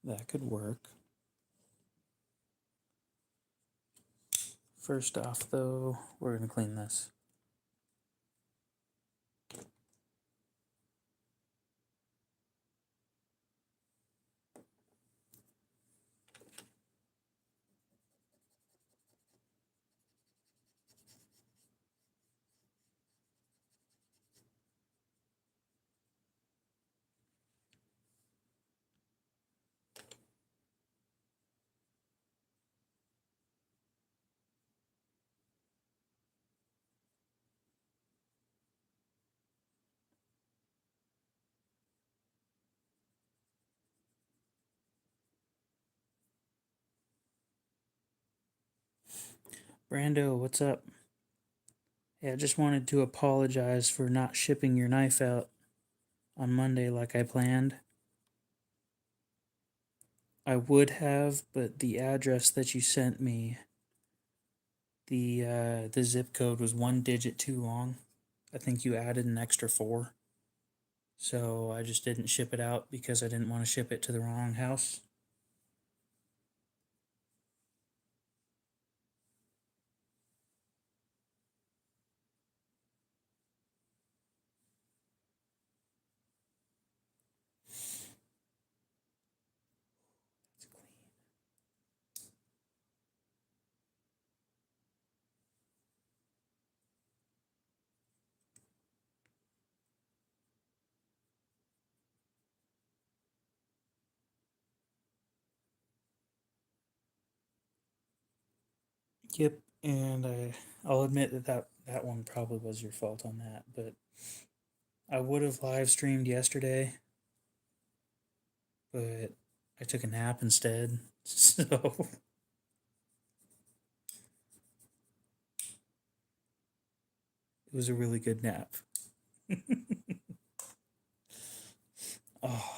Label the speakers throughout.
Speaker 1: That could work. First off, though, we're going to clean this. Brando, what's up? Yeah, I just wanted to apologize for not shipping your knife out on Monday like I planned. I would have, but the address that you sent me, the zip code was 1 digit too long. I think you added an extra 4. So I just didn't ship it out because I didn't want to ship it to the wrong house. Yep, and I'll admit that one probably was your fault on that, but I would have live streamed yesterday, but I took a nap instead. So it was a really good nap. Oh,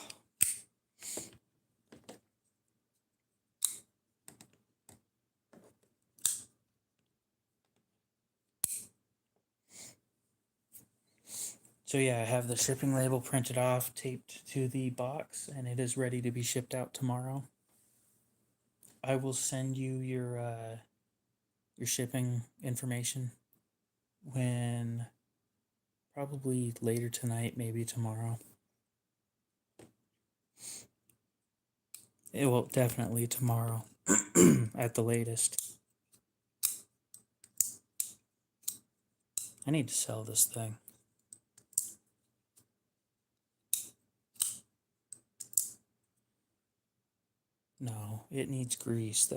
Speaker 1: so yeah, I have the shipping label printed off, taped to the box, and it is ready to be shipped out tomorrow. I will send you your shipping information when probably later tonight, maybe tomorrow. It will definitely tomorrow at the latest. I need to sell this thing. No, it needs grease.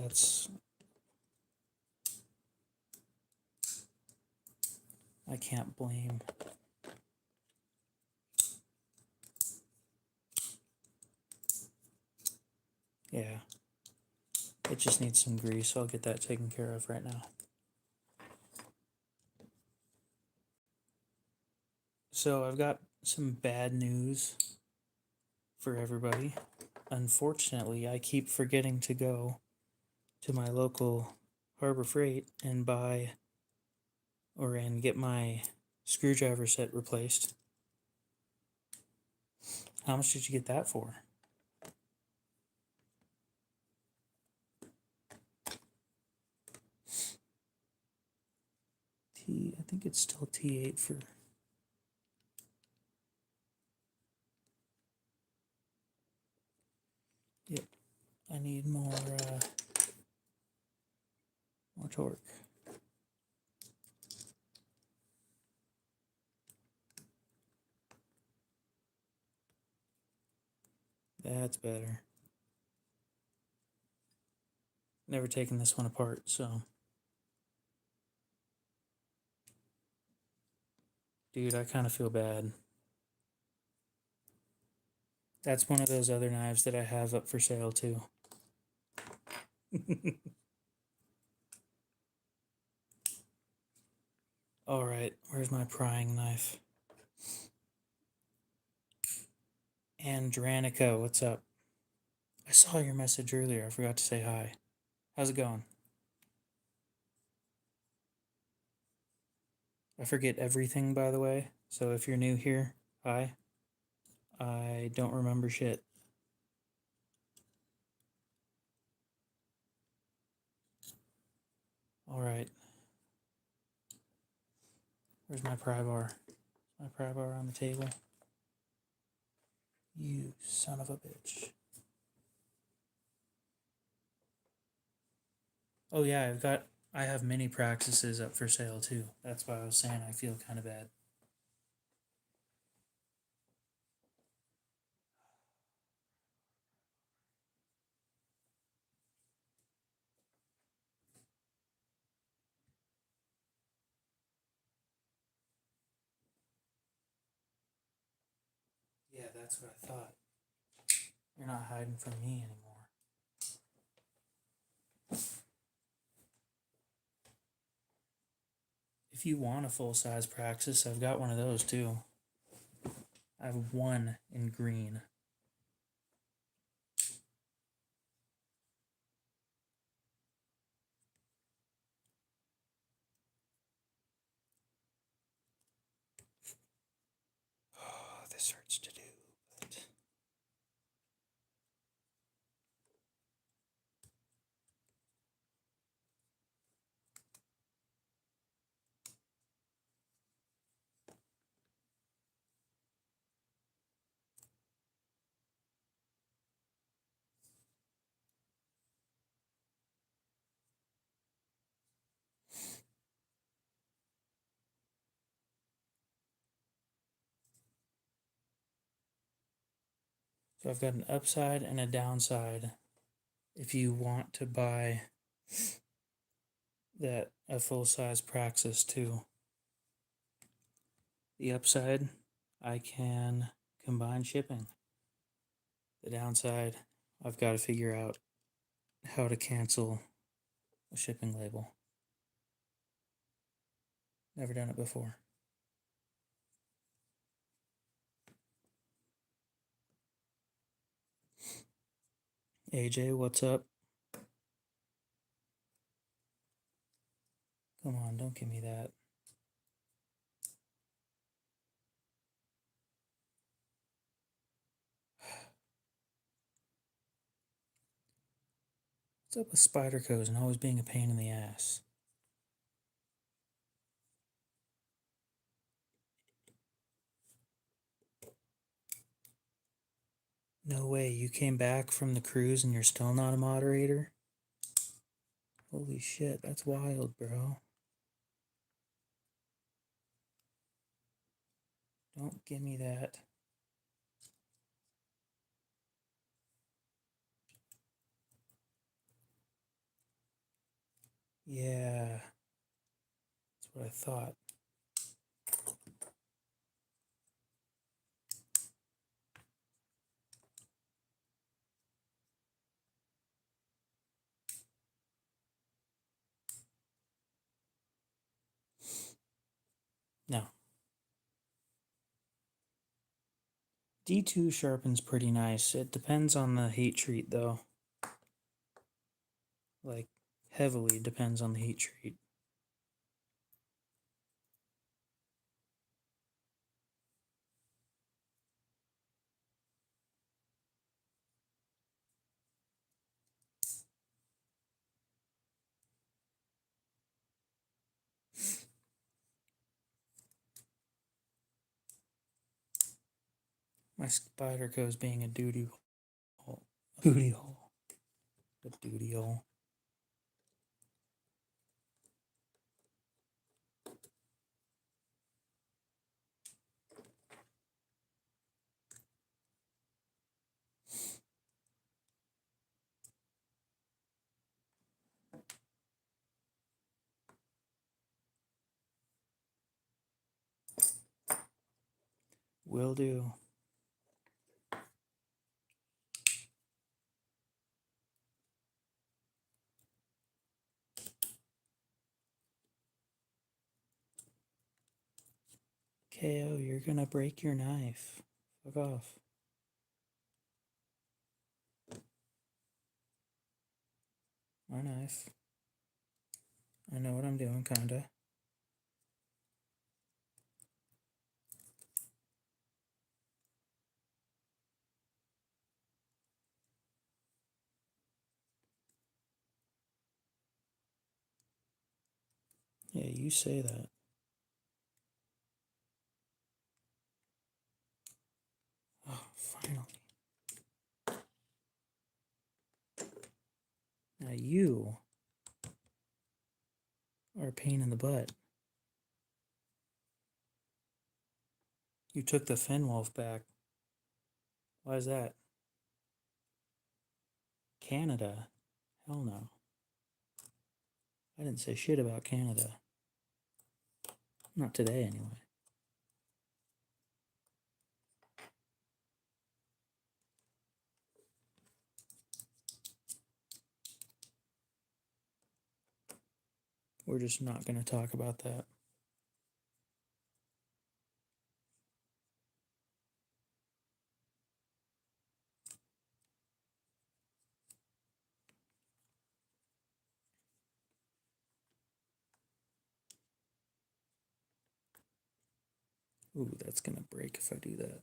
Speaker 1: I can't blame. Yeah. It just needs some grease, so I'll get that taken care of right now. So I've got some bad news for everybody. Unfortunately, I keep forgetting to go to my local Harbor Freight and get my screwdriver set replaced. How much did you get that for? I think it's still T8 for... Yep, I need more torque. That's better. Never taken this one apart, so... Dude, I kind of feel bad. That's one of those other knives that I have up for sale, too. Alright, where's my prying knife? Andranica, what's up? I saw your message earlier. I forgot to say hi. How's it going? I forget everything, by the way. So if you're new here, hi. I don't remember shit. Alright. Where's my pry bar? My pry bar on the table. You son of a bitch. Oh yeah, I have mini practices up for sale too. That's why I was saying I feel kind of bad. Yeah, that's what I thought. You're not hiding from me anymore. If you want a full-size praxis, I've got one of those too. I have one in green. Oh, this hurts to do, but... So I've got an upside and a downside. If you want to buy that a full-size praxis too. The upside, I can combine shipping. The downside, I've got to figure out how to cancel a shipping label. Never done it before. AJ, what's up? Come on, don't give me that. What's up with Spydercos and always being a pain in the ass? No way, you came back from the cruise and you're still not a moderator? Holy shit, that's wild, bro. Don't give me that. Yeah, that's what I thought. No. D2 sharpens pretty nice. It depends on the heat treat, though. Like, heavily depends on the heat treat. My Spyderco is being a duty hole. Booty hole. A duty hole. Will do. KO, you're gonna break your knife. Fuck off. My knife. I know what I'm doing, kinda. Yeah, you say that. Oh, finally. Now you are a pain in the butt. You took the Finn Wolf back. Why is that? Canada? Hell no. I didn't say shit about Canada. Not today, anyway. We're just not going to talk about that. Ooh, that's going to break if I do that.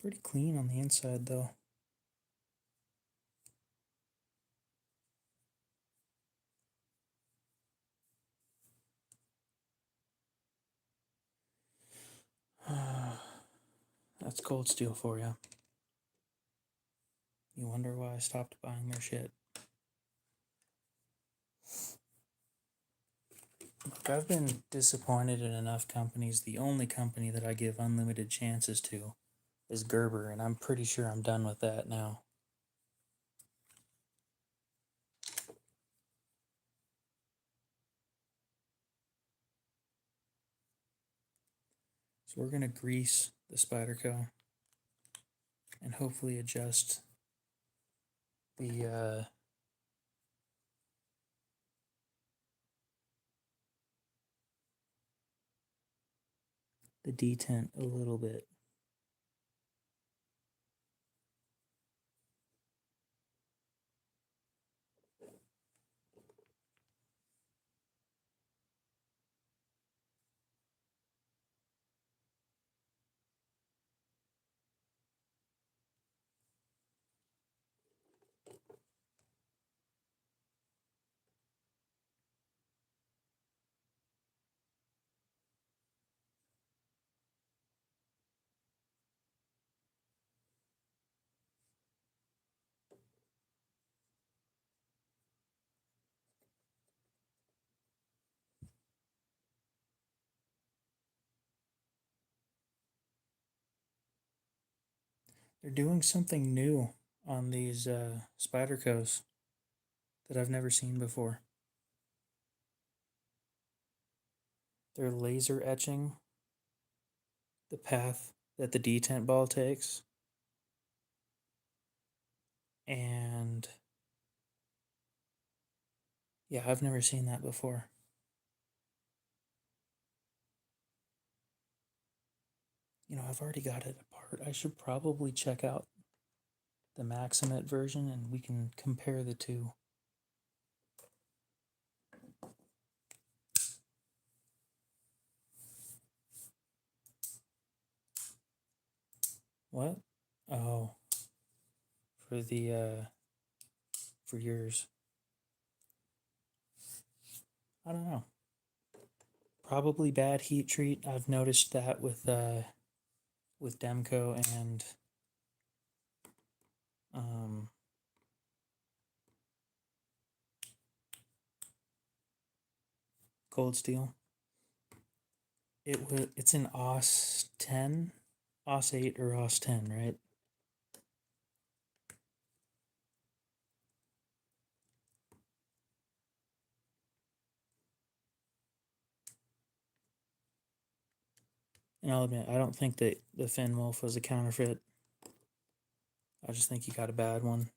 Speaker 1: Pretty clean on the inside, though. That's Cold Steel for you. You wonder why I stopped buying their shit. Look, I've been disappointed in enough companies. The only company that I give unlimited chances to is Gerber, and I'm pretty sure I'm done with that now. So we're going to grease the Spyderco and hopefully adjust the detent a little bit. They're doing something new on these Spydercos that I've never seen before. They're laser etching the path that the detent ball takes. And yeah, I've never seen that before. You know, I've already got it apart. I should probably check out the Maximate version and we can compare the two. What? Oh, for the for yours. I don't know. Probably bad heat treat. I've noticed that with Demco and um Cold Steel. It's an OS 10, OS 8 or OS 10, right? And I'll admit, I don't think that the Finn Wolf was a counterfeit. I just think you got a bad one.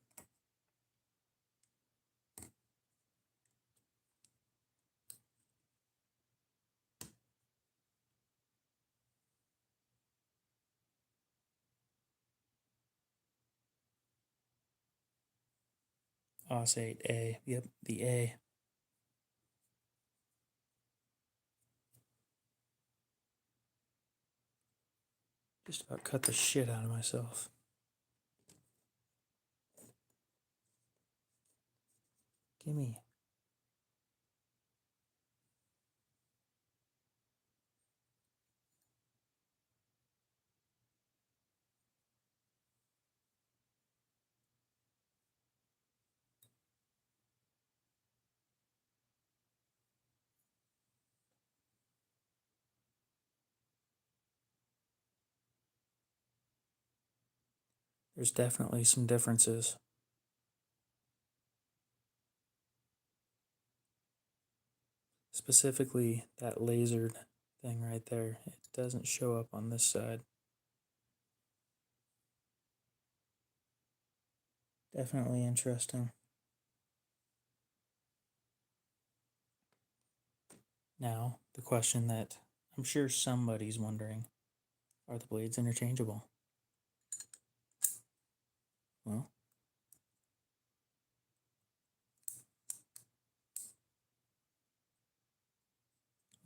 Speaker 1: OS 8A. Yep, the A. Just about cut the shit out of myself. Gimme. There's definitely some differences. Specifically, that lasered thing right there. It doesn't show up on this side. Definitely interesting. Now, the question that I'm sure somebody's wondering, are the blades interchangeable? Well,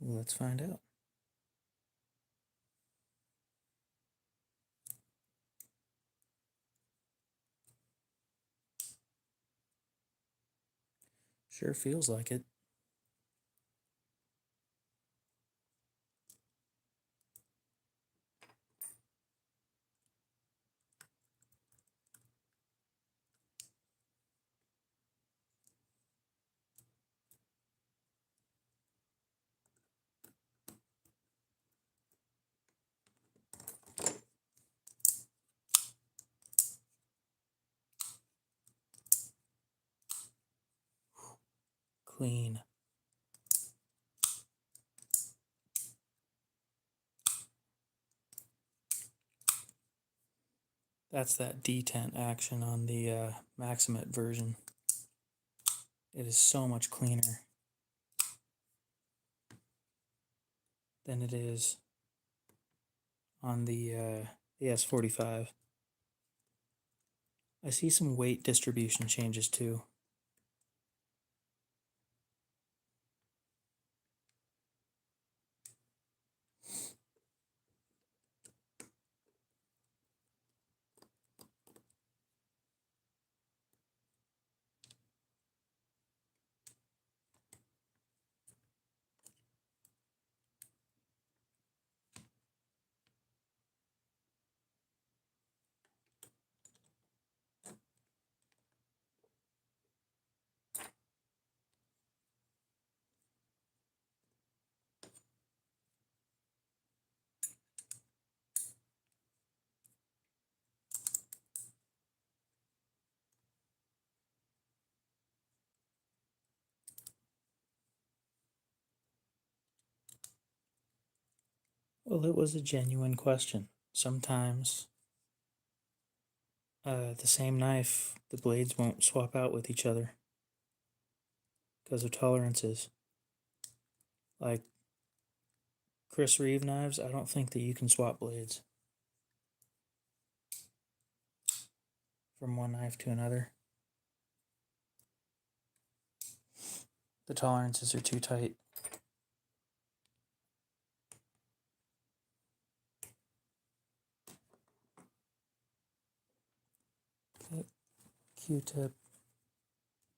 Speaker 1: let's find out. Sure feels like it. Clean. That's that detent action on the Maximate version. It is so much cleaner than it is on the S45. I see some weight distribution changes too. Well, it was a genuine question. Sometimes the same knife, the blades won't swap out with each other because of tolerances. Like Chris Reeve knives, I don't think that you can swap blades from one knife to another. The tolerances are too tight. Okay. Q-tip,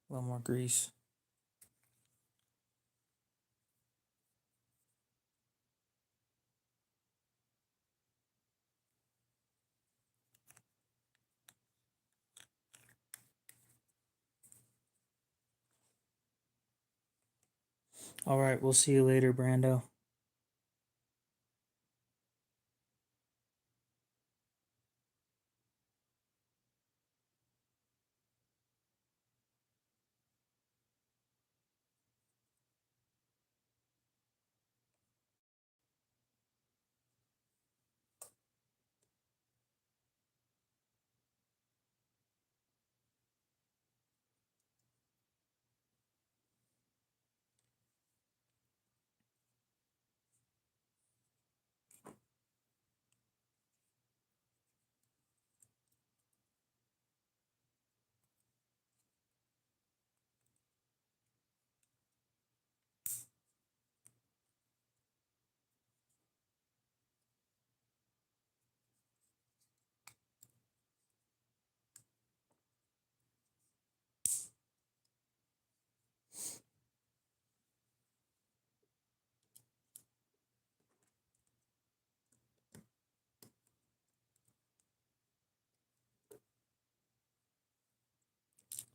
Speaker 1: a little more grease. All right, we'll see you later, Brando.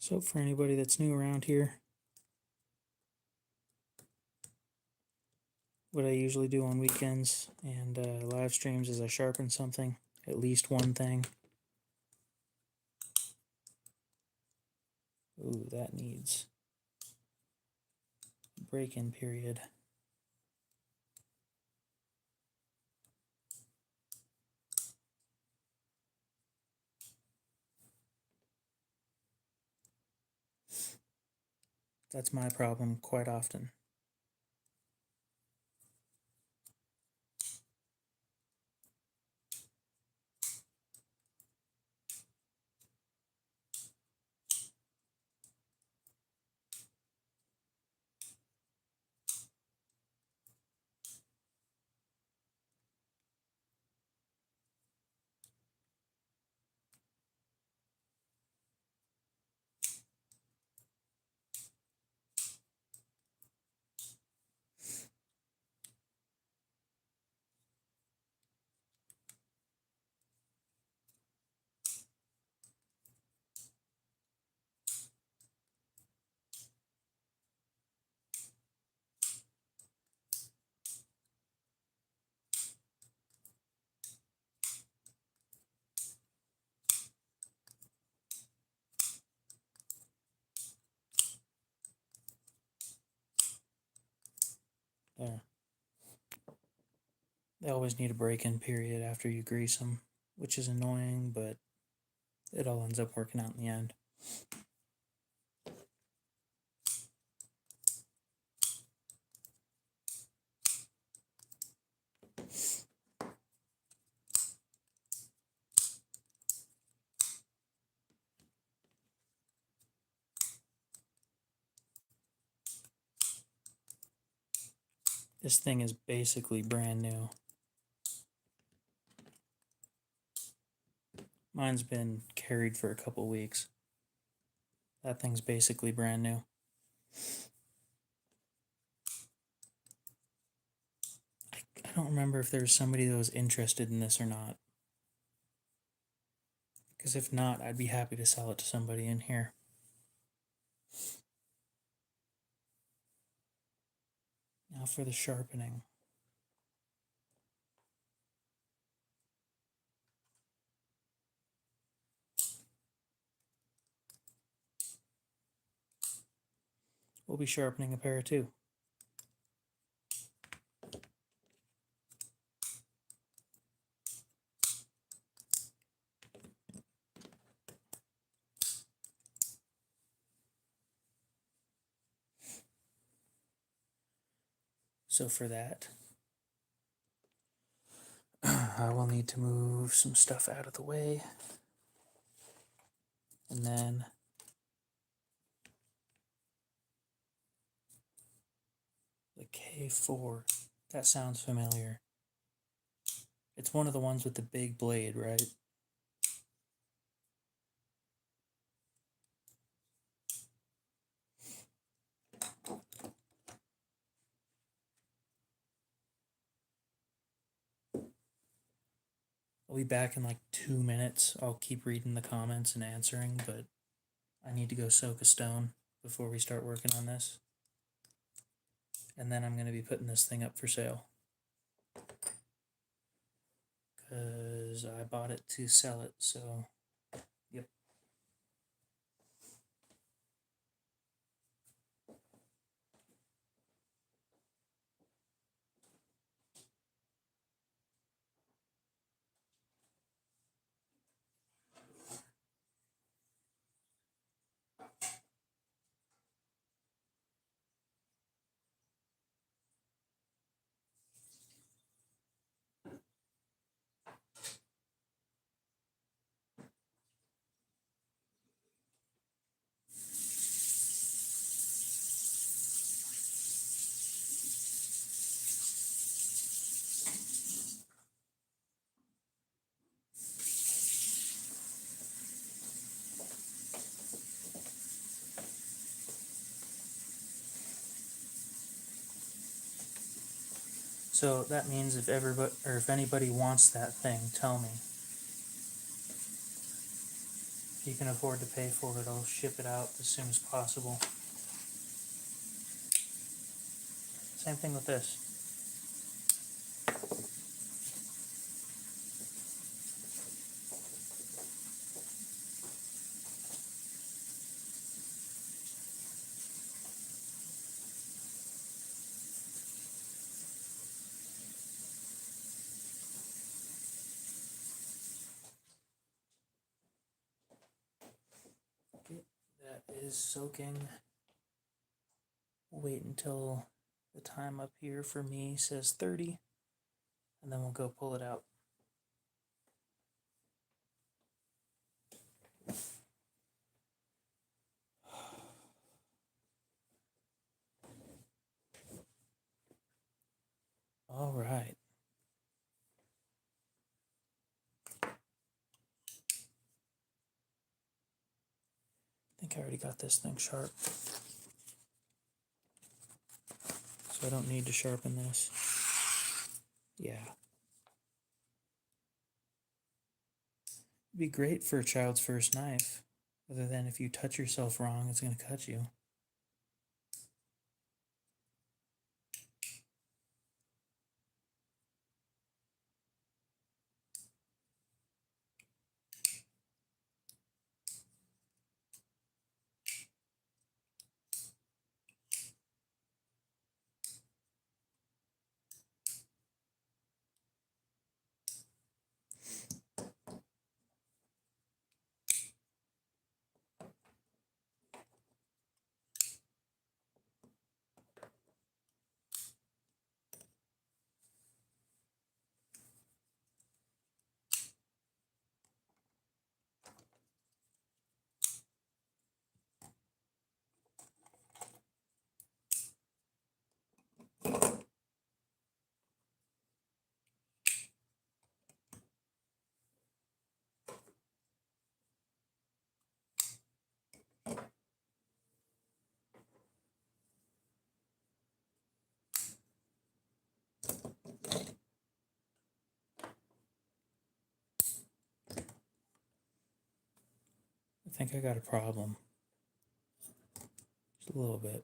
Speaker 1: So for anybody that's new around here, what I usually do on weekends and live streams is I sharpen something, at least one thing. Ooh, that needs break-in period. That's my problem quite often. There. They always need a break-in period after you grease them, which is annoying, but it all ends up working out in the end. This thing is basically brand new. Mine's been carried for a couple weeks. That thing's basically brand new. I don't remember if there was somebody that was interested in this or not. Because if not, I'd be happy to sell it to somebody in here. Now for the sharpening. We'll be sharpening a pair too. So for that, I will need to move some stuff out of the way. And then the K4. That sounds familiar. It's one of the ones with the big blade, right? I'll be back in like 2 minutes. I'll keep reading the comments and answering, but I need to go soak a stone before we start working on this. And then I'm going to be putting this thing up for sale. Because I bought it to sell it, so yep. So that means if everybody or if anybody wants that thing, tell me. If you can afford to pay for it, I'll ship it out as soon as possible. Same thing with this. Okay, that is soaking. Wait until the time up here for me says 30, and then we'll go pull it out. All right. I think I already got this thing sharp, so I don't need to sharpen this. Yeah. It'd be great for a child's first knife, other than if you touch yourself wrong, it's going to cut you. I think I got a problem. Just a little bit.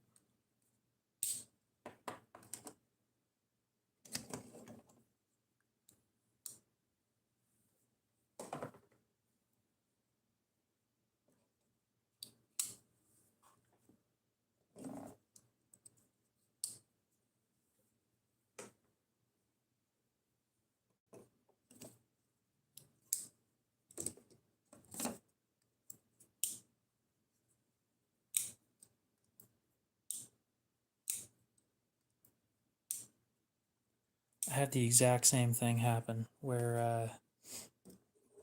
Speaker 1: I had the exact same thing happen where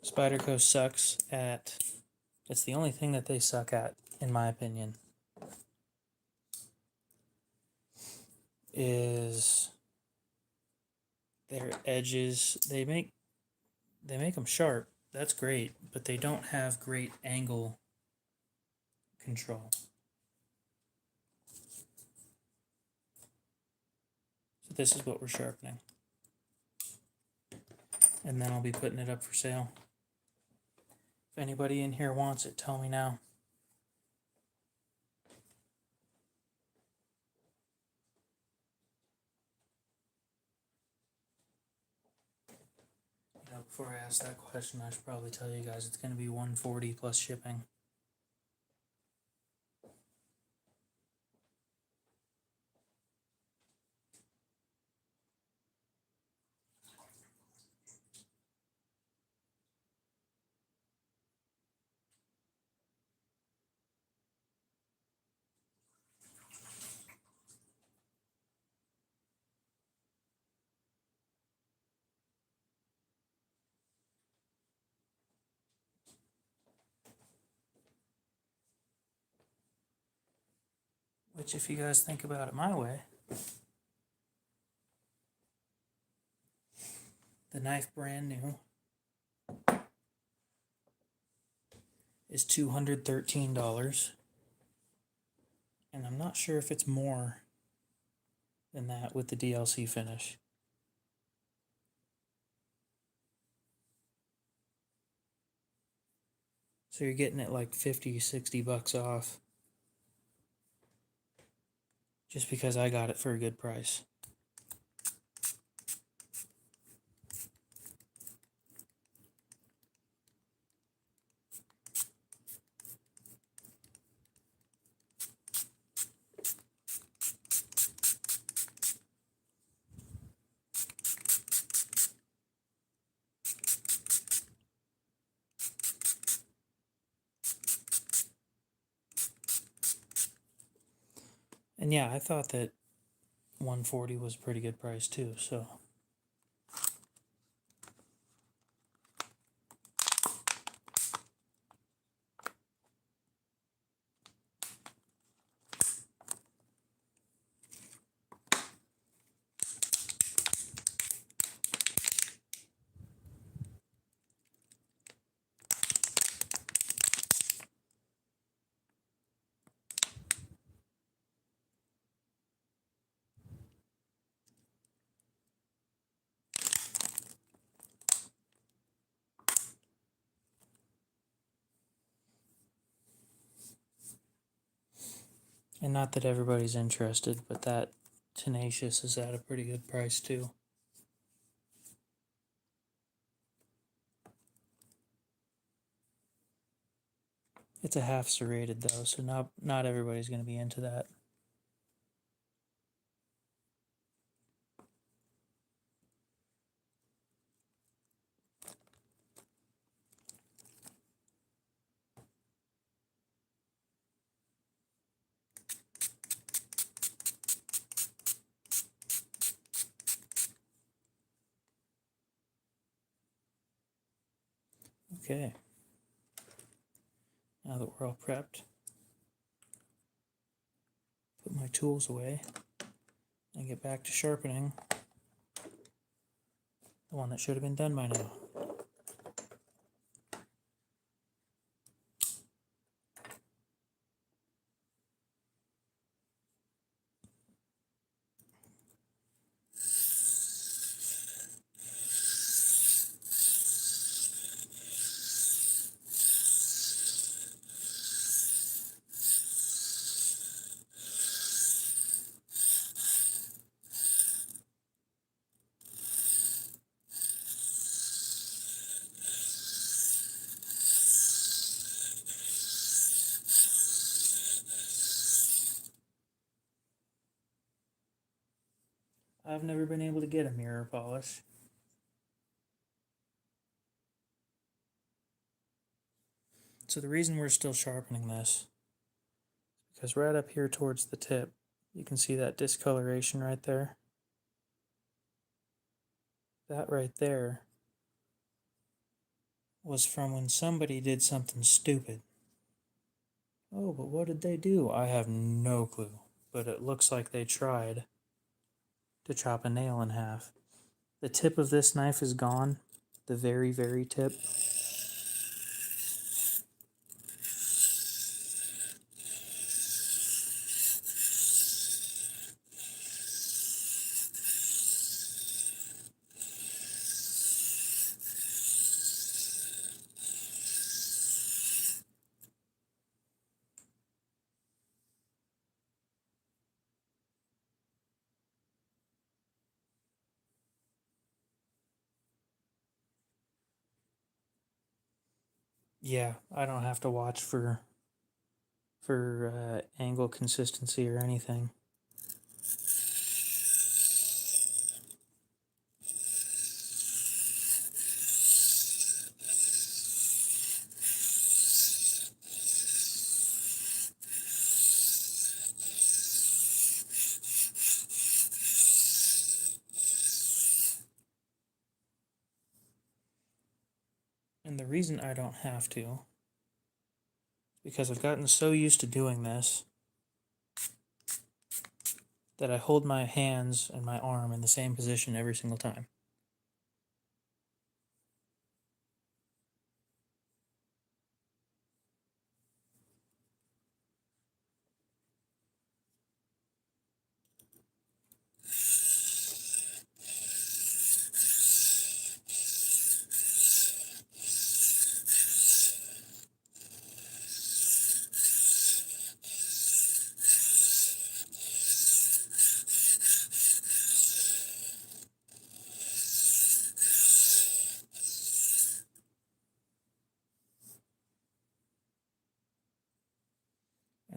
Speaker 1: Spyderco sucks at. It's the only thing that they suck at, in my opinion, is their edges. They make them sharp. That's great, but they don't have great angle control. So this is what we're sharpening. And then I'll be putting it up for sale. If anybody in here wants it, tell me now. You know, before I ask that question, I should probably tell you guys it's going to be $140 plus shipping. Which, if you guys think about it my way, the knife brand new is $213. And I'm not sure if it's more than that with the DLC finish. So you're getting it like 50, 60 bucks off. Just because I got it for a good price. And yeah, I thought that 140 was a pretty good price too, so. And not that everybody's interested, but that Tenacious is at a pretty good price too. It's a half serrated though, so not everybody's going to be into that. Okay. Now that we're all prepped, put my tools away and get back to sharpening the one that should have been done by now. I've never been able to get a mirror polish. So the reason we're still sharpening this, because right up here towards the tip, you can see that discoloration right there. That right there was from when somebody did something stupid. Oh, but what did they do? I have no clue. But it looks like they tried to chop a nail in half. The tip of this knife is gone. The very, very tip. Yeah, I don't have to watch for angle consistency or anything. And the reason I don't have to, because I've gotten so used to doing this that I hold my hands and my arm in the same position every single time.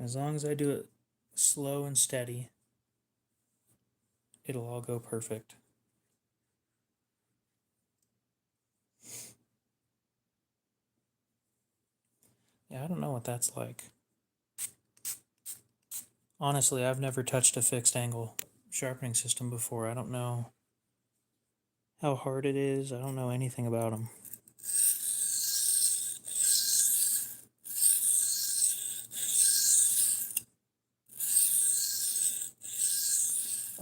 Speaker 1: As long as I do it slow and steady, it'll all go perfect. Yeah, I don't know what that's like. Honestly, I've never touched a fixed angle sharpening system before. I don't know how hard it is. I don't know anything about them.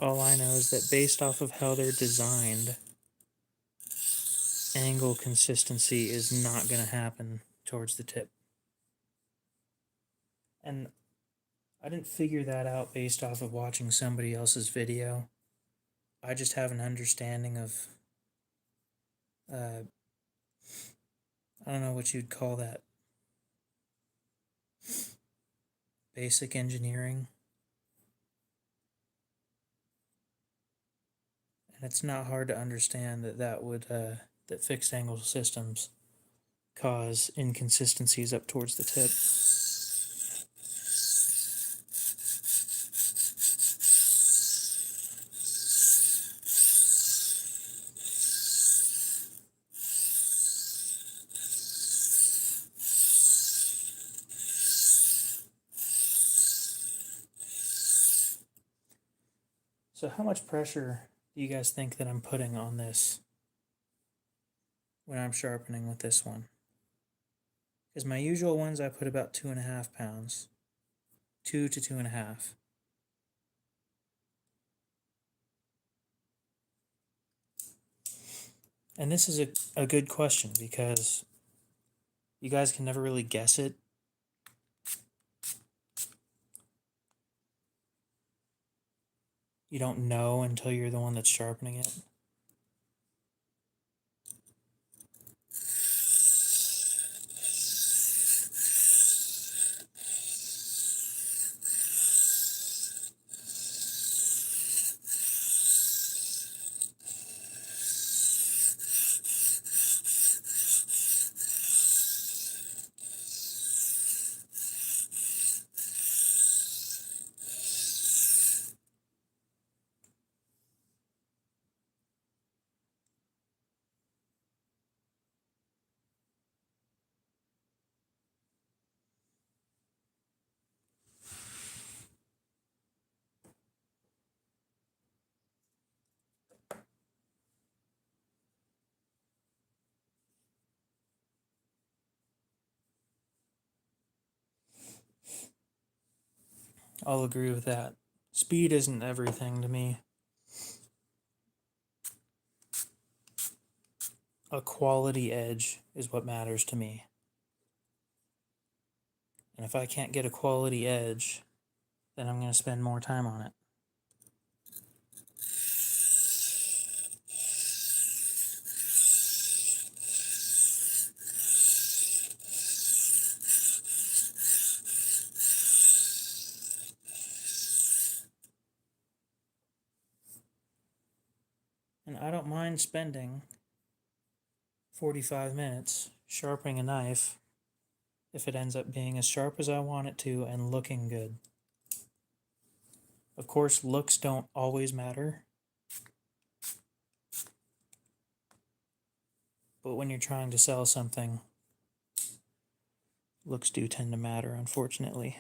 Speaker 1: All I know is that based off of how they're designed, angle consistency is not going to happen towards the tip. And I didn't figure that out based off of watching somebody else's video. I just have an understanding of, I don't know what you'd call that, basic engineering. And it's not hard to understand that that fixed angle systems cause inconsistencies up towards the tip. So how much pressure do you guys think that I'm putting on this when I'm sharpening with this one? Because my usual ones I put about 2.5 pounds. 2 to 2.5. And this is a good question because you guys can never really guess it. You don't know until you're the one that's sharpening it. I'll agree with that. Speed isn't everything to me. A quality edge is what matters to me. And if I can't get a quality edge, then I'm going to spend more time on it. And I don't mind spending 45 minutes sharpening a knife if it ends up being as sharp as I want it to and looking good. Of course, looks don't always matter. But when you're trying to sell something, looks do tend to matter, unfortunately.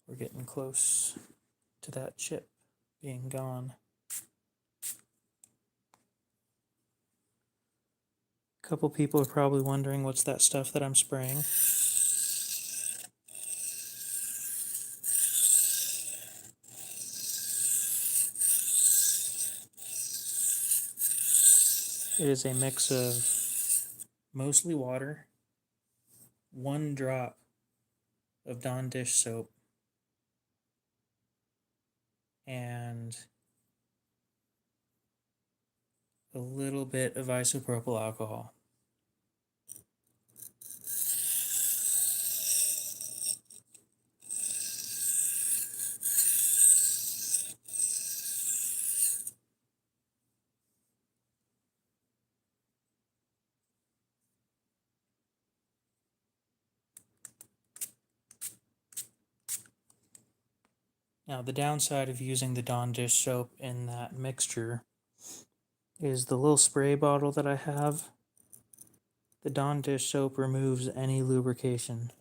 Speaker 1: We're getting close to that chip being gone. A couple people are probably wondering what's that stuff that I'm spraying. It is a mix of mostly water, 1 drop of Dawn dish soap and a little bit of isopropyl alcohol. Now, the downside of using the Dawn dish soap in that mixture is the little spray bottle that I have. The Dawn dish soap removes any lubrication.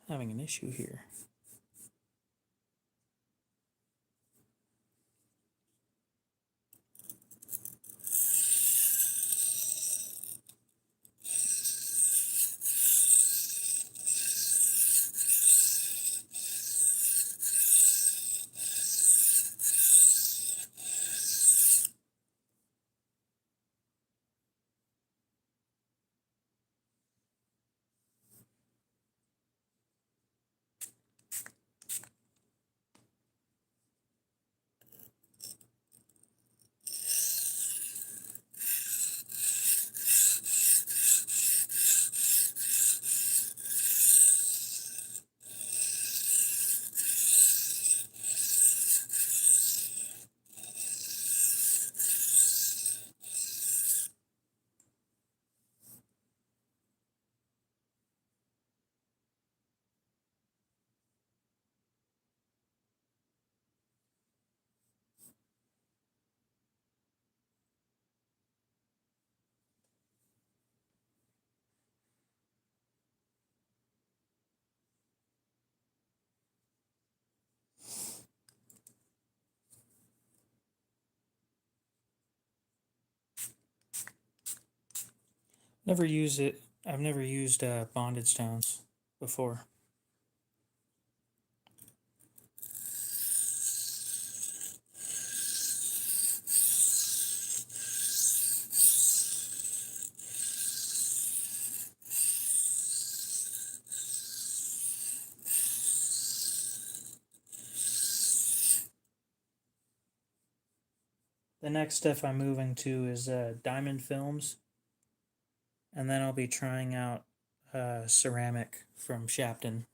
Speaker 1: Having an issue here. Never use it. I've never used bonded stones before. The next step I'm moving to is diamond films, and then I'll be trying out ceramic from Shapton.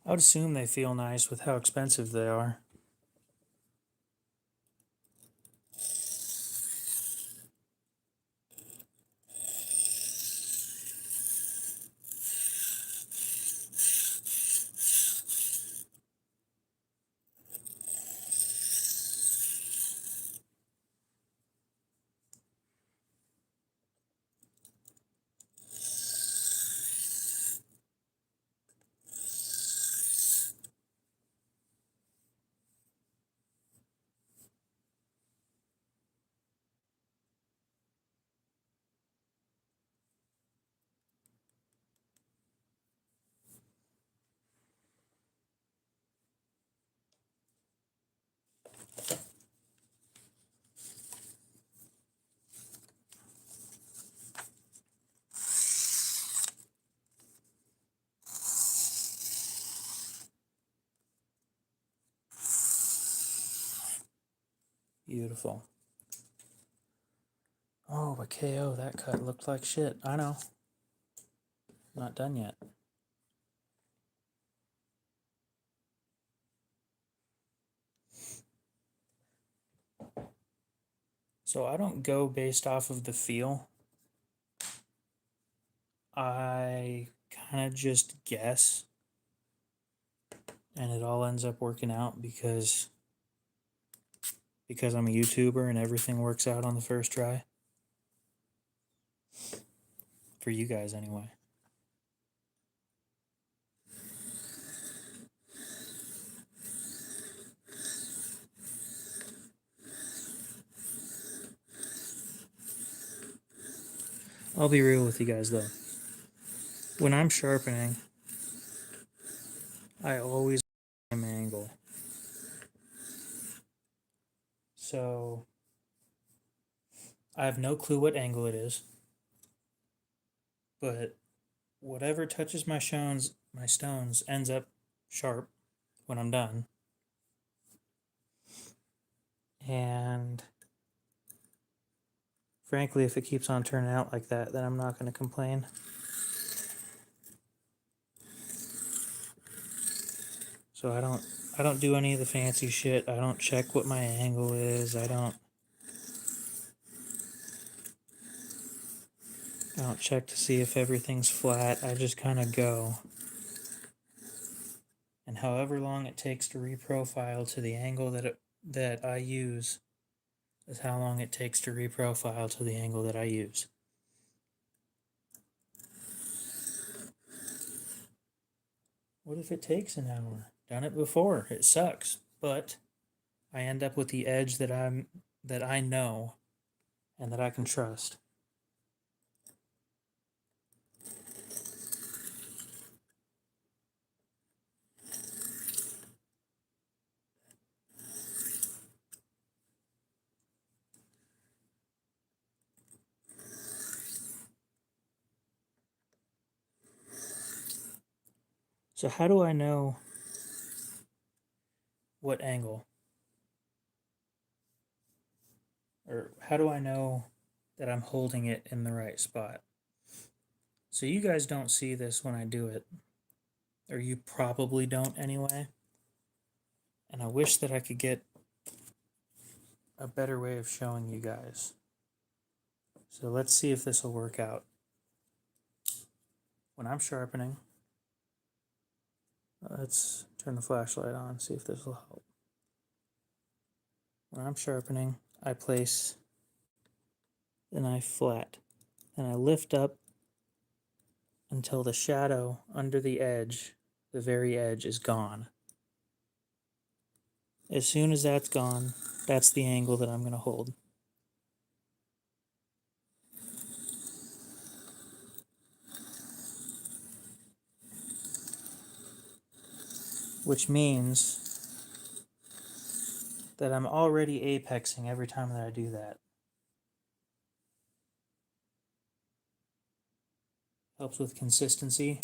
Speaker 1: I would assume they feel nice with how expensive they are. Beautiful. Oh, but KO, that cut looked like shit. I know. Not done yet. So I don't go based off of the feel. I kind of just guess. And it all ends up working out because I'm a YouTuber and everything works out on the first try. For you guys, anyway. I'll be real with you guys, though. When I'm sharpening, I always am angle. So I have no clue what angle it is. But whatever touches my stones ends up sharp when I'm done. And frankly, if it keeps on turning out like that, then I'm not going to complain. So I don't do any of the fancy shit. I don't check what my angle is. I don't check to see if everything's flat. I just kind of go. And however long it takes to reprofile to the angle that I use is how long it takes to reprofile to the angle that I use. What if it takes an hour? Done it before. It sucks, but I end up with the edge that I know and that I can trust. So how do I know what angle? Or how do I know that I'm holding it in the right spot? So you guys don't see this when I do it, or you probably don't anyway. And I wish that I could get a better way of showing you guys. So let's see if this will work out. When I'm sharpening, let's turn the flashlight on, see if this will help. When I'm sharpening, I place the knife flat, and I lift up until the shadow under the edge, the very edge, is gone. As soon as that's gone, that's the angle that I'm going to hold. Which means that I'm already apexing every time that I do that. Helps with consistency.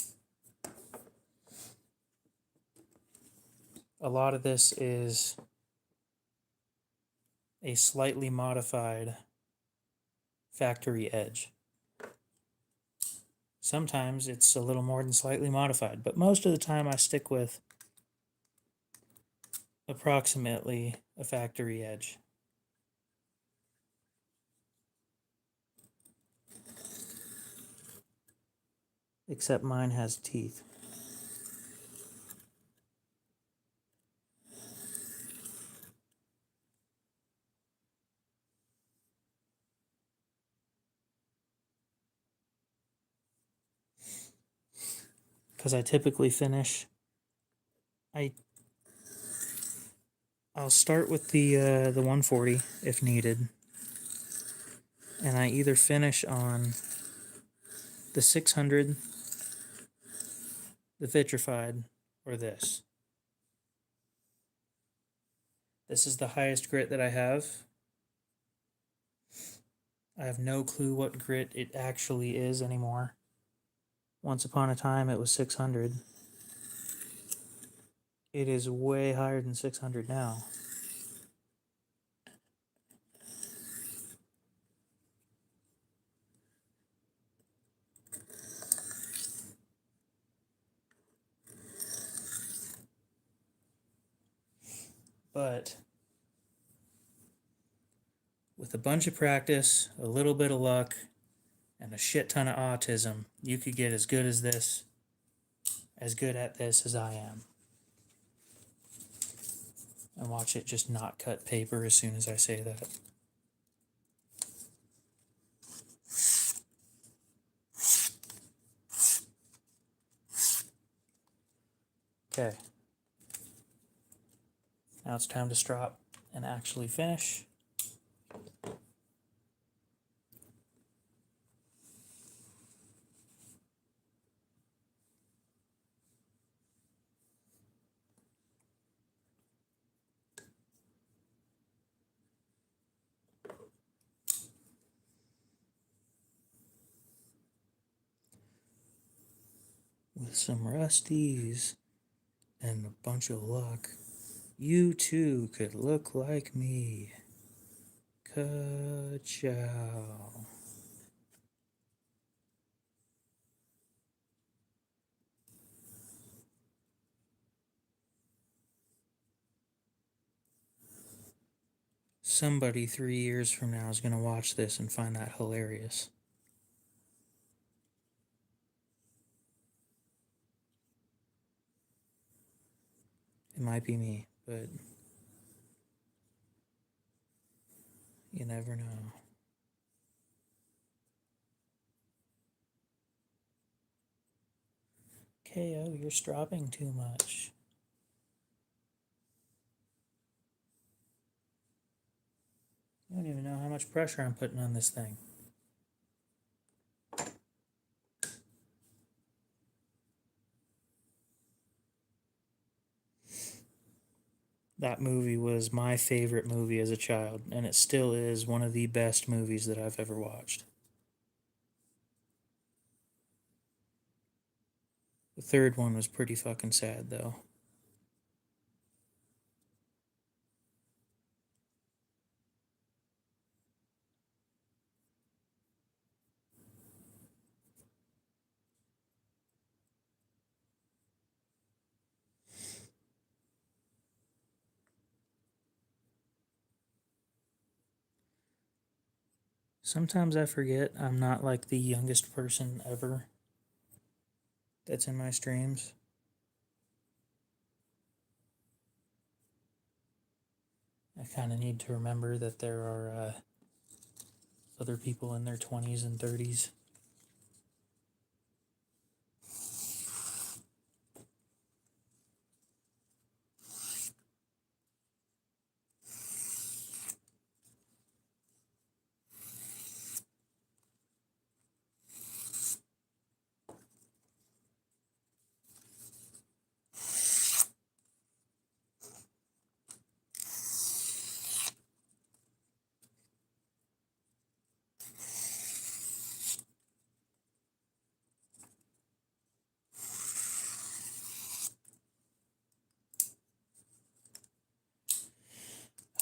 Speaker 1: A lot of this is a slightly modified factory edge. Sometimes it's a little more than slightly modified, but most of the time I stick with approximately a factory edge. Except mine has teeth. Because I typically finish, I'll start with the 140 if needed, and I either finish on the 600, the vitrified, or this. This is the highest grit that I have. I have no clue what grit it actually is anymore. Once upon a time it was 600. It is way higher than 600 now. But with a bunch of practice, a little bit of luck, and a shit ton of autism, you could get as good at this as I am. And watch it just not cut paper as soon as I say that. Okay. Now it's time to strop and actually finish. With some rusties and a bunch of luck, you too could look like me. Ka-chow. Somebody 3 years from now is going to watch this and find that hilarious. It might be me, but you never know. KO, you're stropping too much. You don't even know how much pressure I'm putting on this thing. That movie was my favorite movie as a child, and it still is one of the best movies that I've ever watched. The third one was pretty fucking sad, though. Sometimes I forget I'm not like the youngest person ever that's in my streams. I kind of need to remember that there are other people in their 20s and 30s.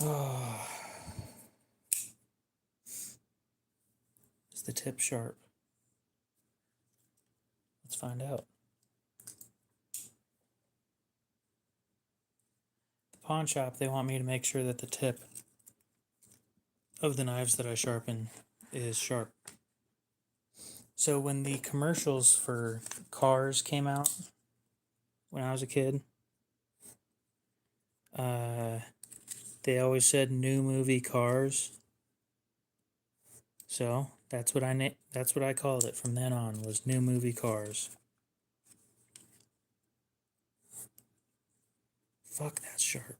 Speaker 1: Oh. Is the tip sharp? Let's find out. The pawn shop, they want me to make sure that the tip of the knives that I sharpen is sharp. So when the commercials for cars came out when I was a kid, they always said new movie Cars. So that's what I called it from then on, was new movie Cars. Fuck, that's sharp.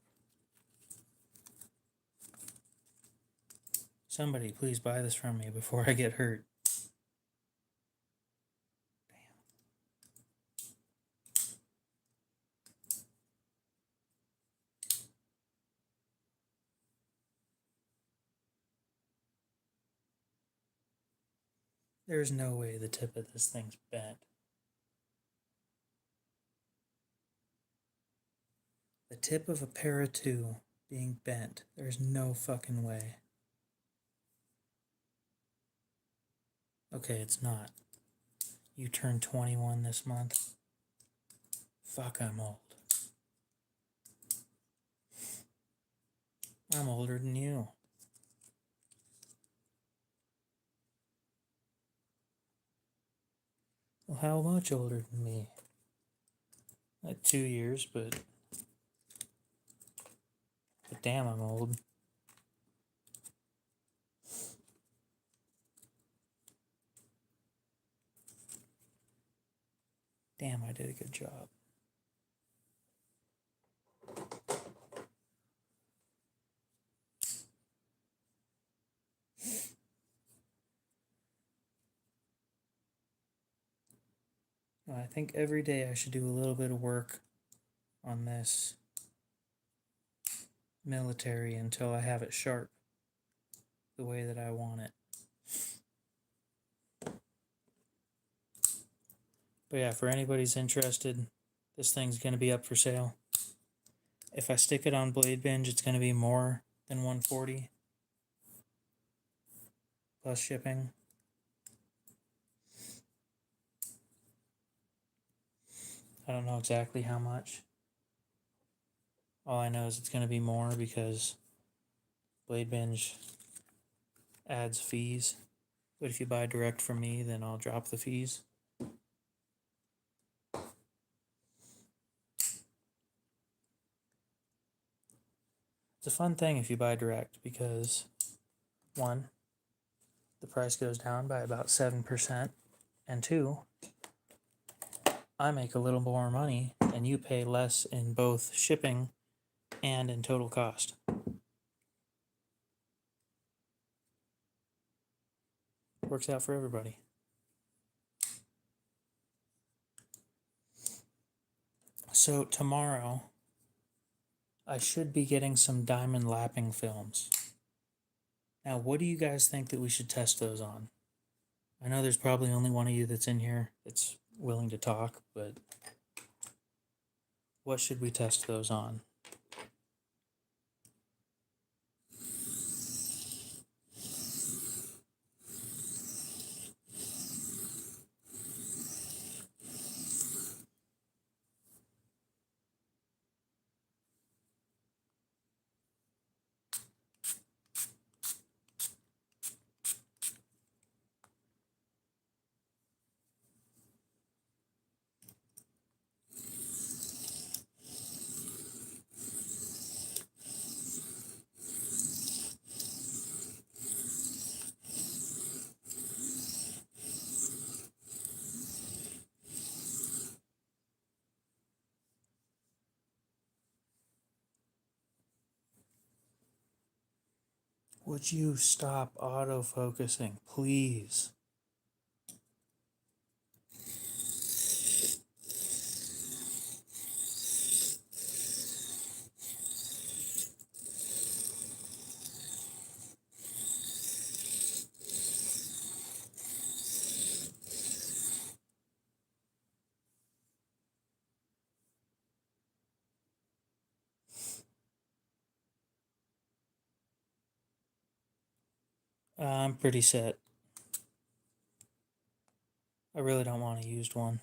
Speaker 1: Somebody please buy this from me before I get hurt. Damn. There's no way the tip of this thing's bent. The tip of a Para 2 being bent. There's no fucking way. Okay, it's not. You turned 21 this month. Fuck, I'm old. I'm older than you. Well, how much older than me? Like 2 years, but damn, I'm old. Damn, I did a good job. I think every day I should do a little bit of work on this military until I have it sharp the way that I want it. But yeah, for anybody's interested, this thing's going to be up for sale. If I stick it on Blade Binge, it's going to be more than $140 plus shipping. I don't know exactly how much. All I know is it's going to be more because Blade Binge adds fees. But if you buy direct from me, then I'll drop the fees. It's a fun thing if you buy direct because, one, the price goes down by about 7%, and two, I make a little more money and you pay less in both shipping and in total cost. Works out for everybody. So tomorrow, I should be getting some diamond lapping films. Now, what do you guys think that we should test those on? I know there's probably only one of you that's in here that's willing to talk, but what should we test those on? Would you stop autofocusing, please? I'm pretty set. I really don't want a used one.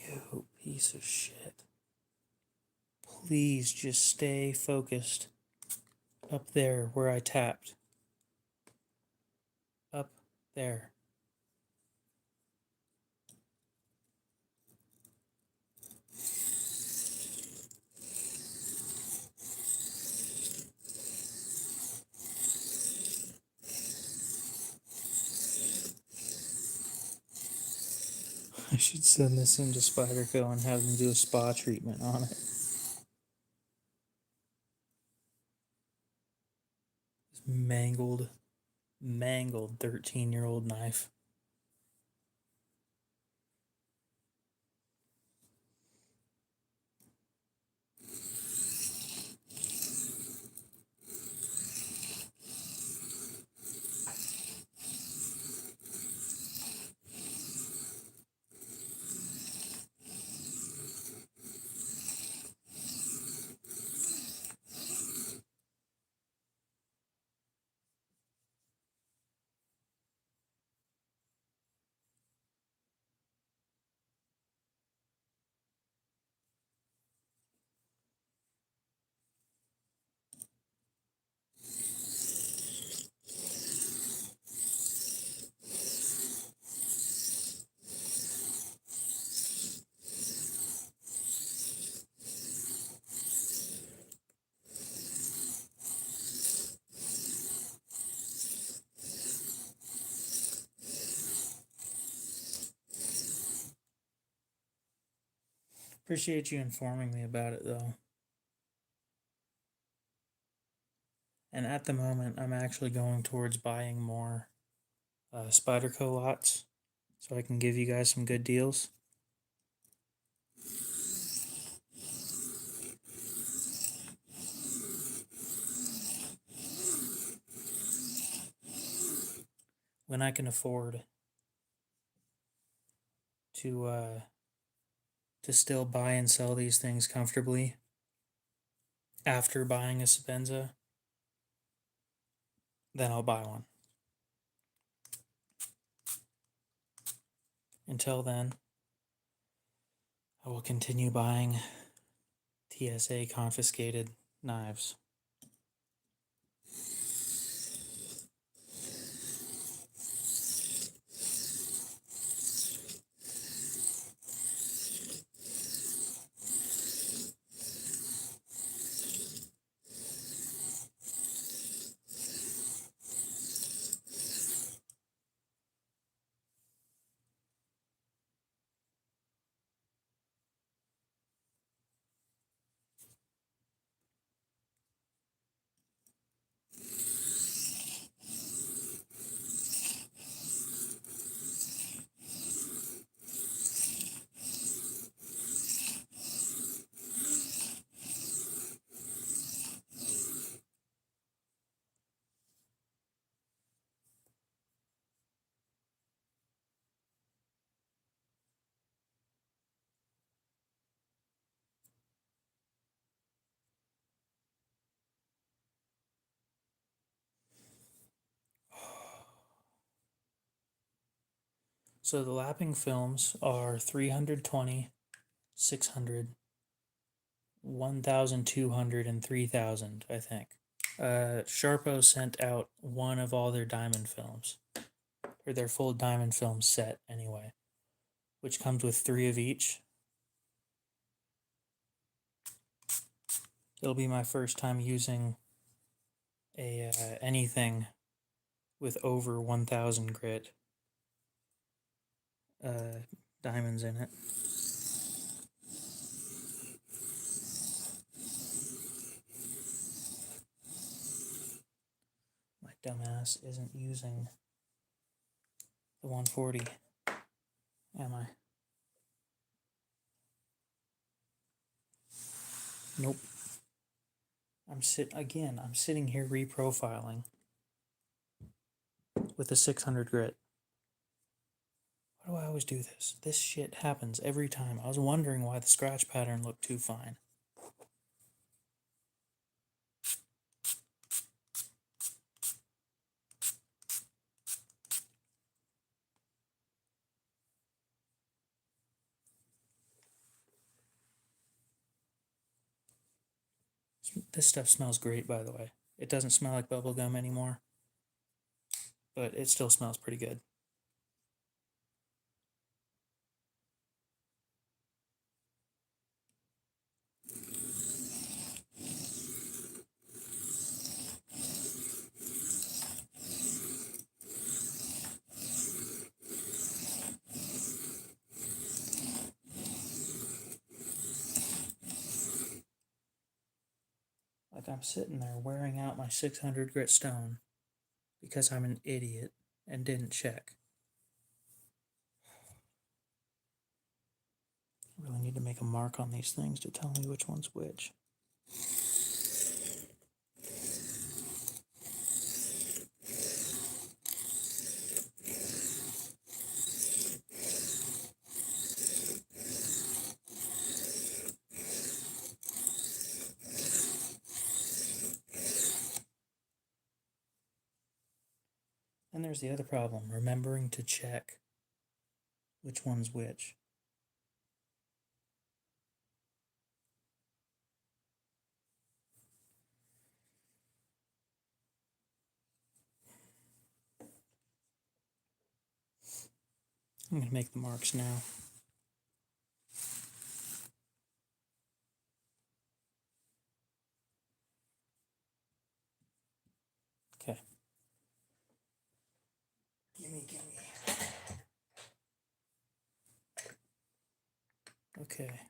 Speaker 1: You piece of shit. Please just stay focused. Up there where I tapped. Up there. I should send this into Spyderco and have them do a spa treatment on it. This mangled 13-year-old knife. Appreciate you informing me about it, though. And at the moment, I'm actually going towards buying more Spyderco lots so I can give you guys some good deals. When I can afford to still buy and sell these things comfortably after buying a Sabenza, then I'll buy one. Until then, I will continue buying TSA confiscated knives. So the lapping films are 320, 600, 1,200, and 3,000, I think. Sharpo sent out one of all their diamond films, or their full diamond film set anyway, which comes with 3 of each. It'll be my first time using a anything with over 1,000 grit diamonds in it. My dumbass isn't using the 140, am I? Nope. I'm sitting here reprofiling with a 600 grit. Why do I always do this? This shit happens every time. I was wondering why the scratch pattern looked too fine. This stuff smells great, by the way. It doesn't smell like bubblegum anymore, but it still smells pretty good. Like I'm sitting there wearing out my 600 grit stone because I'm an idiot and didn't check. I really need to make a mark on these things to tell me which one's which. And there's the other problem, remembering to check which one's which. I'm going to make the marks now. Okay. Gimme. Okay.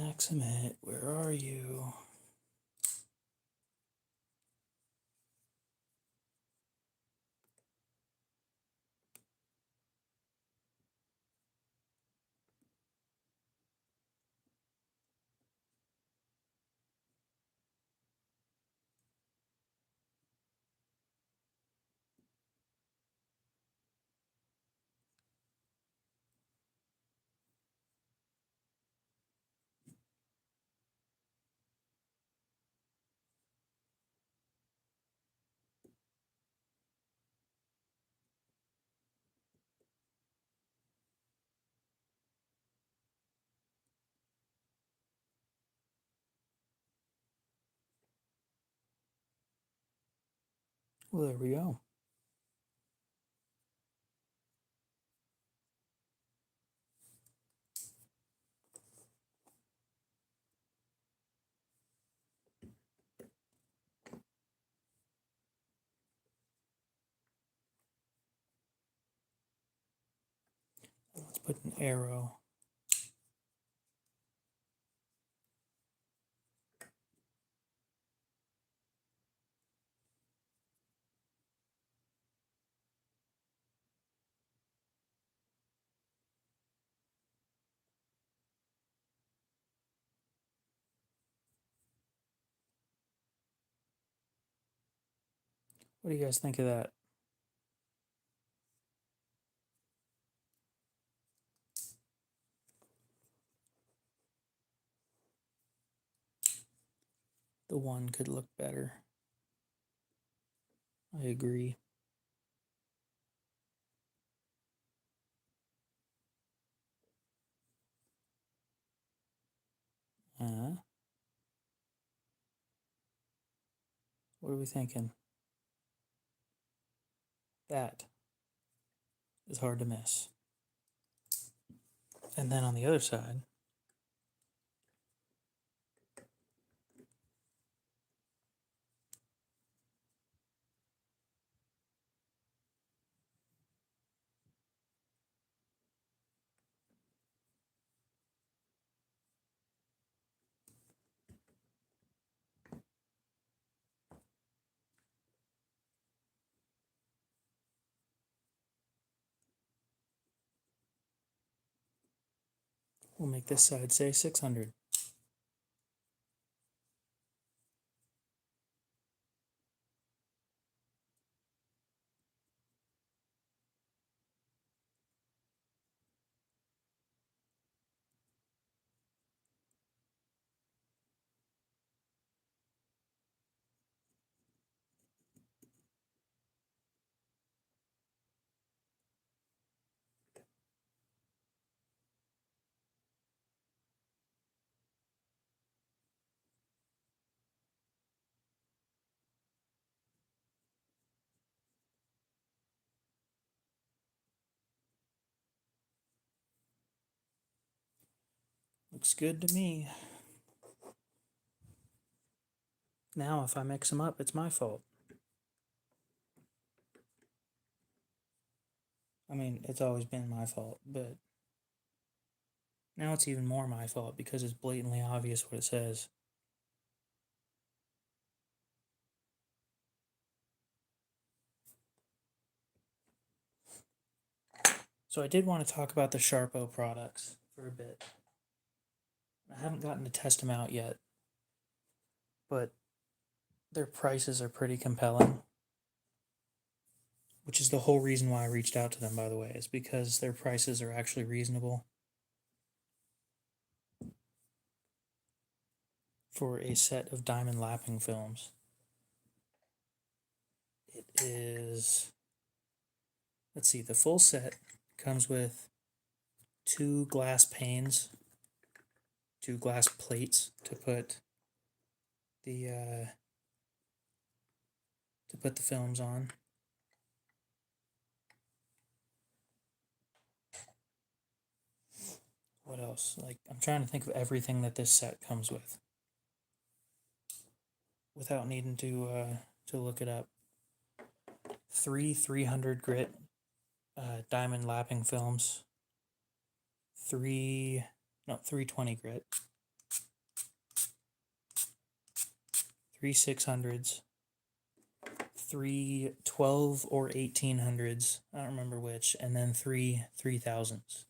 Speaker 1: Maximate, where are you? Well, there we go. Let's put an arrow. What do you guys think of that? The one could look better. I agree. What are we thinking? That is hard to miss. And then on the other side, we'll make this side say 600. Looks good to me. Now, if I mix them up, it's my fault. I mean, it's always been my fault, but now it's even more my fault because it's blatantly obvious what it says. So I did want to talk about the Sharpo products for a bit. I haven't gotten to test them out yet, but their prices are pretty compelling, which is the whole reason why I reached out to them, by the way, is because their prices are actually reasonable for a set of diamond lapping films. It is, let's see, the full set comes with 2 glass panes, 2 glass plates to put the films on. What else? Like, I'm trying to think of everything that this set comes with without needing to look it up. 3 300 grit diamond lapping films. 320 grit. 3 600s, 3 12 or 1800s, I don't remember which, and then 3 3000s.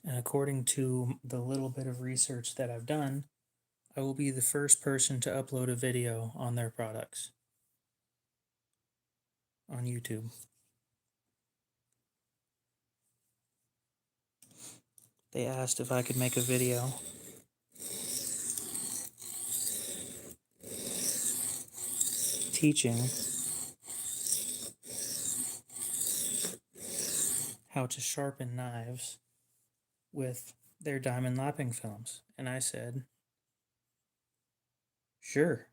Speaker 1: And according to the little bit of research that I've done, I will be the first person to upload a video on their products on YouTube. They asked if I could make a video teaching how to sharpen knives with their diamond lapping films. And I said, sure.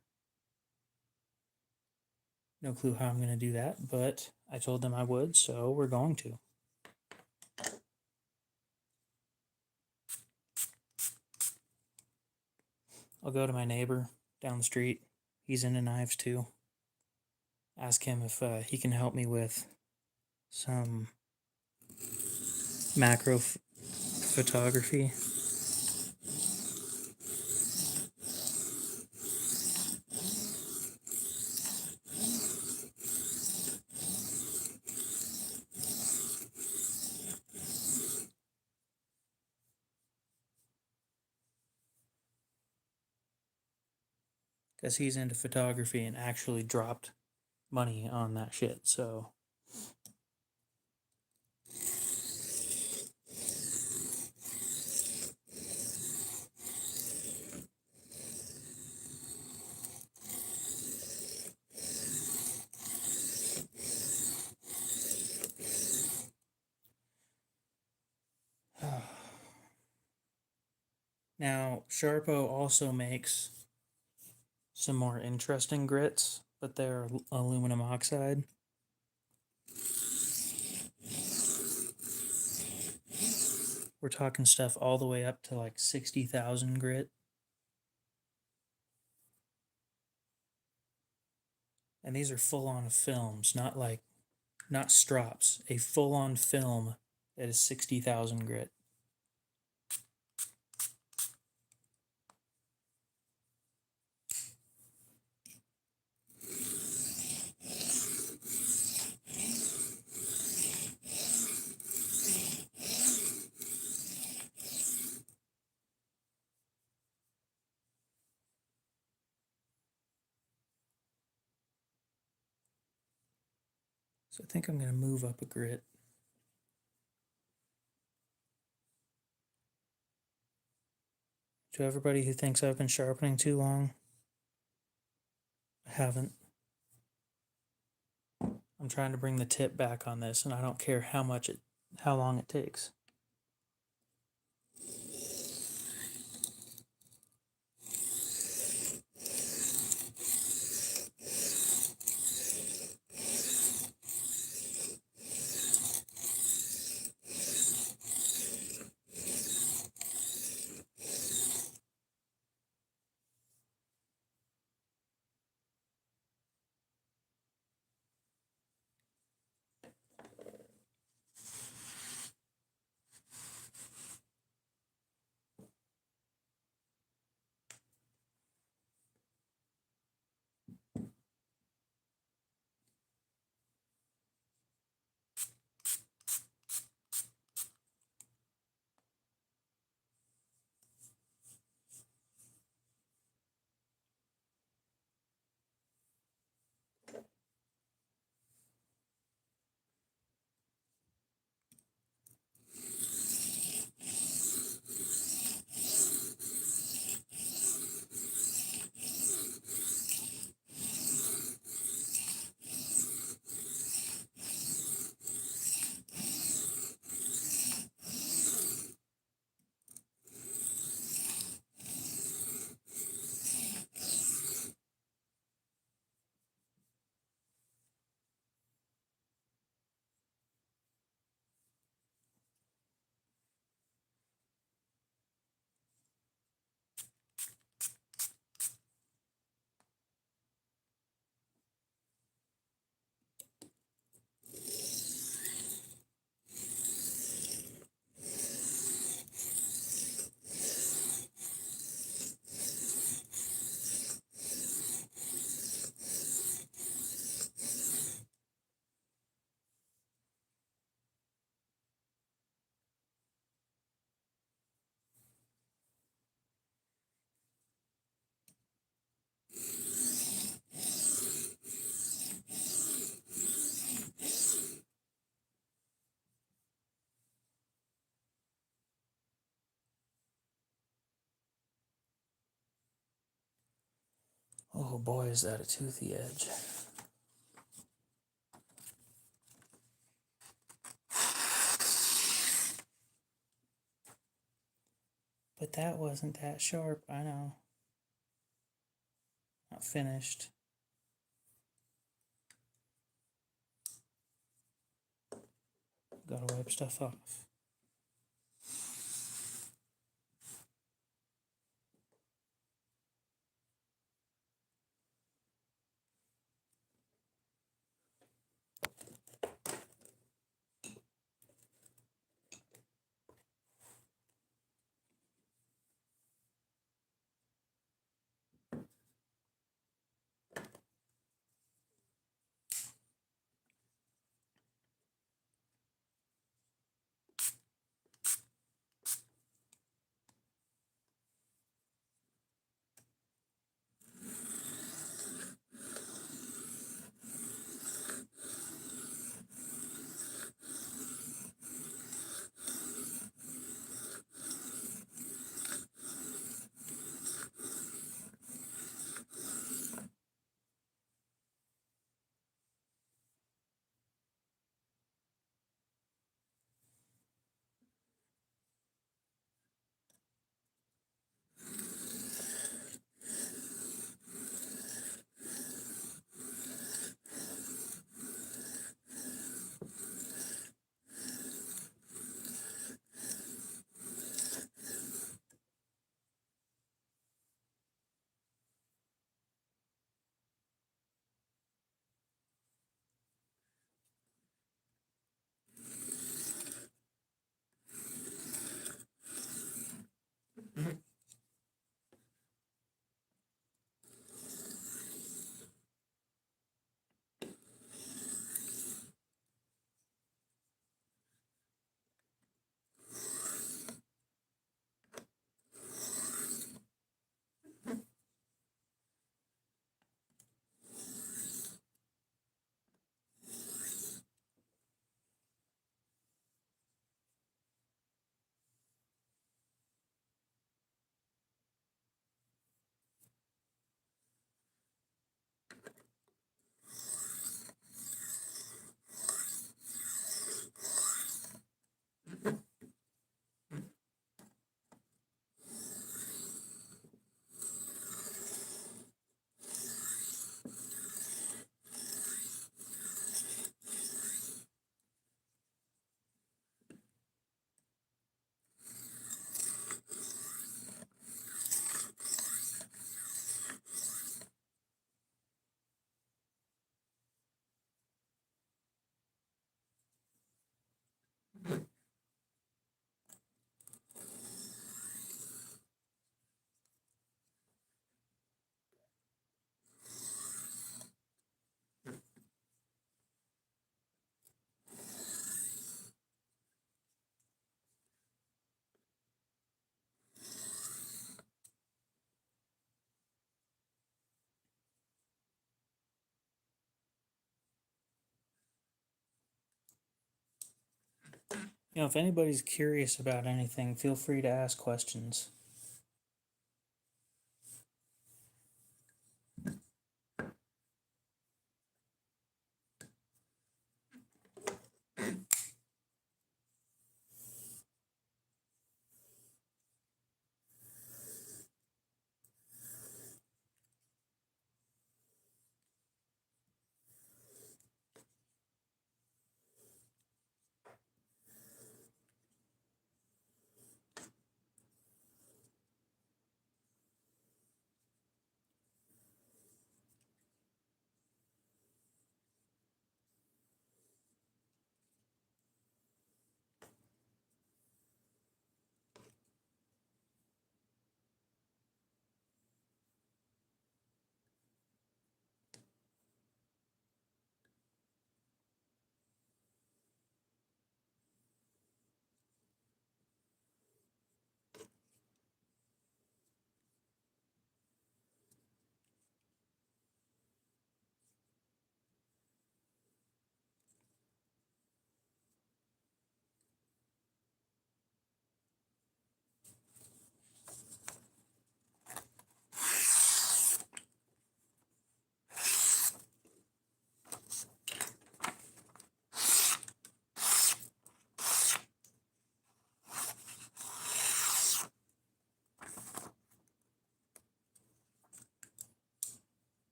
Speaker 1: No clue how I'm going to do that, but I told them I would, so we're going to. I'll go to my neighbor down the street. He's into knives too. Ask him if he can help me with some macro photography. Because he's into photography and actually dropped money on that shit, so. Now, Sharpo also makes some more interesting grits, but they're aluminum oxide. We're talking stuff all the way up to like 60,000 grit. And these are full-on films, not strops. A full-on film that is 60,000 grit. So I think I'm going to move up a grit. To everybody who thinks I've been sharpening too long, I haven't. I'm trying to bring the tip back on this, and I don't care how long it takes. boy, is that a toothy edge. But that wasn't that sharp, I know. Not finished. Gotta wipe stuff off. If anybody's curious about anything, feel free to ask questions.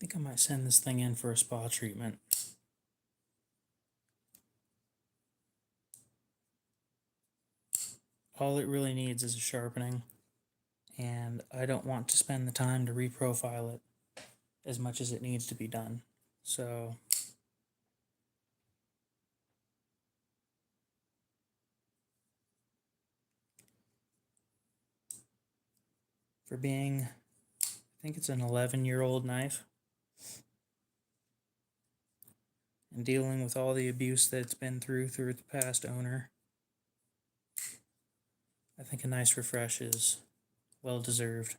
Speaker 1: think I might send this thing in for a spa treatment. All it really needs is a sharpening, and I don't want to spend the time to reprofile it as much as it needs to be done. So for being, I think it's an 11-year-old knife, and dealing with all the abuse that it's been through the past owner, I think a nice refresh is well deserved.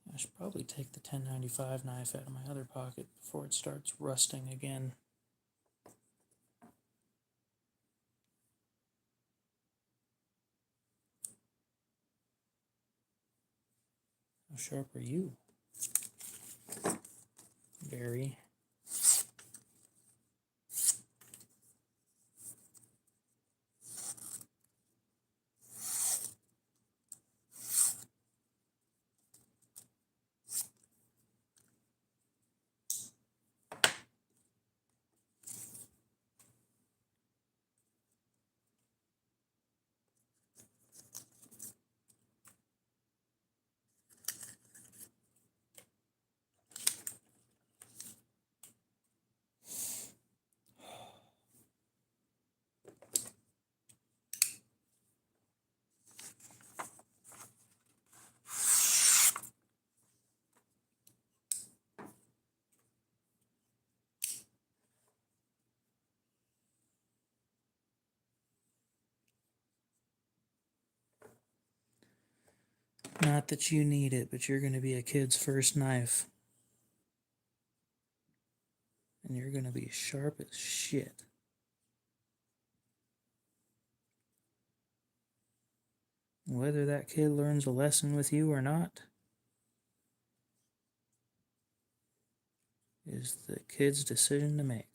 Speaker 1: I should probably take the 1095 knife out of my other pocket before it starts rusting again. How sharp are you? Very. Not that you need it, but you're going to be a kid's first knife. And you're going to be sharp as shit. Whether that kid learns a lesson with you or not is the kid's decision to make.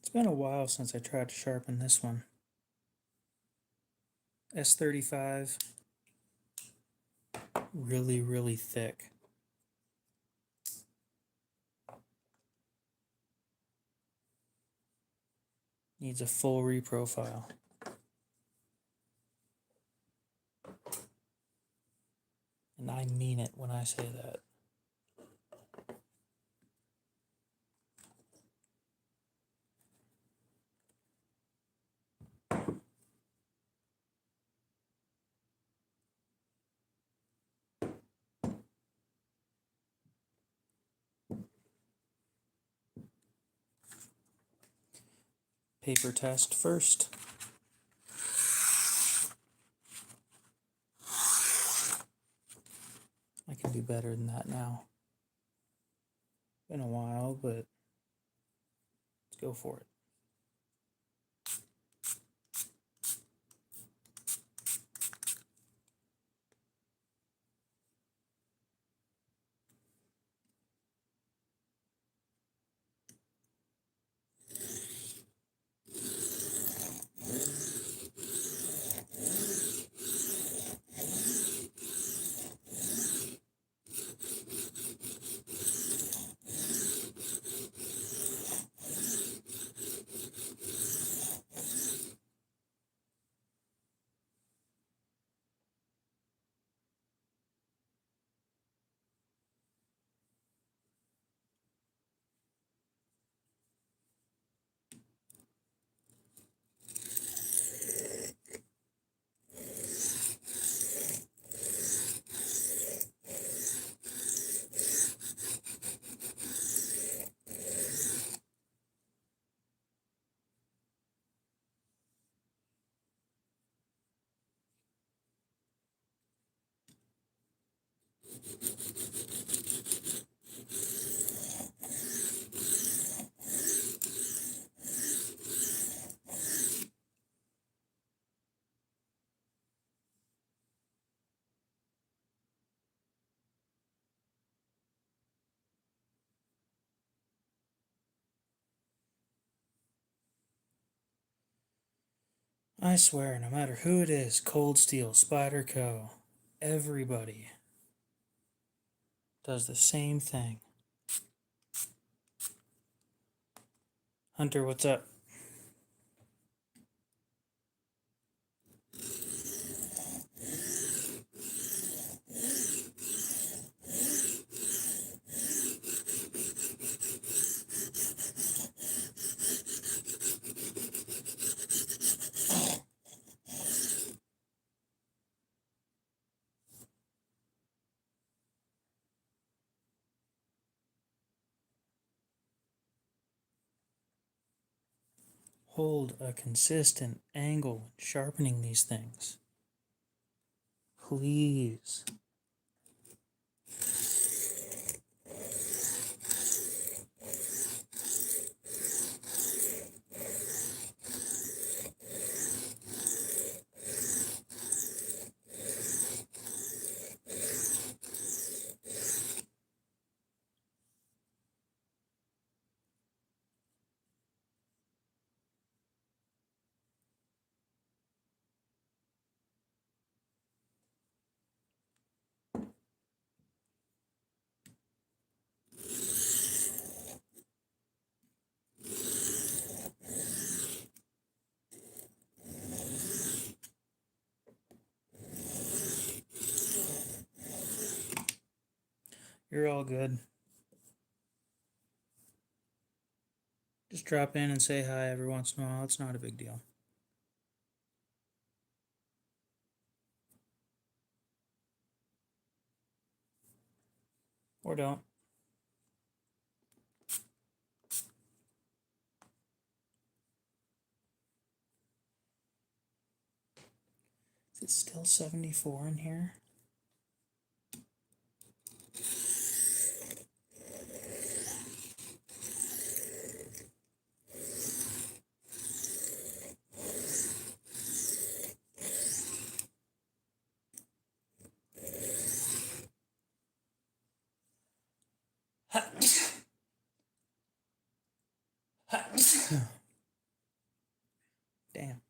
Speaker 1: It's been a while since I tried to sharpen this one. S35, really, really thick. Needs a full reprofile. And I mean it when I say that. Paper test first. I can do better than that now. Been a while, but let's go for it. I swear, no matter who it is, Cold Steel, Spyderco, everybody does the same thing. Hunter, what's up? Hold a consistent angle when sharpening these things. Please. You're all good. Just drop in and say hi every once in a while. It's not a big deal. Or don't. Is it still 74 in here? Damn.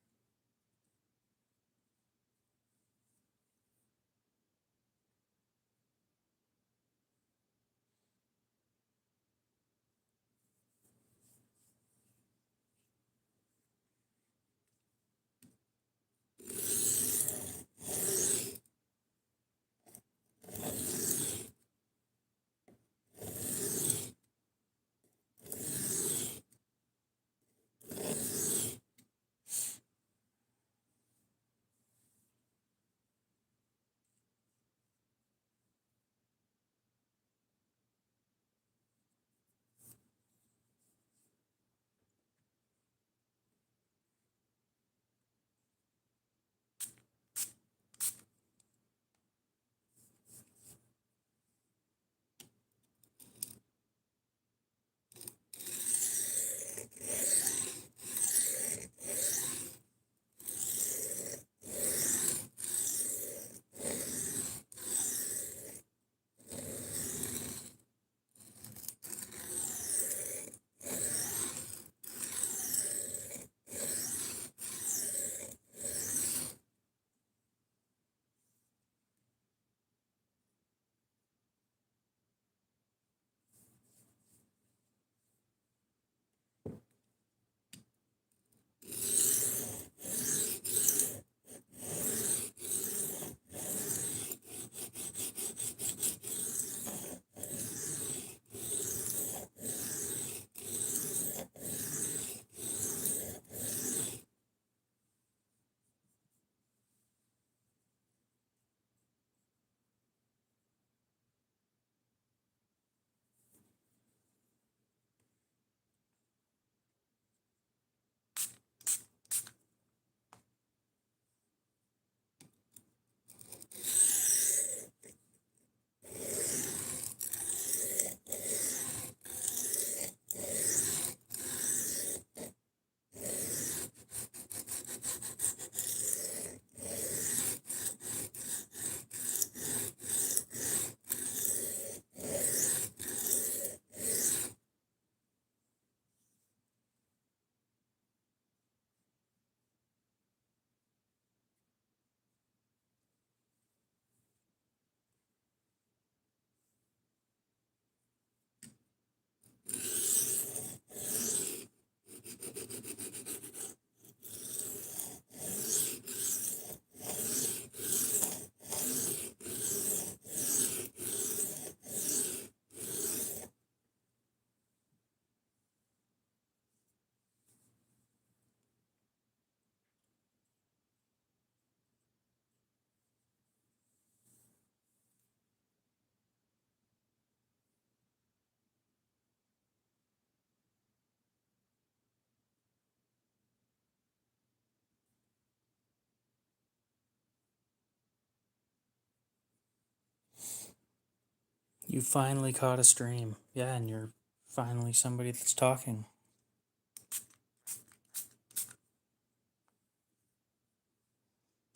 Speaker 1: You finally caught a stream. Yeah, and you're finally somebody that's talking.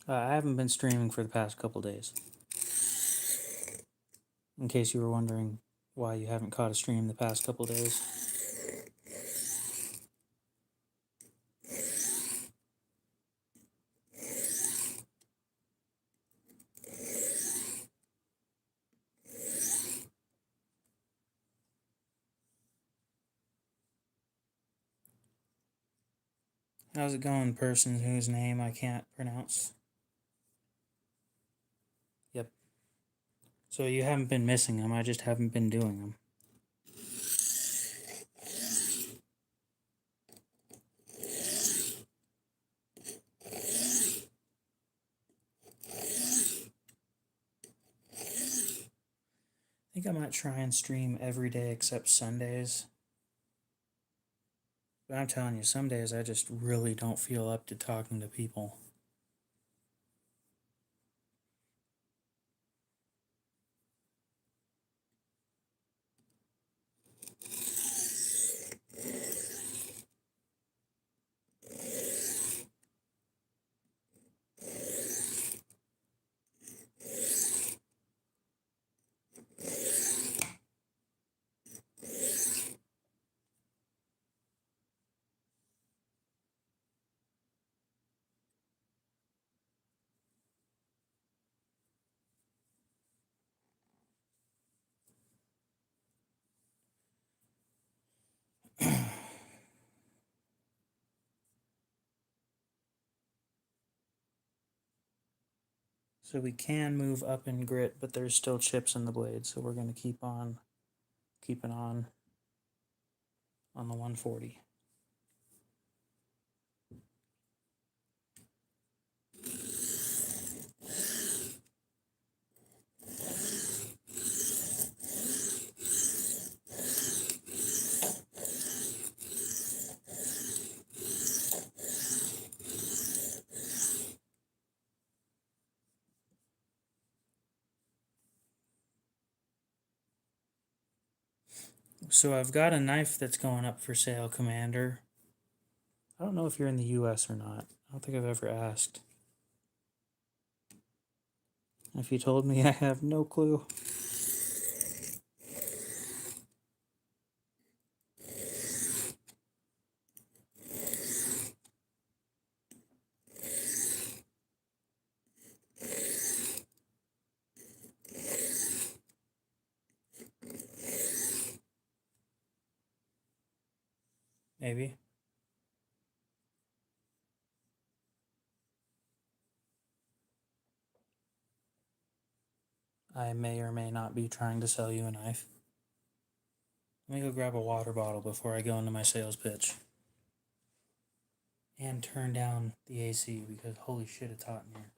Speaker 1: I haven't been streaming for the past couple days. In case you were wondering why you haven't caught a stream the past couple days. How's it going, person whose name I can't pronounce? Yep. So you haven't been missing them, I just haven't been doing them. I think I might try and stream every day except Sundays. But I'm telling you, some days I just really don't feel up to talking to people. So we can move up in grit, but there's still chips in the blade, so we're going to keep on keeping on the 140. So I've got a knife that's going up for sale, Commander. I don't know if you're in the US or not. I don't think I've ever asked. If you told me, I have no clue. Maybe. I may or may not be trying to sell you a knife. Let me go grab a water bottle before I go into my sales pitch. And turn down the AC because holy shit, it's hot in here.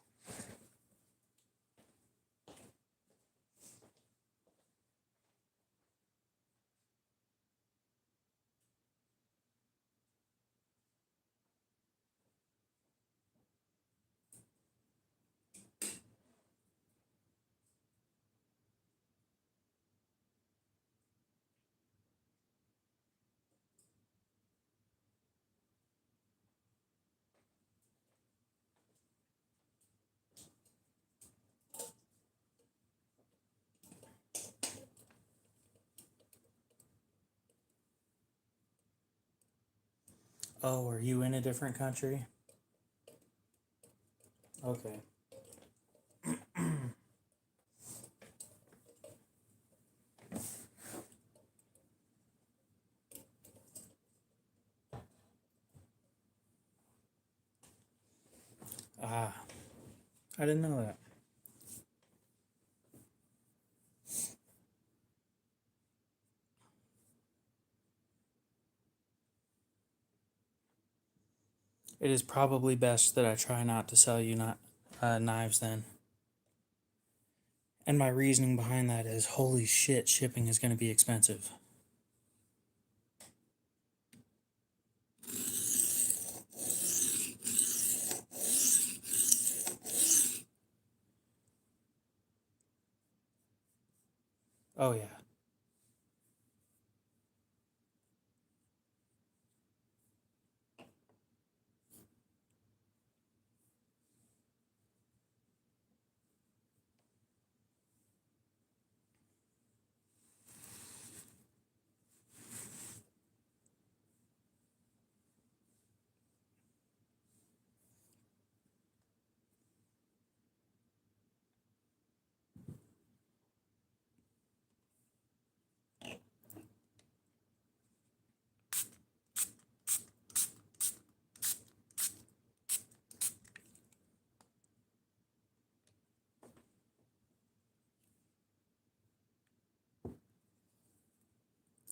Speaker 1: Oh, are you in a different country? Okay. Ah, I didn't know that. It is probably best that I try not to sell you knives then. And my reasoning behind that is, holy shit, shipping is going to be expensive. Oh, yeah.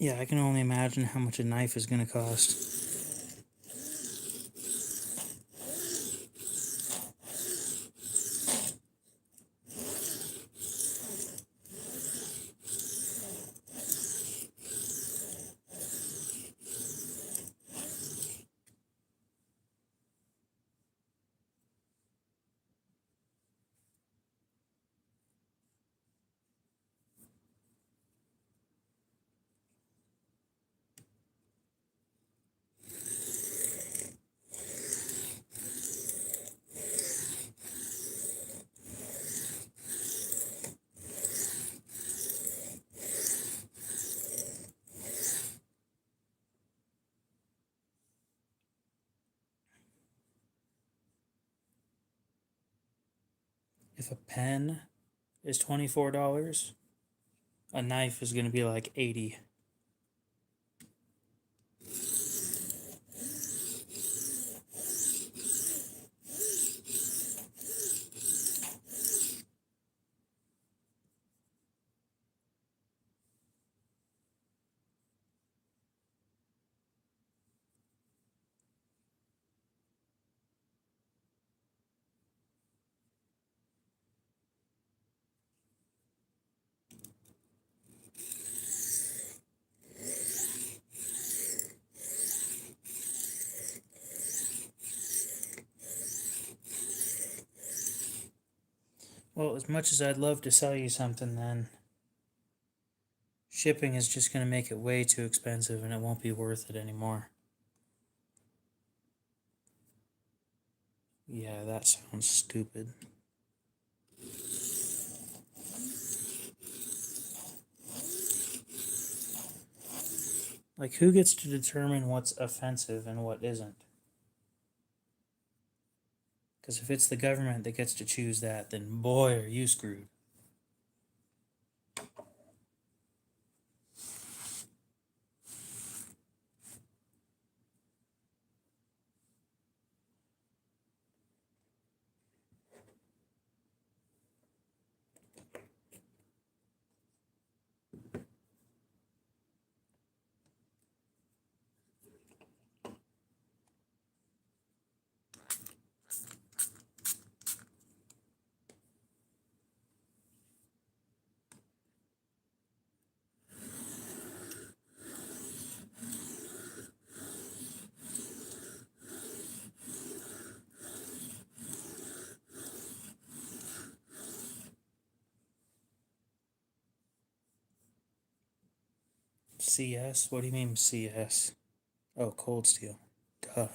Speaker 1: Yeah, I can only imagine how much a knife is going to cost. If a pen is $24, a knife is going to be like 80. Well, as much as I'd love to sell you something, then shipping is just going to make it way too expensive and it won't be worth it anymore. Yeah, that sounds stupid. Like, who gets to determine what's offensive and what isn't? Because if it's the government that gets to choose that, then boy, are you screwed. CS? What do you mean CS? Oh, cold steel. Duh.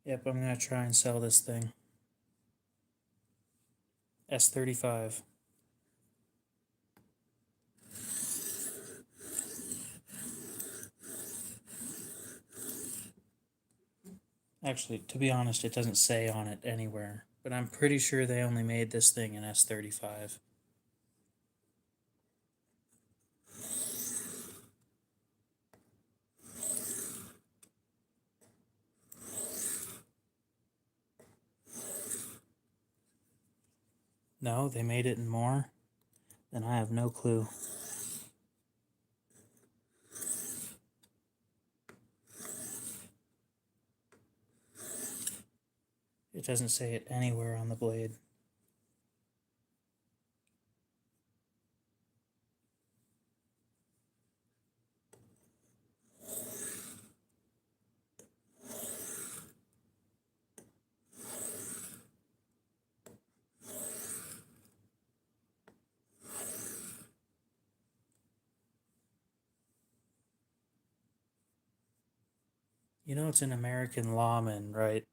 Speaker 1: Yep, I'm gonna try and sell this thing. S35. Actually, to be honest, it doesn't say on it anywhere, but I'm pretty sure they only made this thing in S35. No, they made it in more? Then I have no clue. It doesn't say it anywhere on the blade. You know it's an American lawman, right?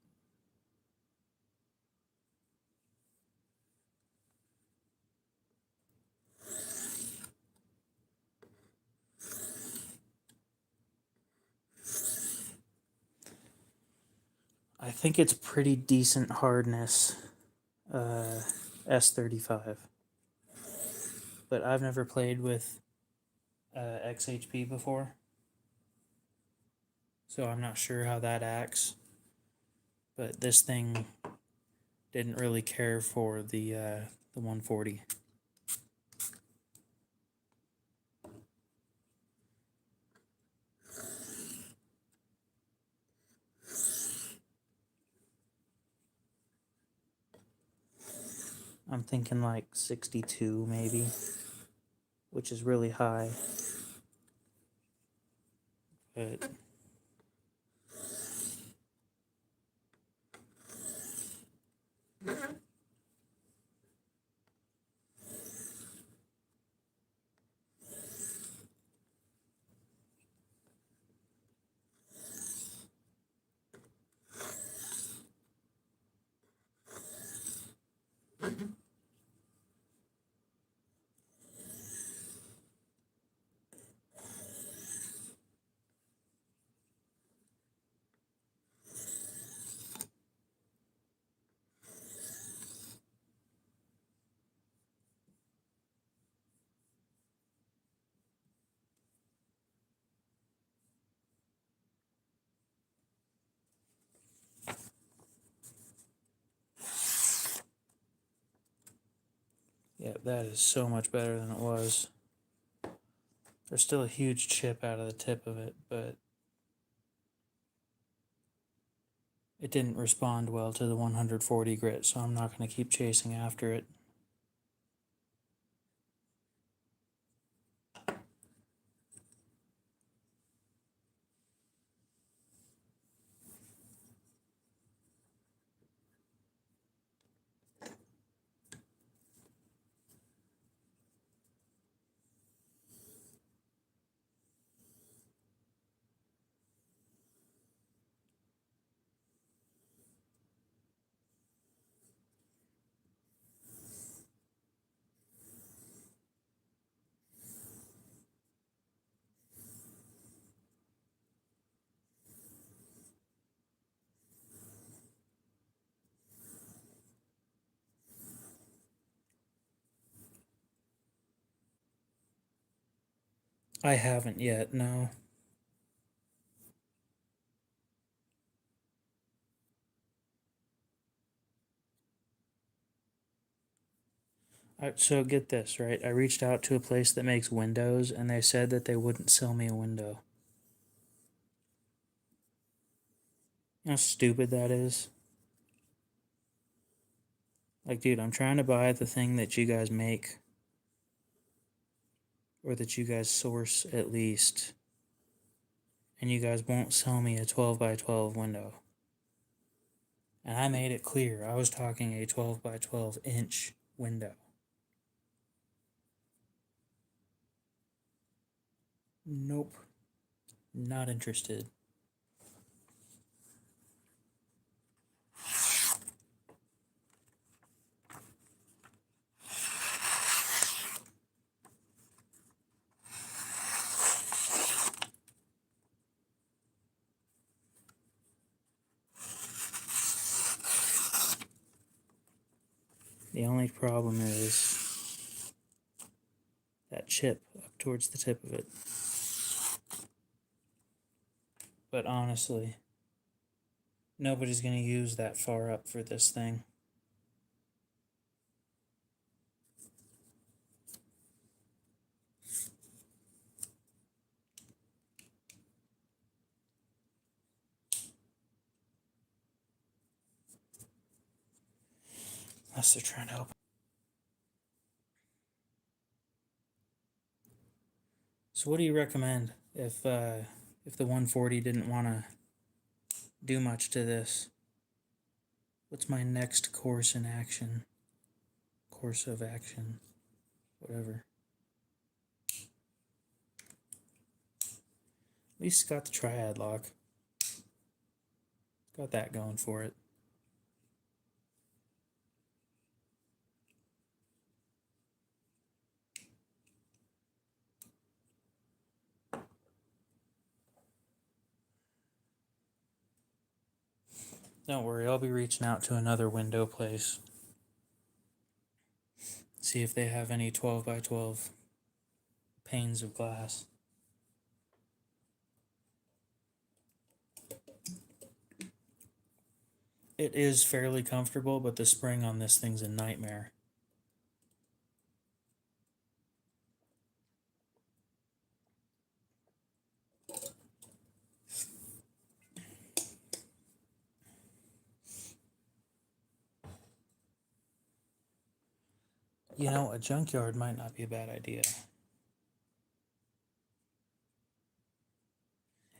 Speaker 1: I think it's pretty decent hardness, S35. But I've never played with XHP before, so I'm not sure how that acts. But this thing didn't really care for the 140. I'm thinking like 62 maybe, which is really high. But yeah, that is so much better than it was. There's still a huge chip out of the tip of it, but it didn't respond well to the 140 grit, so I'm not going to keep chasing after it. I haven't yet, no. So get this, right? I reached out to a place that makes windows, and they said that they wouldn't sell me a window. You know how stupid that is? Like, dude, I'm trying to buy the thing that you guys make, or that you guys source at least, and you guys won't sell me a 12 by 12 window. And I made it clear I was talking a 12 by 12 inch window. Nope. Not interested. The only problem is that chip up towards the tip of it. But honestly, nobody's going to use that far up for this thing. Unless they're trying to help. So what do you recommend if the 140 didn't want to do much to this? What's my next course in action? Course of action. Whatever. At least it's got the triad lock. Got that going for it. Don't worry, I'll be reaching out to another window place. See if they have any 12 by 12 panes of glass. It is fairly comfortable, but the spring on this thing's a nightmare. You know, a junkyard might not be a bad idea.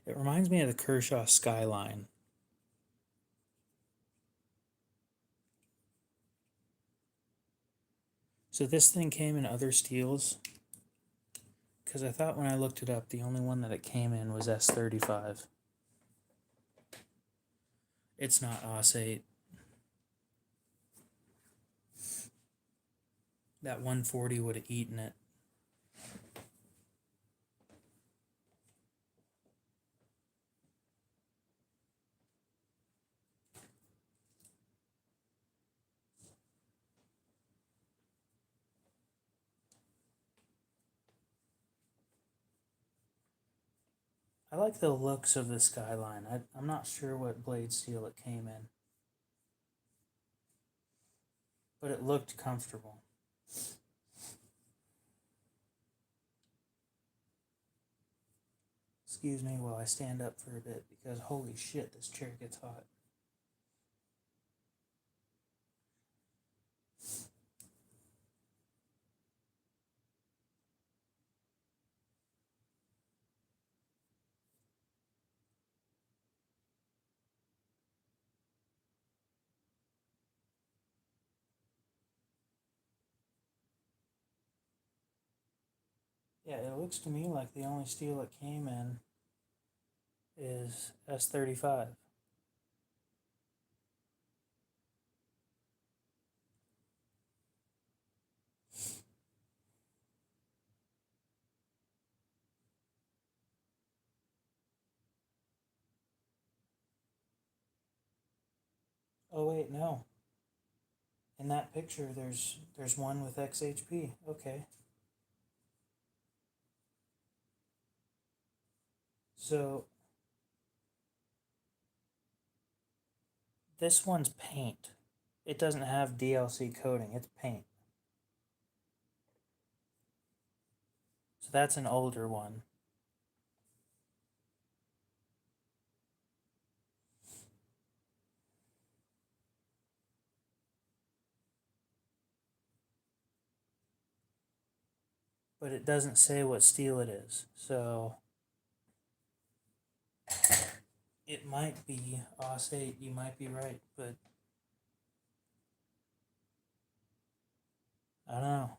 Speaker 1: It reminds me of the Kershaw skyline. So this thing came in other steels, because I thought when I looked it up, the only one that it came in was S35. It's not OS8. That 140 would have eaten it. I like the looks of the skyline. I'm not sure what blade steel it came in, but it looked comfortable. Excuse me while I stand up for a bit, because holy shit, this chair gets hot. Yeah, it looks to me like the only steel it came in is S35. Oh wait, no. In that picture, there's one with XHP. Okay. So this one's paint. It doesn't have DLC coating. It's paint. So that's an older one. But it doesn't say what steel it is. So it might be OS8. You might be right, but I don't know.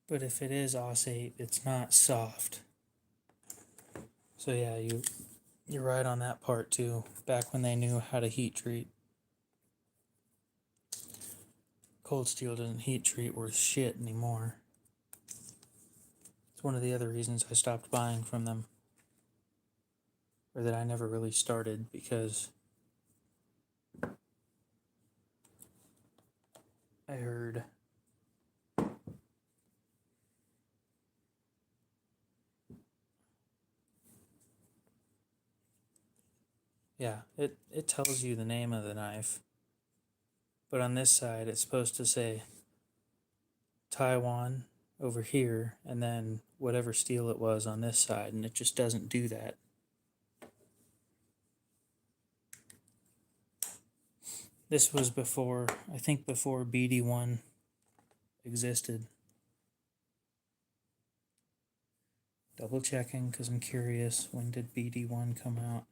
Speaker 1: But if it is OS8, it's not soft. So yeah, you're right on that part too. Back when they knew how to heat treat. Cold steel doesn't heat treat worth shit anymore. It's one of the other reasons I stopped buying from them. Or that I never really started, because I heard yeah, it tells you the name of the knife. But on this side, it's supposed to say Taiwan over here, and then whatever steel it was on this side, and it just doesn't do that. This was before, I think before BD1 existed. Double checking because I'm curious. When did BD1 come out?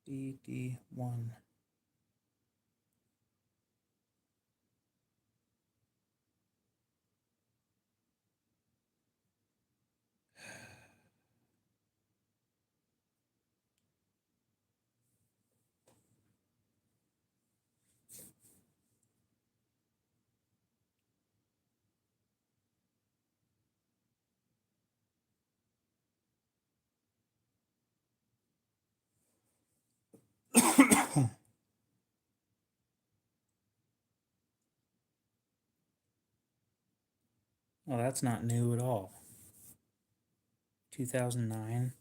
Speaker 1: BD1. Oh, that's not new at all. 2009.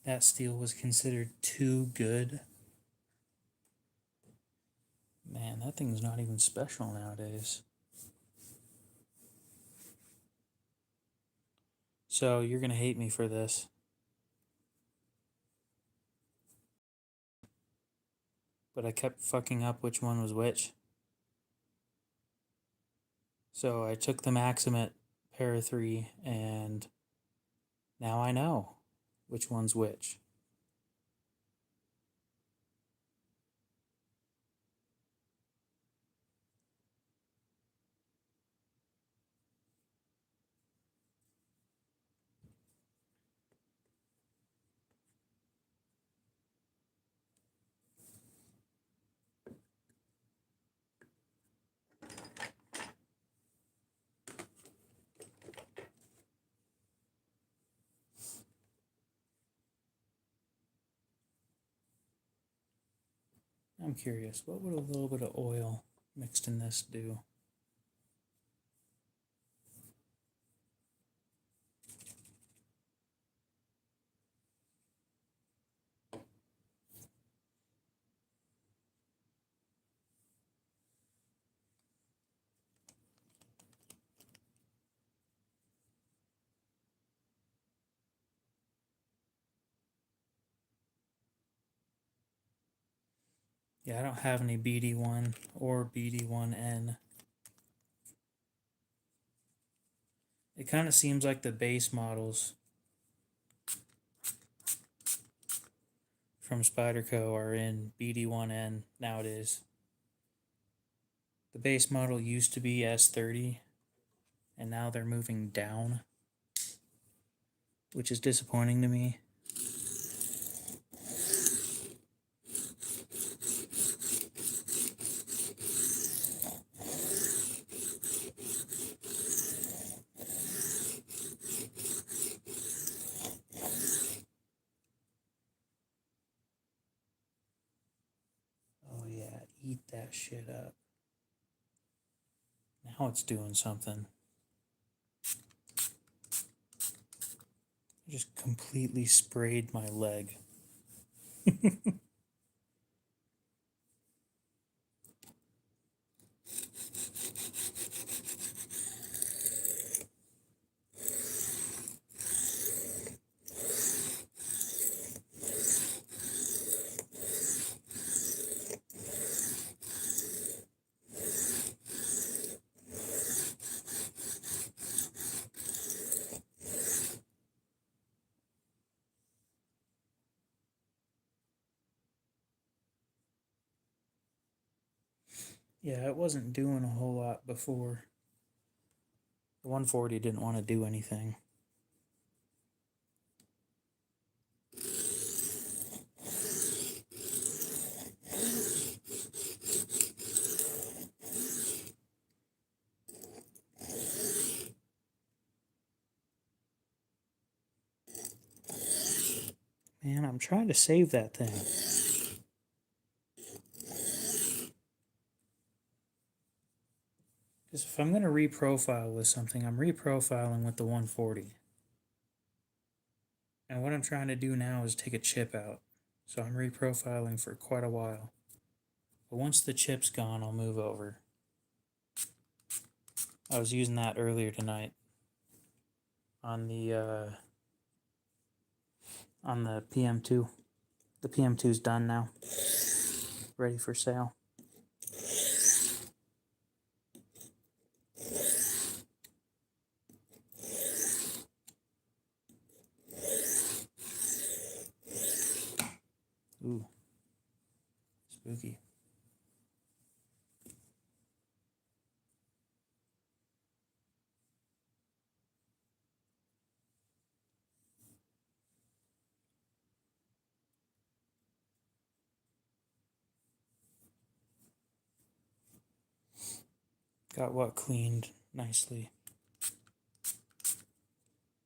Speaker 1: That steel was considered too good. Man, that thing's not even special nowadays. So you're gonna hate me for this. But I kept fucking up which one was which. So I took the Maximate Para 3 and now I know which one's which. I'm curious, what would a little bit of oil mixed in this do? Yeah, I don't have any BD1 or BD1N. It kind of seems like the base models from Spyderco are in BD1N nowadays. The base model used to be S30, and now they're moving down, which is disappointing to me. Oh yeah, eat that shit up. Now it's doing something. I just completely sprayed my leg. Yeah, it wasn't doing a whole lot before. The 140 didn't want to do anything. Man, I'm trying to save that thing. Because if I'm going to reprofile with something, I'm reprofiling with the 140. And what I'm trying to do now is take a chip out. So I'm reprofiling for quite a while. But once the chip's gone, I'll move over. I was using that earlier tonight on the PM2. The PM2's done now. Ready for sale. Ooh. Spooky. Got what cleaned nicely?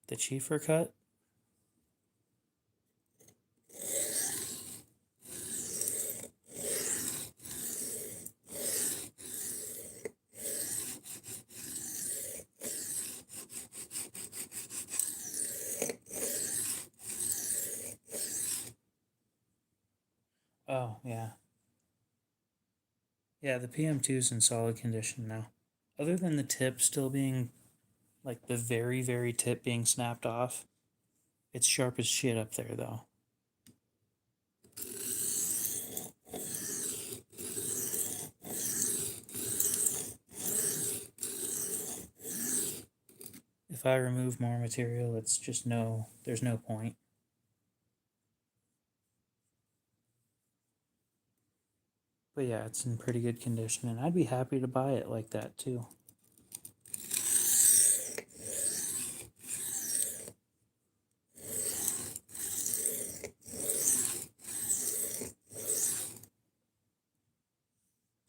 Speaker 1: The chiefer cut? Oh, yeah. Yeah, the PM2's in solid condition now. Other than the tip still being, like, the very, very tip being snapped off, it's sharp as shit up there, though. If I remove more material, it's just there's no point. But yeah, it's in pretty good condition, and I'd be happy to buy it like that, too.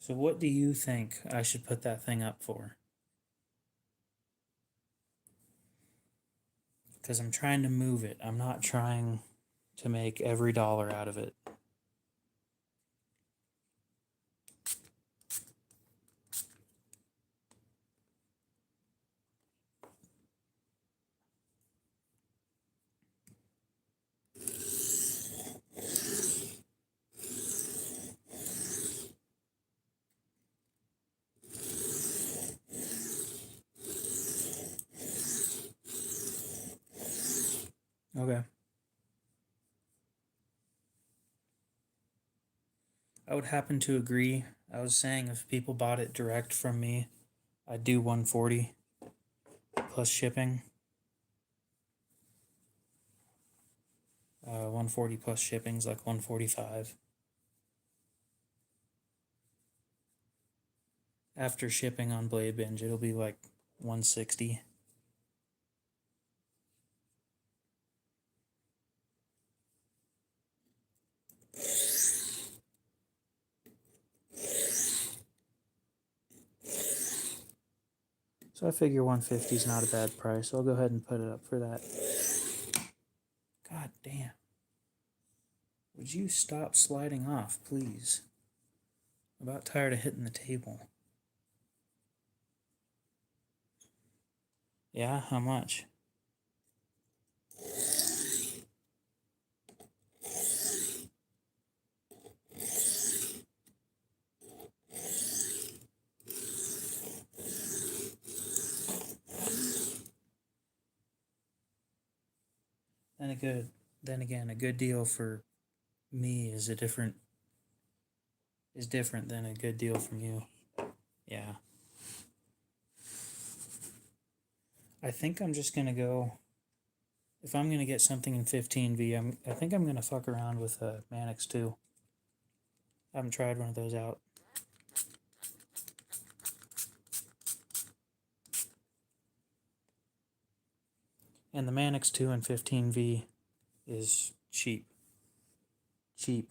Speaker 1: So what do you think I should put that thing up for? Because I'm trying to move it. I'm not trying to make every dollar out of it. Okay. I would happen to agree. I was saying if people bought it direct from me, I'd do 140 plus shipping. 140 plus shipping's like 145. After shipping on Blade Binge, it'll be like 160. So I figure 150 is not a bad price. I'll go ahead and put it up for that. God damn. Would you stop sliding off, please? I'm about tired of hitting the table. Yeah, how much? Then again, a good deal for me is different than a good deal from you. Yeah. I think I'm just gonna go. If I'm gonna get something in 15V, I think I'm gonna fuck around with a Mannix 2. I haven't tried one of those out. And the Mannix 2 and 15V is cheap. Cheap.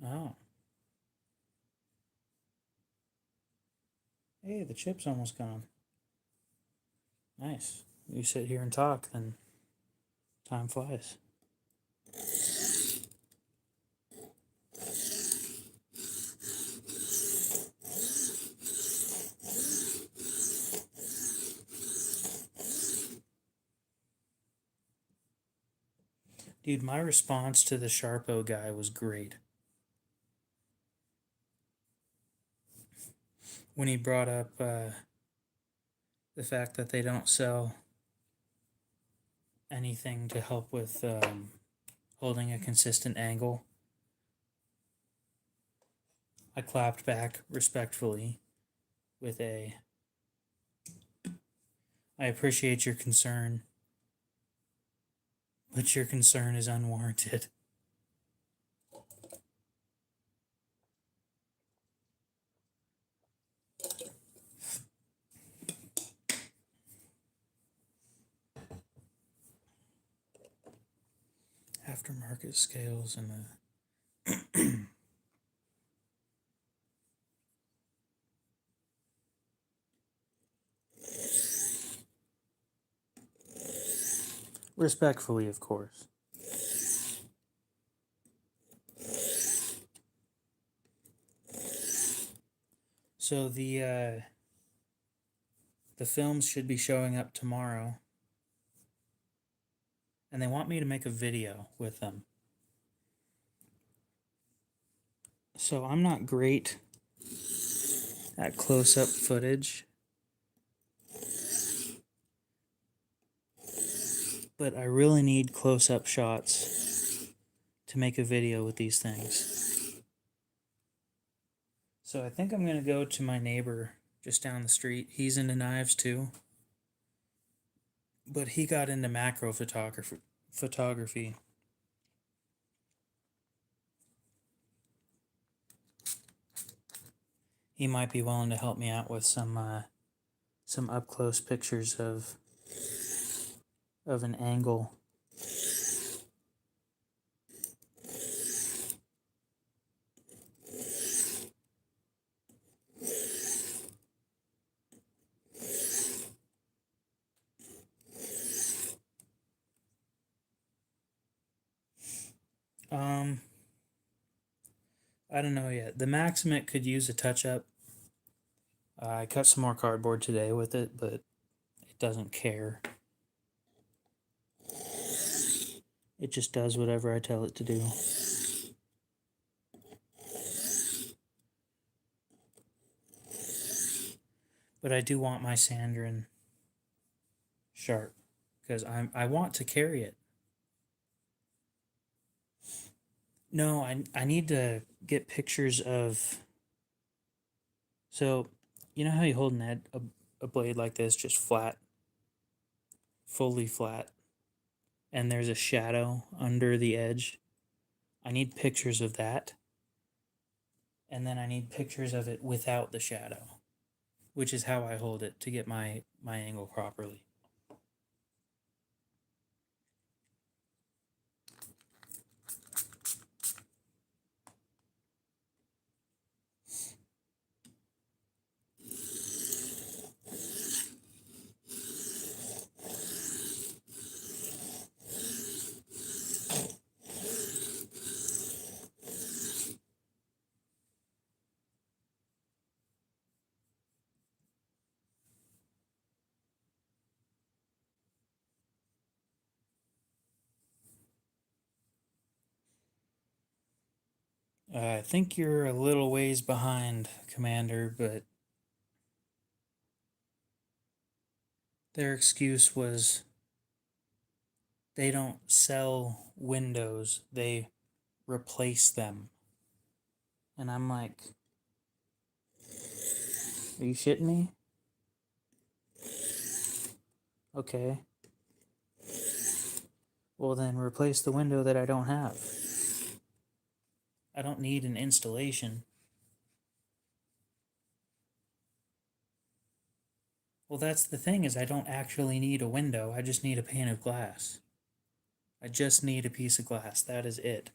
Speaker 1: Oh. Hey, the chip's almost gone. Nice. You sit here and talk, then time flies. Dude, my response to the Sharpo guy was great. When he brought up the fact that they don't sell anything to help with holding a consistent angle, I clapped back respectfully with a, I appreciate your concern, but your concern is unwarranted. Aftermarket scales and the respectfully, of course. So the films should be showing up tomorrow, and they want me to make a video with them. So I'm not great at close-up footage, but I really need close-up shots to make a video with these things. So I think I'm going to go to my neighbor just down the street. He's into knives too, but he got into macro photography. He might be willing to help me out with some up-close pictures of an angle. I don't know yet. The Maximate could use a touch-up. I cut some more cardboard today with it, but it doesn't care. It just does whatever I tell it to do. But I do want my Sandrin sharp because I want to carry it. No, I need to get pictures of. So, you know how you hold a blade like this, just flat, fully flat, and there's a shadow under the edge? I need pictures of that. And then I need pictures of it without the shadow, which is how I hold it to get my angle properly. I think you're a little ways behind, Commander, but their excuse was they don't sell windows, they replace them. And I'm like, are you shitting me? Okay. Well, then replace the window that I don't have. I don't need an installation. Well, that's the thing, is I don't actually need a window. I just need a pane of glass. I just need a piece of glass. That is it.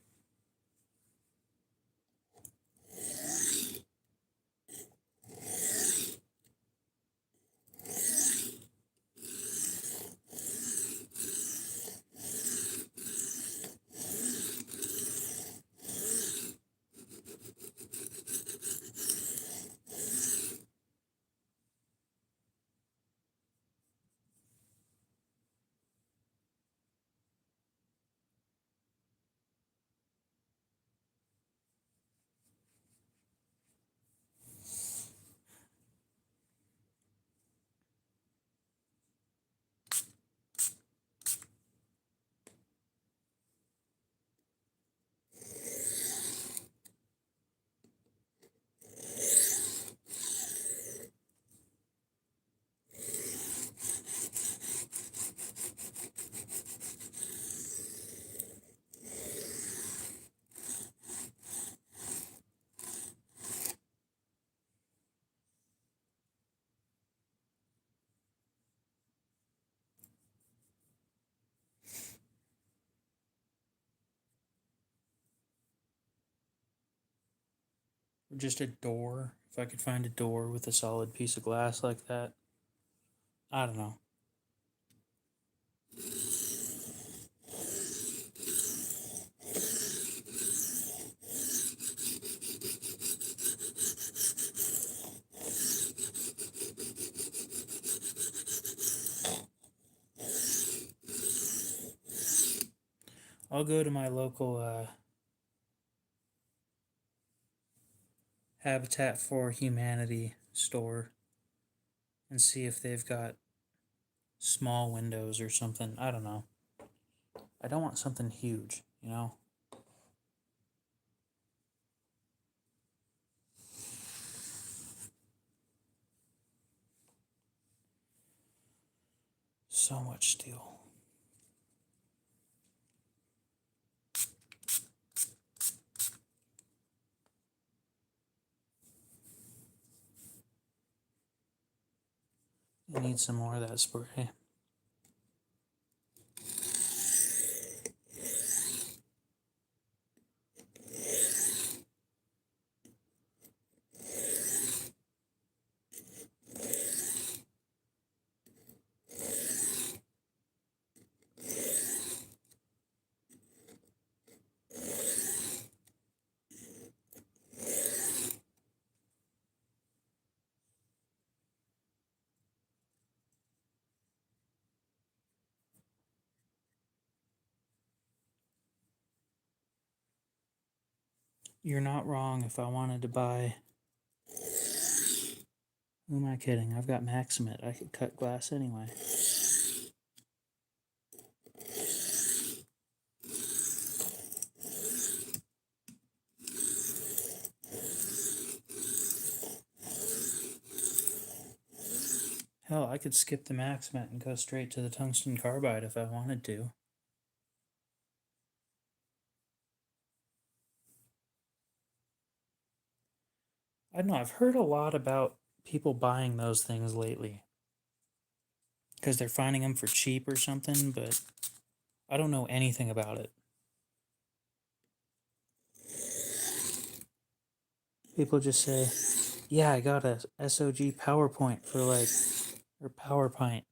Speaker 1: just a door. If I could find a door with a solid piece of glass like that. I don't know. I'll go to my local Habitat for Humanity store and see if they've got small windows or something. I don't know. I don't want something huge, you know? So much steel. I need some more of that spray. You're not wrong. If I wanted to buy... Who am I kidding? I've got Maximate. I could cut glass anyway. Hell, I could skip the Maximate and go straight to the tungsten carbide if I wanted to. I don't know. I've heard a lot about people buying those things lately because they're finding them for cheap or something, but I don't know anything about it. People just say, yeah, I got a SOG PowerPoint for like, or PowerPint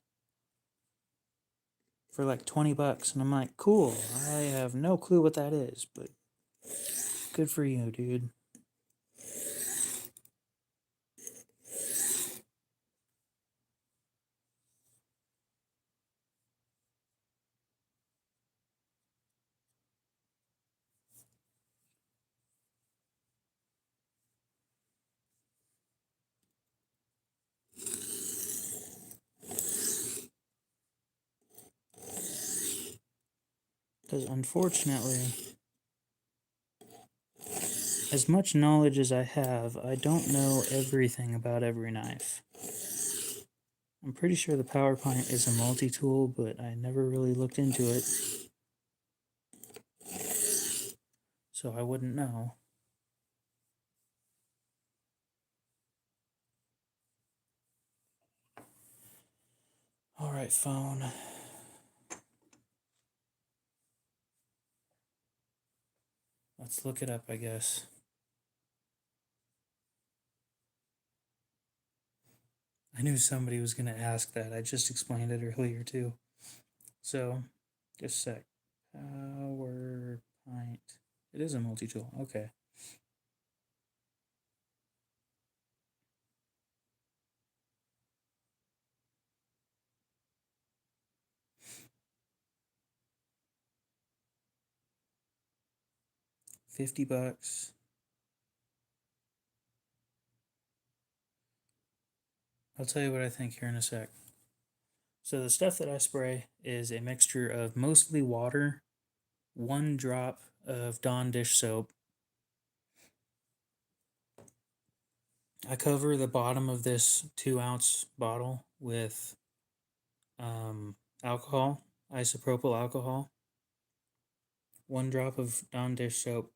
Speaker 1: for like 20 bucks. And I'm like, cool. I have no clue what that is, but good for you, dude. Because unfortunately, as much knowledge as I have, I don't know everything about every knife. I'm pretty sure the PowerPoint is a multi-tool, but I never really looked into it. So I wouldn't know. Alright, phone. Let's look it up, I guess. I knew somebody was going to ask that. I just explained it earlier, too. So, just a sec. PowerPoint. It is a multi-tool. Okay. $50. I'll tell you what I think here in a sec. So the stuff that I spray is a mixture of mostly water, 1 drop of Dawn dish soap. I cover the bottom of this 2-ounce bottle with alcohol, isopropyl alcohol. 1 drop of Dawn dish soap.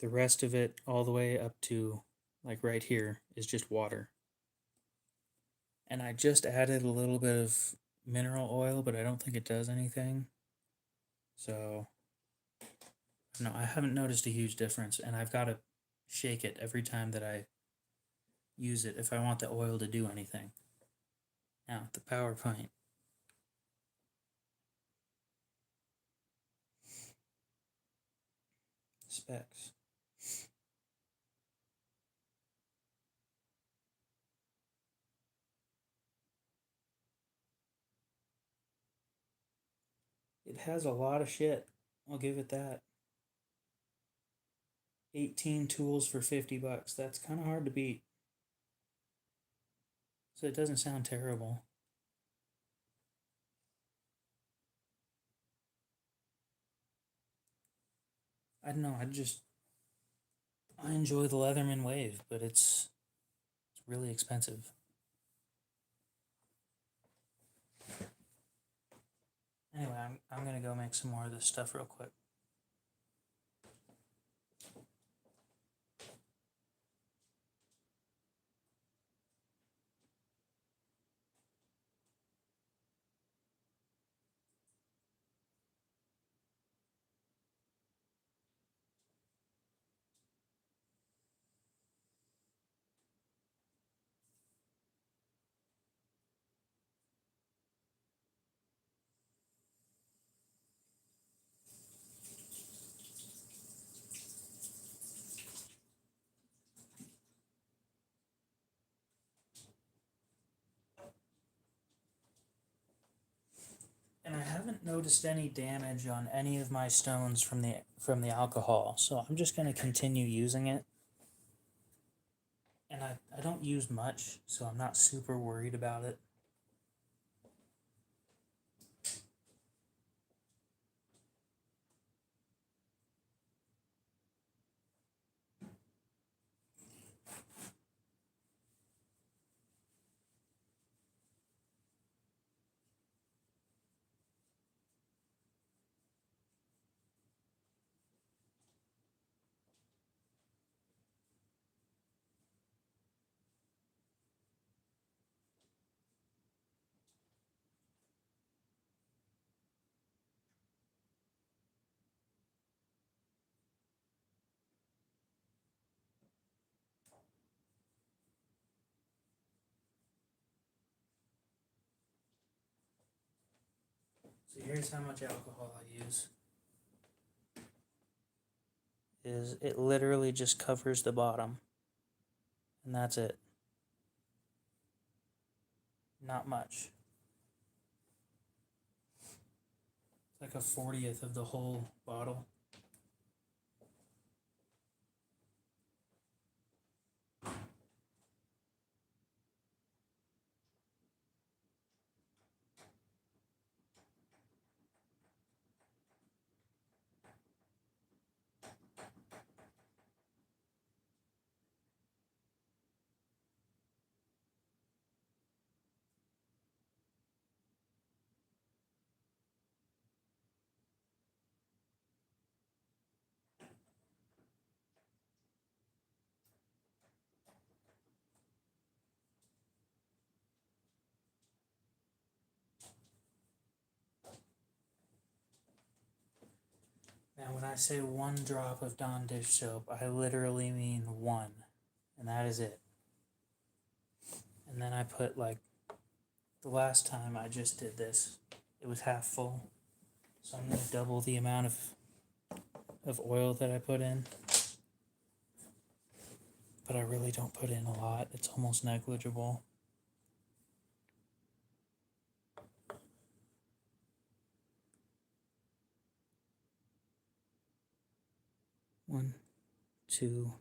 Speaker 1: The rest of it, all the way up to like right here, is just water. And I just added a little bit of mineral oil, but I don't think it does anything. So, no, I haven't noticed a huge difference. And I've got a shake it every time that I use it if I want the oil to do anything. Now, the PowerPoint. Specs. It has a lot of shit. I'll give it that. 18 tools for $50. That's kind of hard to beat. So it doesn't sound terrible. I don't know. I enjoy the Leatherman Wave, but it's really expensive. Anyway, I'm gonna go make some more of this stuff real quick. And I haven't noticed any damage on any of my stones from the alcohol, so I'm just gonna continue using it. And I don't use much, so I'm not super worried about it. So here's how much alcohol I use. It literally just covers the bottom. And that's it. Not much. It's like a 40th of the whole bottle. Now, when I say 1 drop of Dawn dish soap, I literally mean 1. And that is it. And then I put, like, the last time I just did this, it was half full. So I'm going to double the amount of oil that I put in. But I really don't put in a lot. It's almost negligible. One, 2,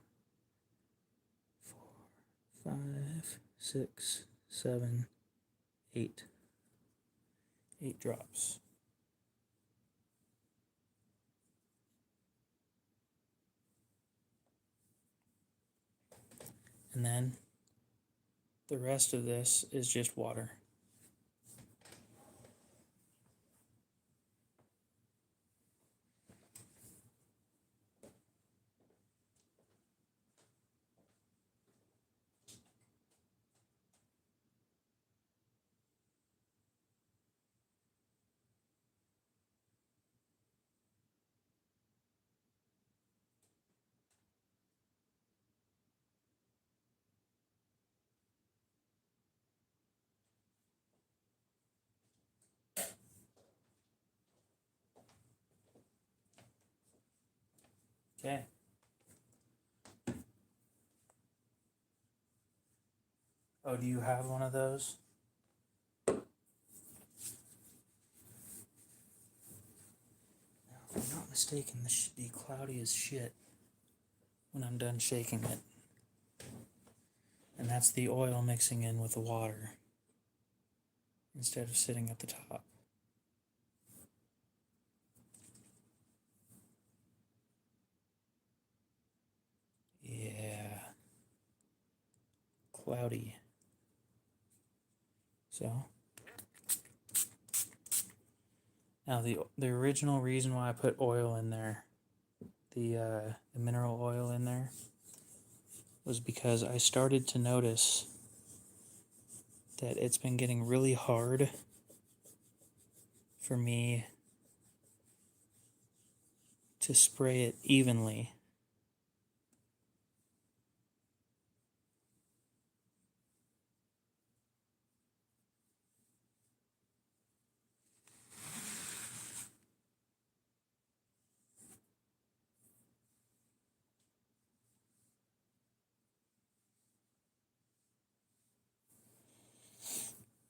Speaker 1: 4, 5, 6, 7, 8. 8 drops. And then the rest of this is just water. Okay. Oh, do you have one of those? If I'm not mistaken, this should be cloudy as shit when I'm done shaking it. And that's the oil mixing in with the water instead of sitting at the top. Yeah. Cloudy. So now the original reason why I put oil in there, the mineral oil in there, was because I started to notice that it's been getting really hard for me to spray it evenly.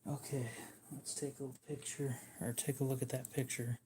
Speaker 1: Okay, let's take a picture, or take a look at that picture.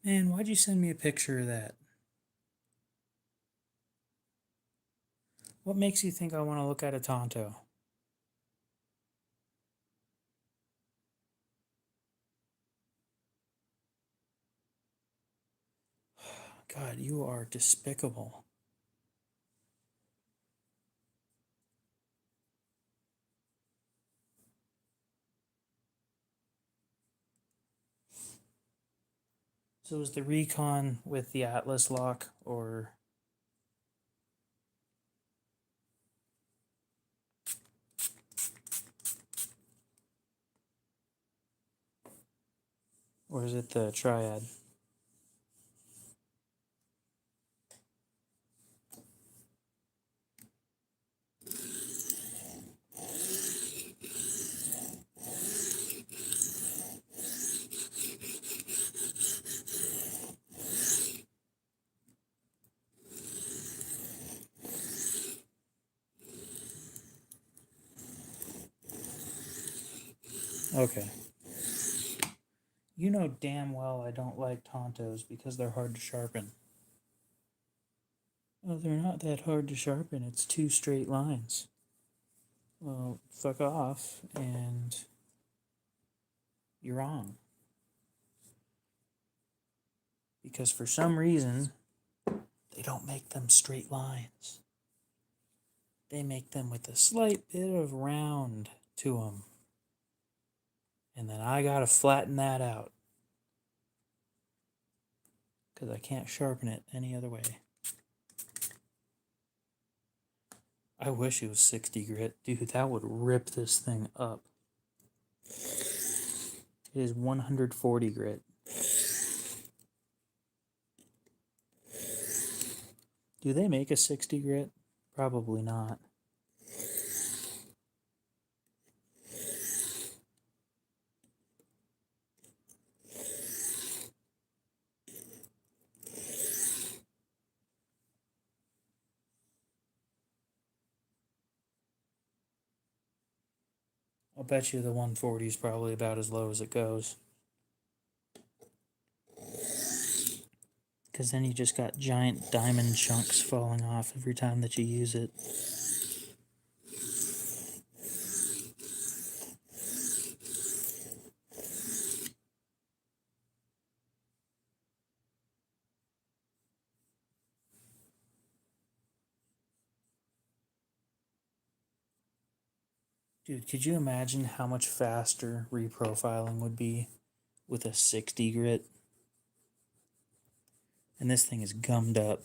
Speaker 1: Man, why'd you send me a picture of that? What makes you think I want to look at a Tonto? God, you are despicable. So is the Recon with the Atlas lock, or is it the Triad? Okay. You know damn well I don't like Tontos because they're hard to sharpen. Oh, they're not that hard to sharpen. It's two straight lines. Well, fuck off, and you're wrong. Because for some reason, they don't make them straight lines. They make them with a slight bit of round to them. And then I gotta flatten that out. Because I can't sharpen it any other way. I wish it was 60 grit. Dude, that would rip this thing up. It is 140 grit. Do they make a 60 grit? Probably not. I'll bet you the 140 is probably about as low as it goes. Because then you just got giant diamond chunks falling off every time that you use it. Dude, could you imagine how much faster reprofiling would be with a 60 grit? And this thing is gummed up.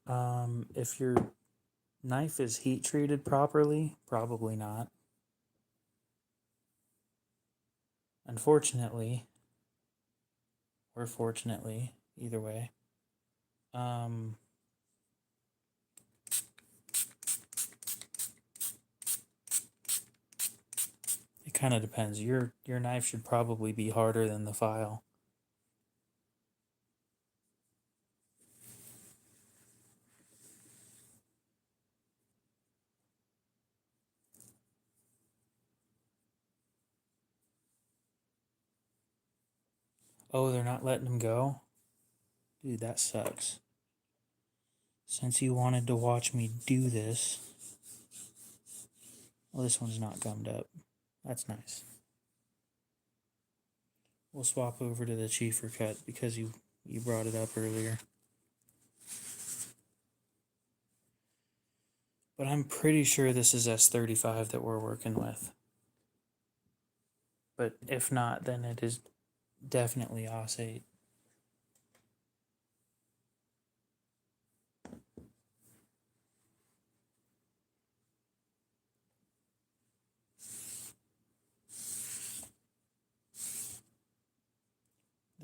Speaker 1: If your knife is heat treated properly, probably not. Unfortunately, or fortunately, either way. Um, it kind of depends. Your knife should probably be harder than the file. Oh, they're not letting him go? Dude, that sucks. Since you wanted to watch me do this. Well, this one's not gummed up. That's nice. We'll swap over to the Chiefer cut because you brought it up earlier. But I'm pretty sure this is S35 that we're working with. But if not, then it is definitely AUS-8.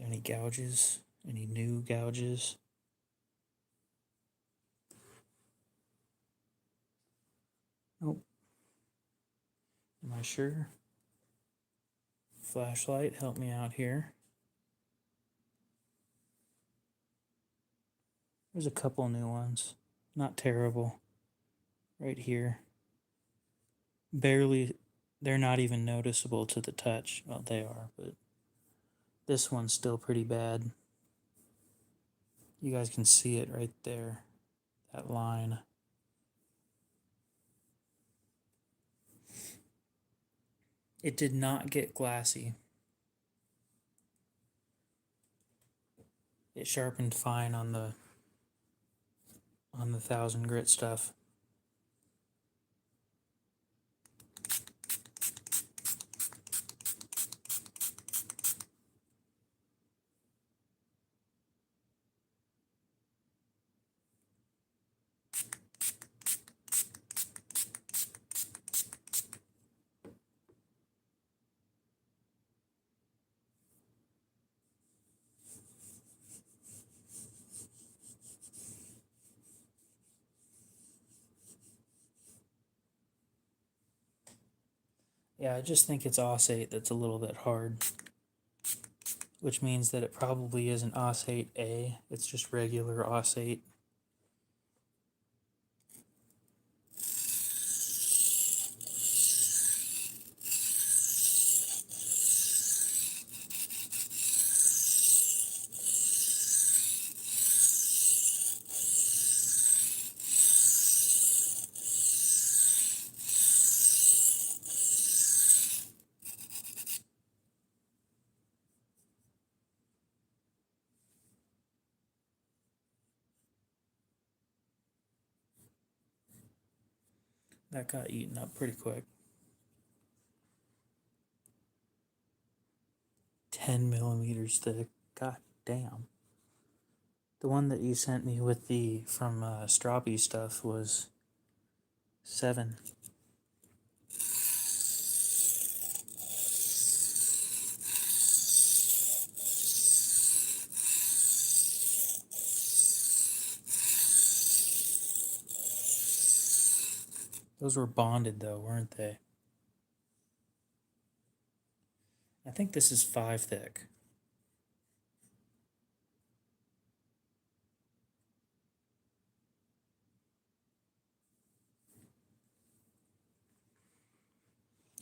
Speaker 1: Any gouges? Any new gouges? Nope. Am I sure? Flashlight, help me out here. There's a couple new ones. Not terrible. Right here. Barely, they're not even noticeable to the touch. Well, they are, but this one's still pretty bad. You guys can see it right there. That line. It did not get glassy. It sharpened fine on the 1000 grit stuff. Yeah, I just think it's AUS-8 that's a little bit hard. Which means that it probably isn't AUS-8A. It's just regular AUS-8. That got eaten up pretty quick. 10 millimeters thick. God damn. The one that you sent me with the from Stroppy stuff was 7. Those were bonded though, weren't they? I think this is 5 thick.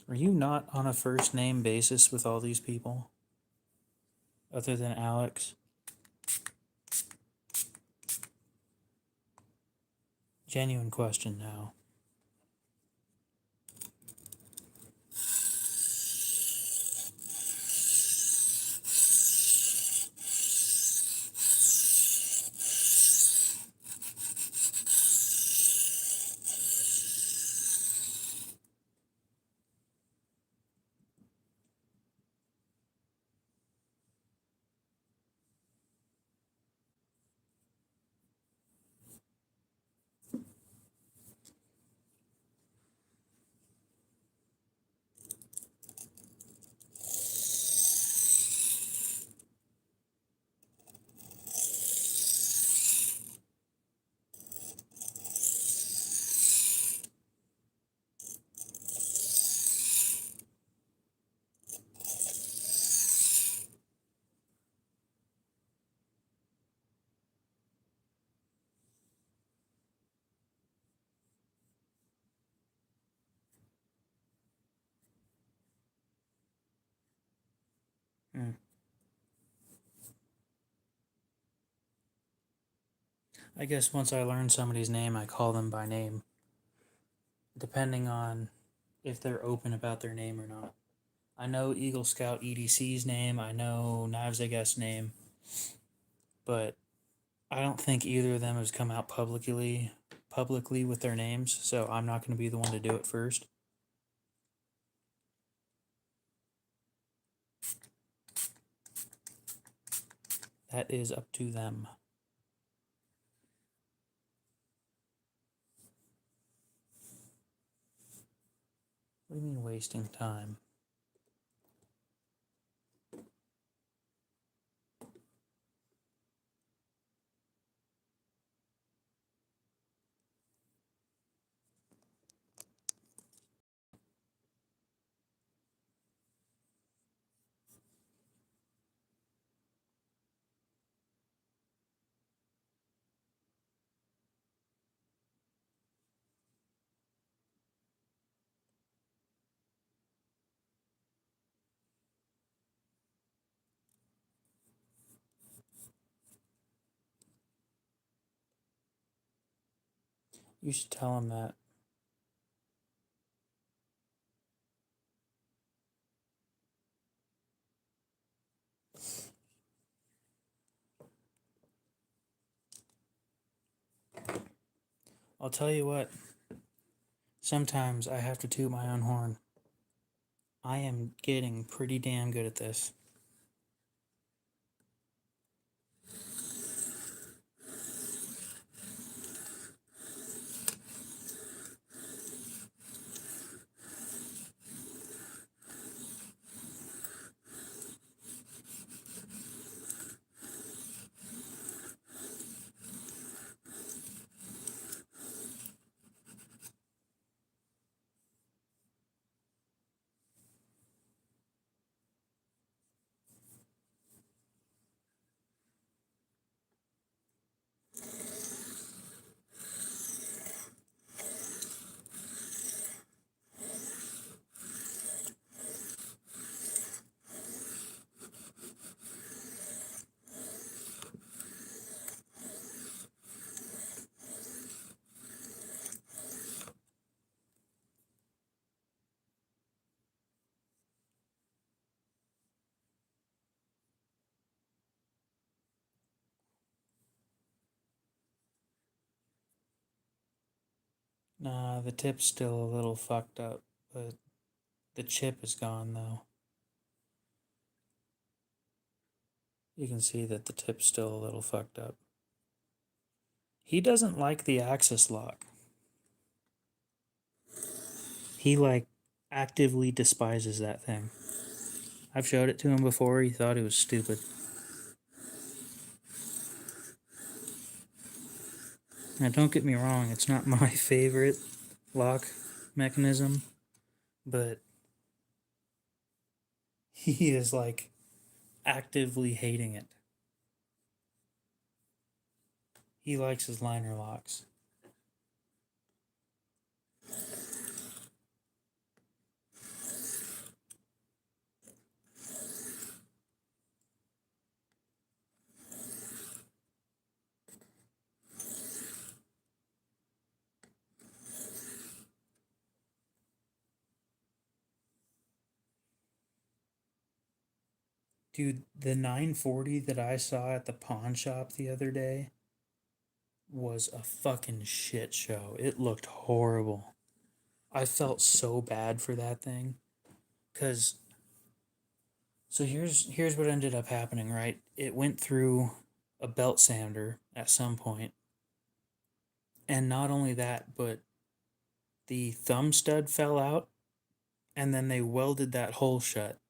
Speaker 1: Are you not on a first name basis with all these people? Other than Alex? Genuine question now. Mm. I guess once I learn somebody's name, I call them by name, depending on if they're open about their name or not. I know Eagle Scout EDC's name, I know Knives I Guess name, but I don't think either of them has come out publicly with their names, so I'm not going to be the one to do it first. That is up to them. What do you mean wasting time? You should tell them that. I'll tell you what, sometimes I have to toot my own horn. I am getting pretty damn good at this. Nah, the tip's still a little fucked up, but the chip is gone though. You can see that the tip's still a little fucked up. He doesn't like the axis lock. He like actively despises that thing. I've showed it to him before, he thought it was stupid. Now don't get me wrong, it's not my favorite lock mechanism, but he is like actively hating it. He likes his liner locks. Dude, the 940 that I saw at the pawn shop the other day was a fucking shit show. It looked horrible. I felt so bad for that thing. Cause so here's what ended up happening, right? It went through a belt sander at some point. And not only that, but the thumb stud fell out and then they welded that hole shut.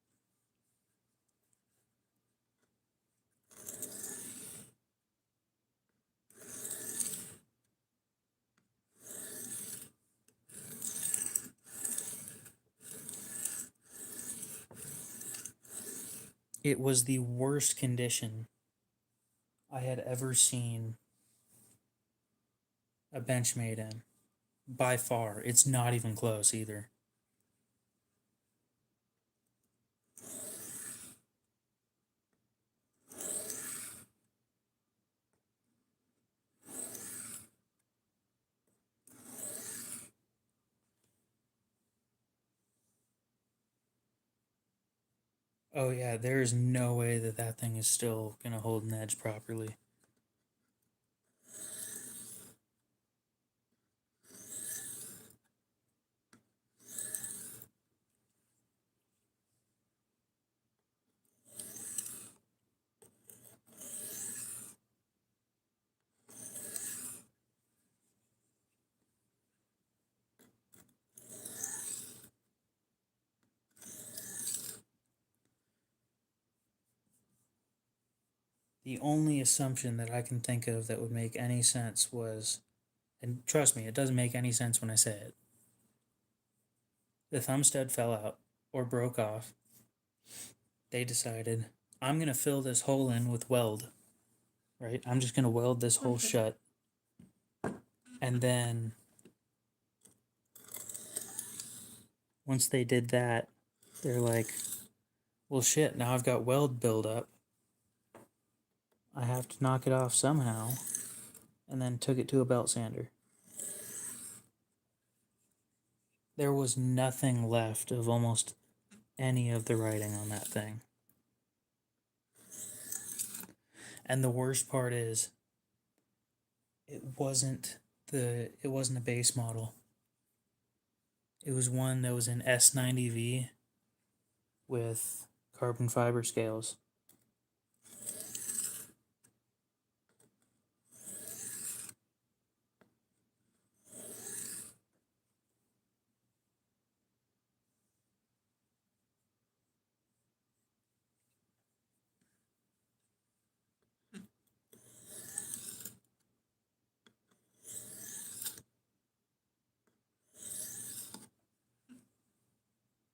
Speaker 1: It was the worst condition I had ever seen a Benchmade in. By far. It's not even close either. Oh yeah, there is no way that that thing is still gonna hold an edge properly. The only assumption that I can think of that would make any sense was, and trust me, it doesn't make any sense when I say it. The thumb stud fell out or broke off. They decided, I'm going to fill this hole in with weld, right? I'm just going to weld this hole shut. And then once they did that, they're like, well, shit, now I've got weld buildup. I have to knock it off somehow. And then took it to a belt sander. There was nothing left of almost any of the writing on that thing. And the worst part is, it wasn't a base model. It was one that was an S90V with carbon fiber scales.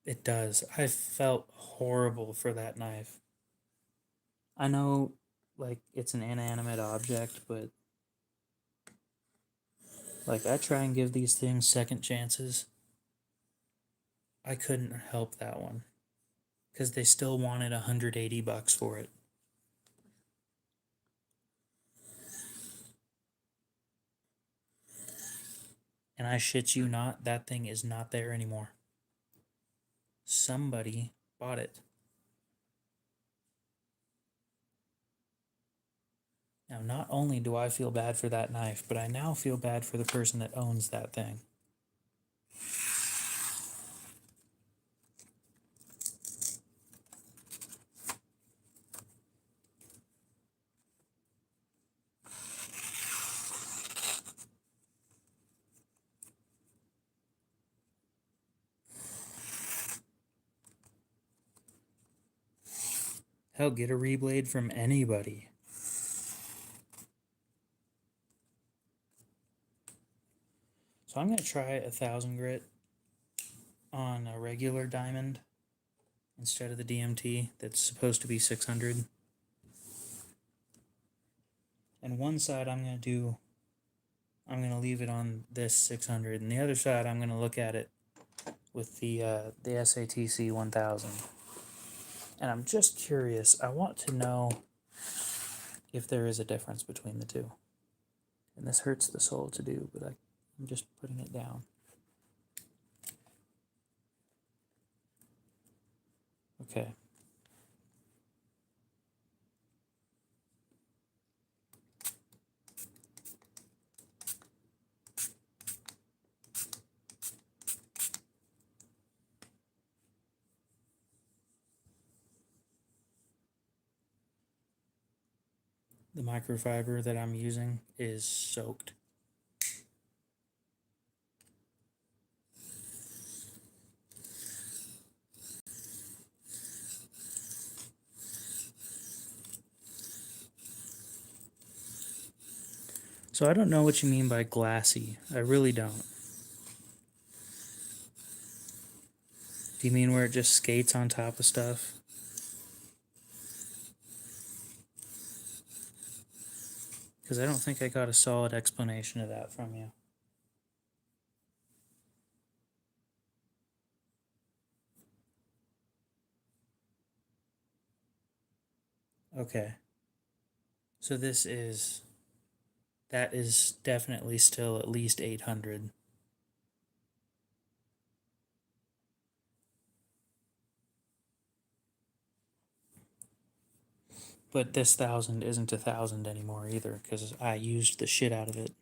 Speaker 1: It does. I felt horrible for that knife. I know, like, it's an inanimate object, but like, I try and give these things second chances. I couldn't help that one because they still wanted $180 for it. And I shit you not, that thing is not there anymore. Somebody bought it. Now, not only do I feel bad for that knife, but I now feel bad for the person that owns that thing. Hell, get a reblade from anybody. So I'm going to try 1,000 grit on a regular diamond instead of the DMT that's supposed to be 600. And one side I'm going to leave it on this 600, and the other side I'm going to look at it with the SATC 1000. And I'm just curious, I want to know if there is a difference between the two. And this hurts the soul to do, but I'm just putting it down. Okay. The microfiber that I'm using is soaked. So I don't know what you mean by glassy. I really don't. Do you mean where it just skates on top of stuff? Because I don't think I got a solid explanation of that from you. Okay. So that is definitely still at least 800. But this 1,000 isn't 1,000 anymore either because I used the shit out of it.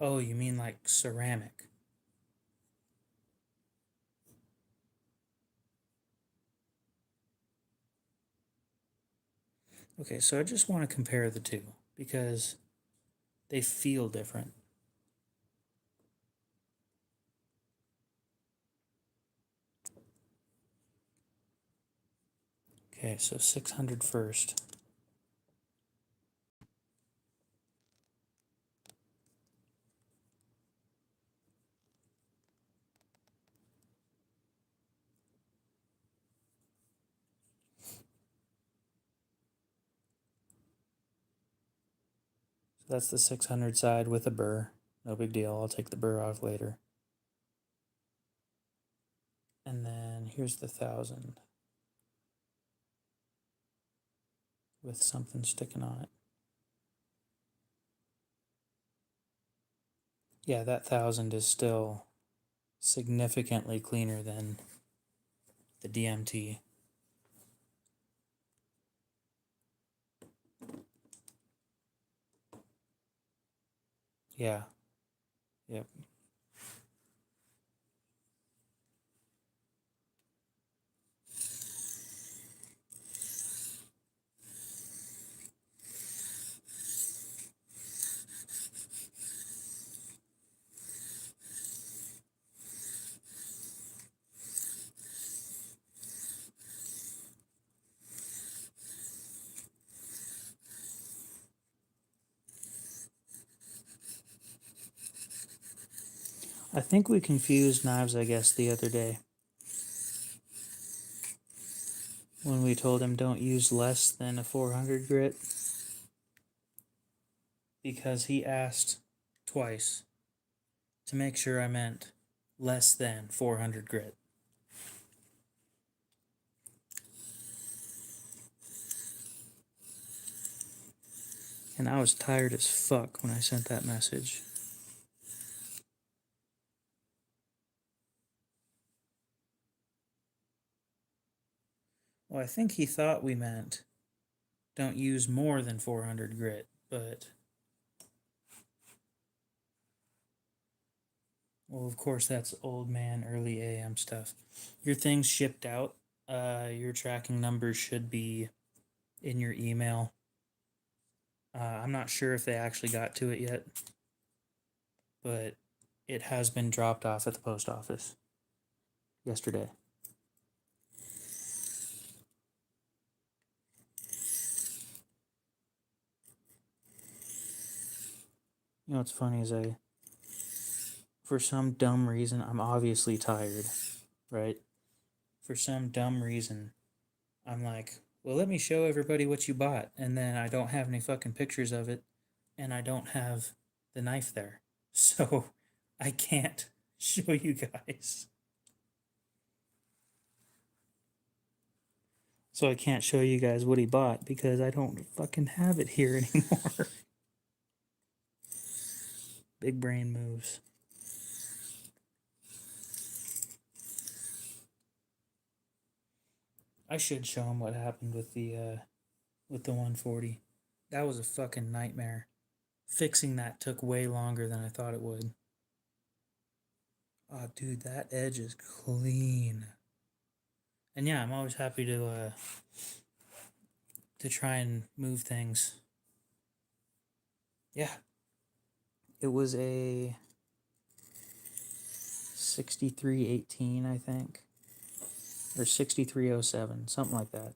Speaker 1: Oh, you mean like ceramic? Okay, so I just want to compare the two because they feel different. Okay, so 600 first. So that's the 600 side with a burr. No big deal. I'll take the burr off later. And then here's the 1,000 with something sticking on it. Yeah, that 1,000 is still significantly cleaner than the DMT. Yeah. Yep. I think we confused knives, I guess, the other day when we told him don't use less than a 400 grit because he asked twice to make sure I meant less than 400 grit. And I was tired as fuck when I sent that message. Well, I think he thought we meant don't use more than 400 grit, but well, of course, that's old man, early AM stuff. Your thing's shipped out. Your tracking numbers should be in your email. I'm not sure if they actually got to it yet, but it has been dropped off at the post office yesterday. You know what's funny is for some dumb reason, I'm obviously tired, right? For some dumb reason, I'm like, well, let me show everybody what you bought. And then I don't have any fucking pictures of it. And I don't have the knife there. So I can't show you guys. So I can't show you guys what he bought because I don't fucking have it here anymore. Big brain moves. I should show him what happened with the 140. That was a fucking nightmare. Fixing that took way longer than I thought it would. Oh, dude, that edge is clean. And yeah, I'm always happy to try and move things. Yeah, it was a 6318, I think, or 6307, something like that.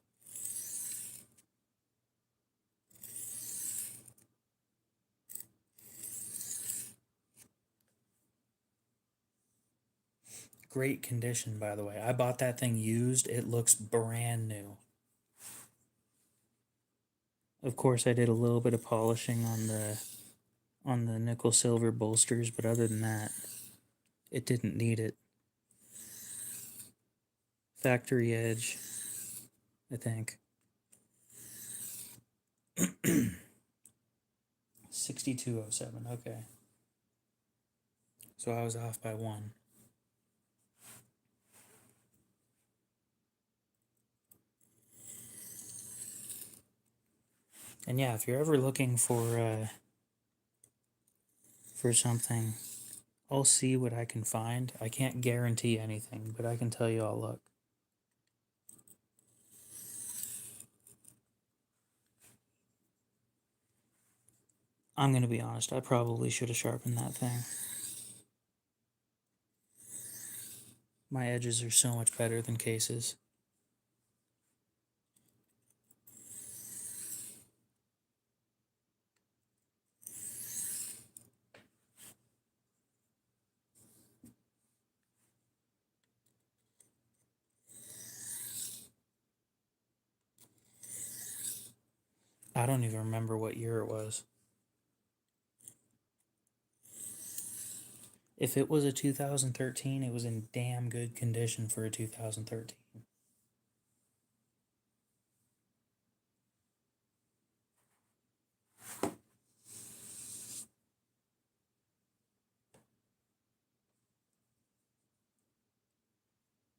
Speaker 1: Great condition, by the way. I bought that thing used. It looks brand new. Of course, I did a little bit of polishing on the nickel silver bolsters, but other than that, It didn't need it. Factory edge, I think. 6207, okay. So I was off by 1. And yeah, if you're ever looking for something, I'll see what I can find. I can't guarantee anything, but I can tell you I'll look. I'm going to be honest, I probably should have sharpened that thing. My edges are so much better than cases. I don't even remember what year it was. If it was a 2013, it was in damn good condition for a 2013.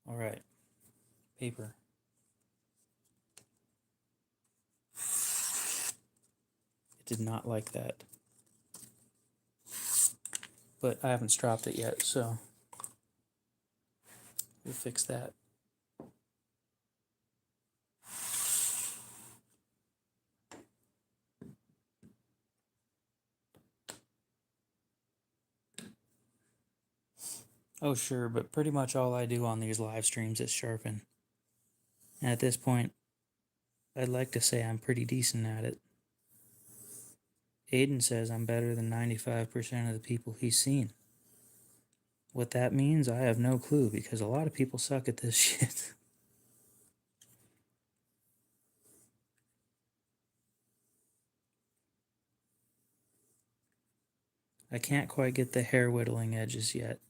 Speaker 1: All right, paper. It did not like that. But I haven't stropped it yet, so we'll fix that. Oh, sure, but pretty much all I do on these live streams is sharpen. And at this point, I'd like to say I'm pretty decent at it. Aiden says I'm better than 95% of the people he's seen. What that means, I have no clue, because a lot of people suck at this shit. I can't quite get the hair whittling edges yet.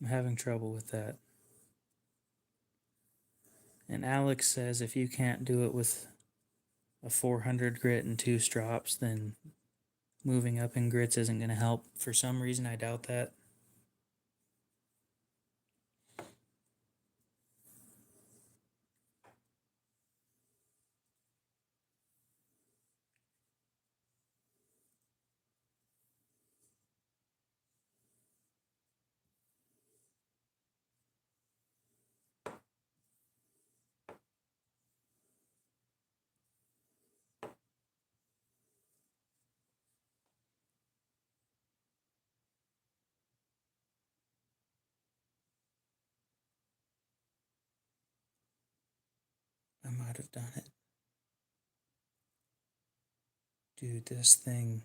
Speaker 1: I'm having trouble with that. And Alex says if you can't do it with a 400 grit and 2 strops, then moving up in grits isn't going to help. For some reason, I doubt that. I might have done it. Dude, this thing,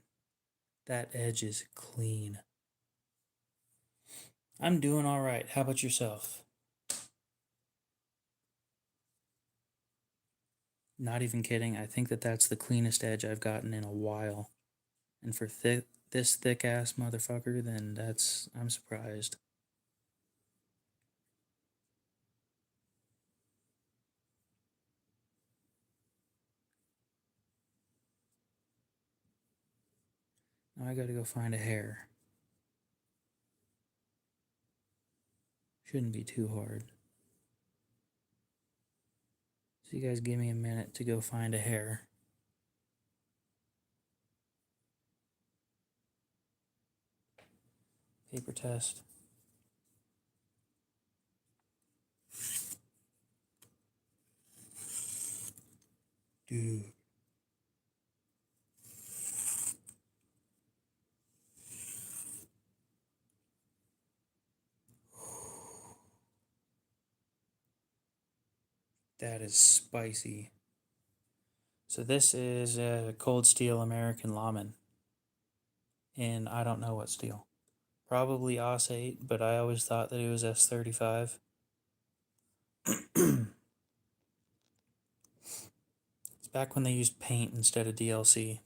Speaker 1: that edge is clean. I'm doing all right. How about yourself? Not even kidding. I think that that's the cleanest edge I've gotten in a while. And for this thick ass motherfucker, then I'm surprised. Now I gotta go find a hair. Shouldn't be too hard. So you guys give me a minute to go find a hair. Paper test. Dude. That is spicy. So this is a cold steel American Lawman. And I don't know what steel. Probably AUS 8, but I always thought that it was S35. It's back when they used paint instead of DLC.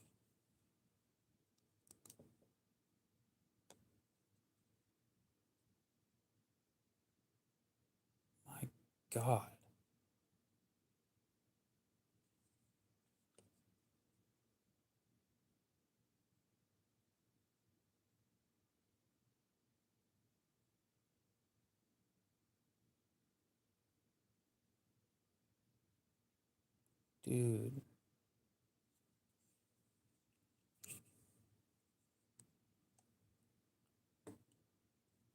Speaker 1: God. Dude.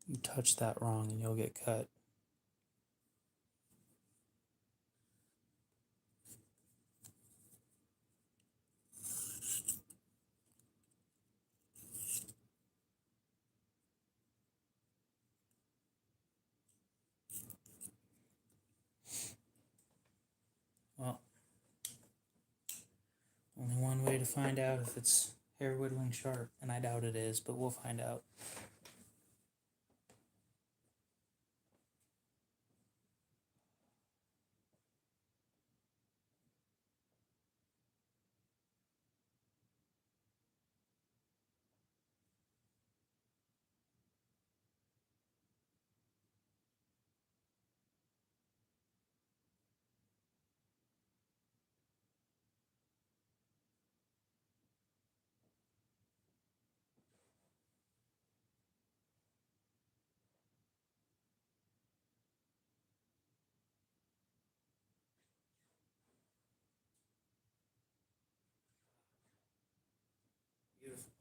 Speaker 1: You touch that wrong and you'll get cut. Well, only one way to find out if it's hair whittling sharp, and I doubt it is, but we'll find out. Beautiful.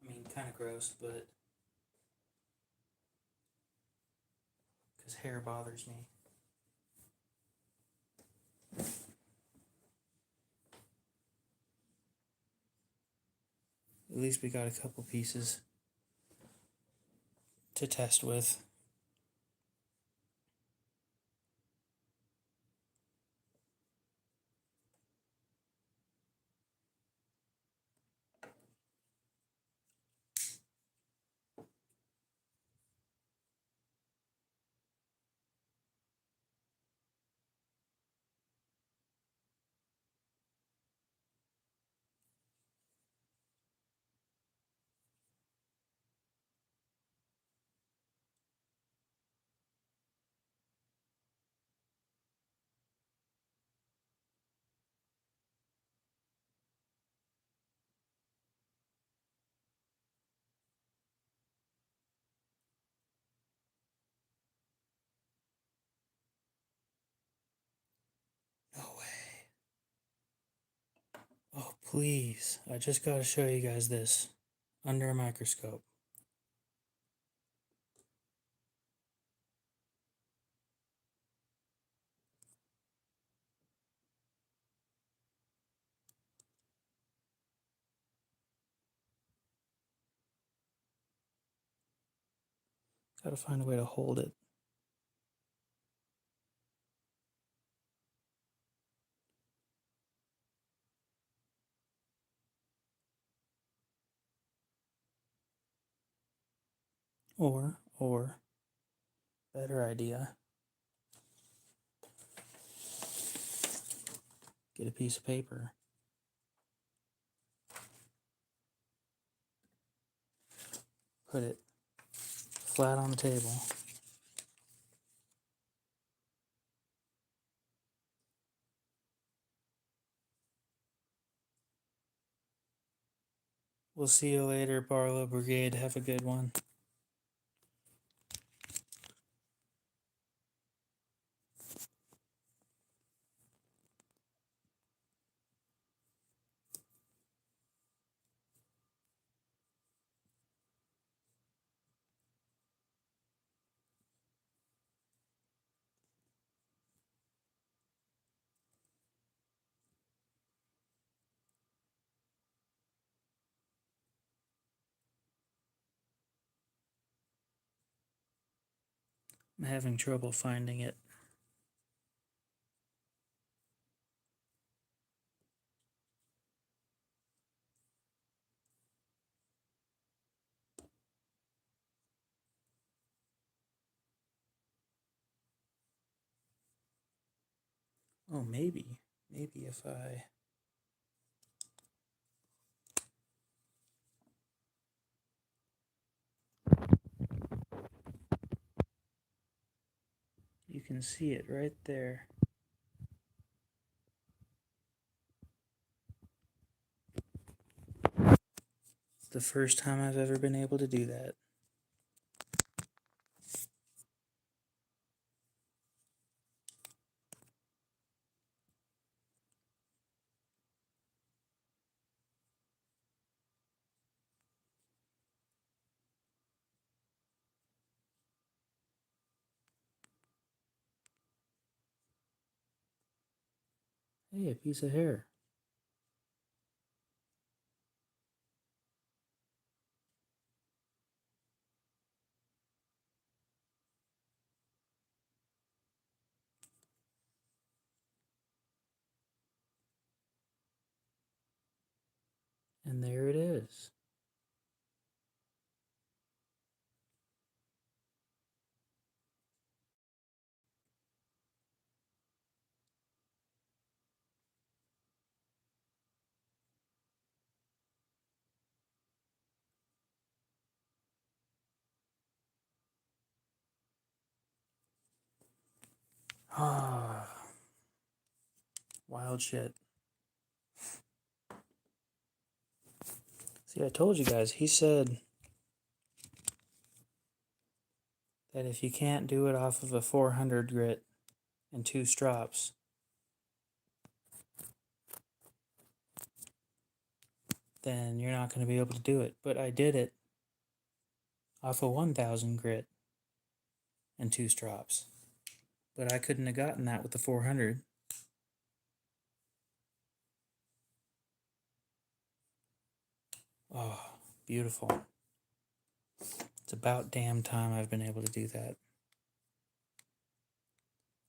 Speaker 1: I mean, kind of gross, but because hair bothers me. At least we got a couple pieces to test with. No way. Oh, please. I just got to show you guys this under a microscope. Got to find a way to hold it. Or, better idea, get a piece of paper, put it flat on the table, we'll see you later, Barlow Brigade. Have a good one. I'm having trouble finding it. Oh, maybe if I... can see it right there. It's the first time I've ever been able to do that. Hey, a piece of hair. And there it is. Ah, wild shit. See, I told you guys, he said that if you can't do it off of a 400 grit and 2 strops, then you're not going to be able to do it. But I did it off a 1000 grit and 2 strops. But I couldn't have gotten that with the 400. Oh, beautiful. It's about damn time I've been able to do that.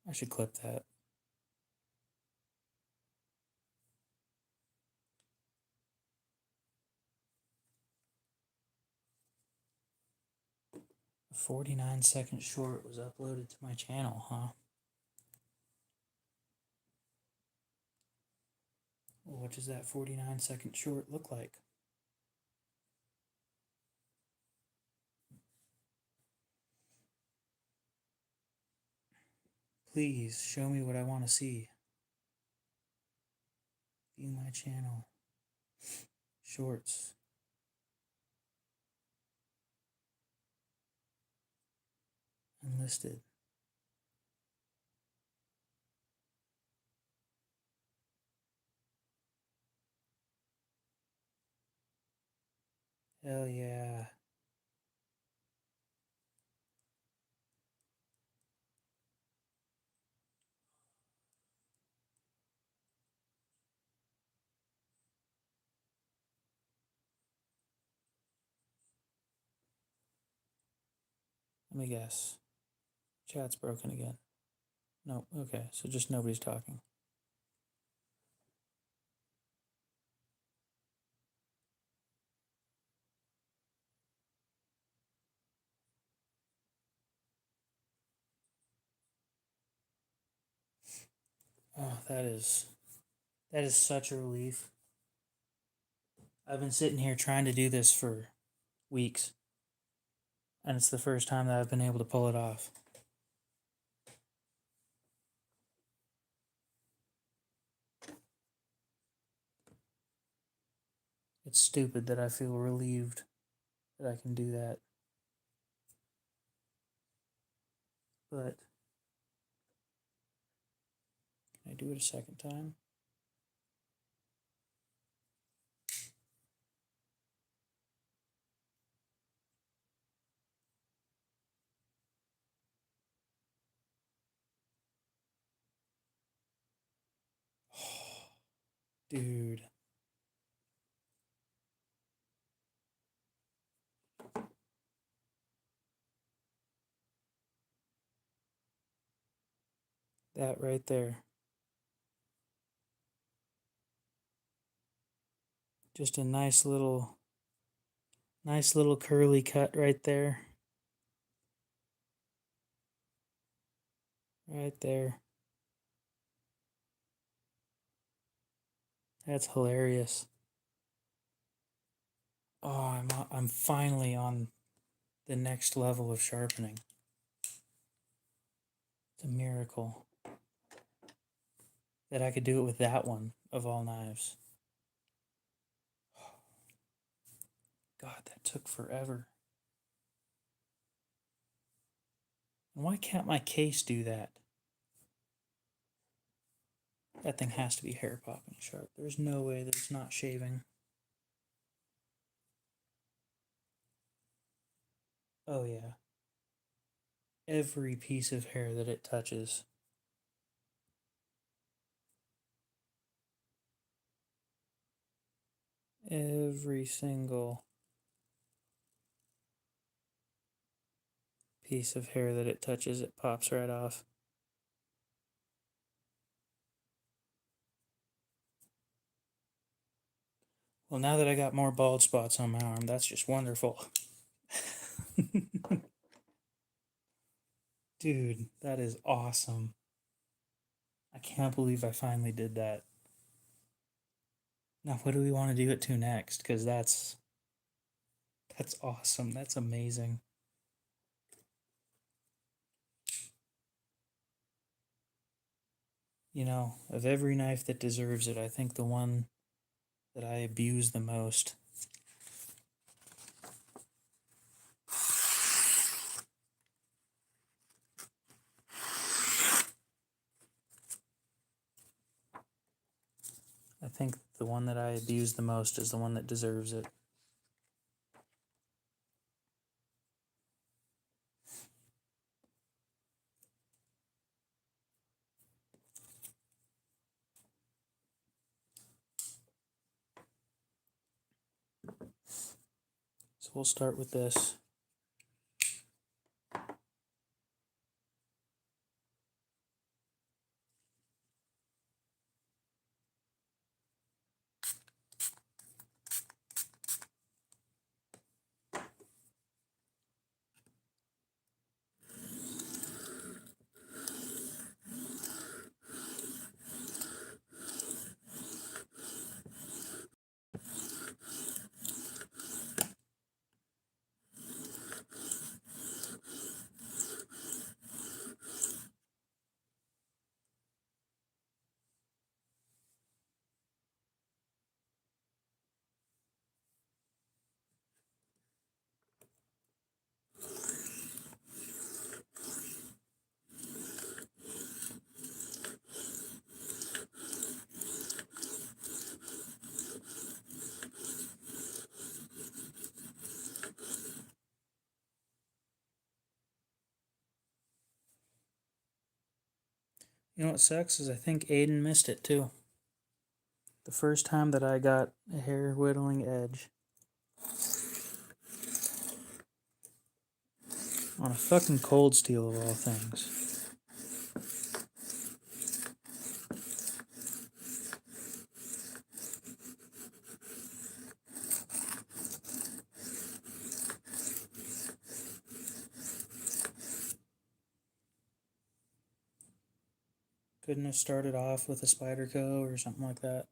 Speaker 1: I should clip that. A 49-second short was uploaded to my channel, huh? Well, what does that 49-second short look like? Please show me what I want to see. View my channel. Shorts. Unlisted. Hell yeah. Let me guess. Chat's broken again. No, okay, so just nobody's talking. Oh, that is such a relief. I've been sitting here trying to do this for weeks, and it's the first time that I've been able to pull it off. It's stupid that I feel relieved that I can do that. But can I do it a second time? Dude. That right there. Just a nice little curly cut right there. Right there. That's hilarious. Oh, I'm finally on the next level of sharpening. It's a miracle that I could do it with that one of all knives. God, that took forever. And why can't my case do that? That thing has to be hair popping sharp. There's no way that it's not shaving. Oh yeah. Every piece of hair that it touches. Every single piece of hair that it touches, it pops right off. Well, now that I got more bald spots on my arm, that's just wonderful. Dude, that is awesome. I can't believe I finally did that. Now, what do we want to do it to next? Because that's awesome. That's amazing. You know, of every knife that deserves it, I think the one that I abuse the most. I think the one that I abuse the most is the one that deserves it. So we'll start with this. You know what sucks is I think Aiden missed it too. The first time that I got a hair whittling edge on a fucking cold steel of all things. Couldn't have started off with a Spyderco or something like that.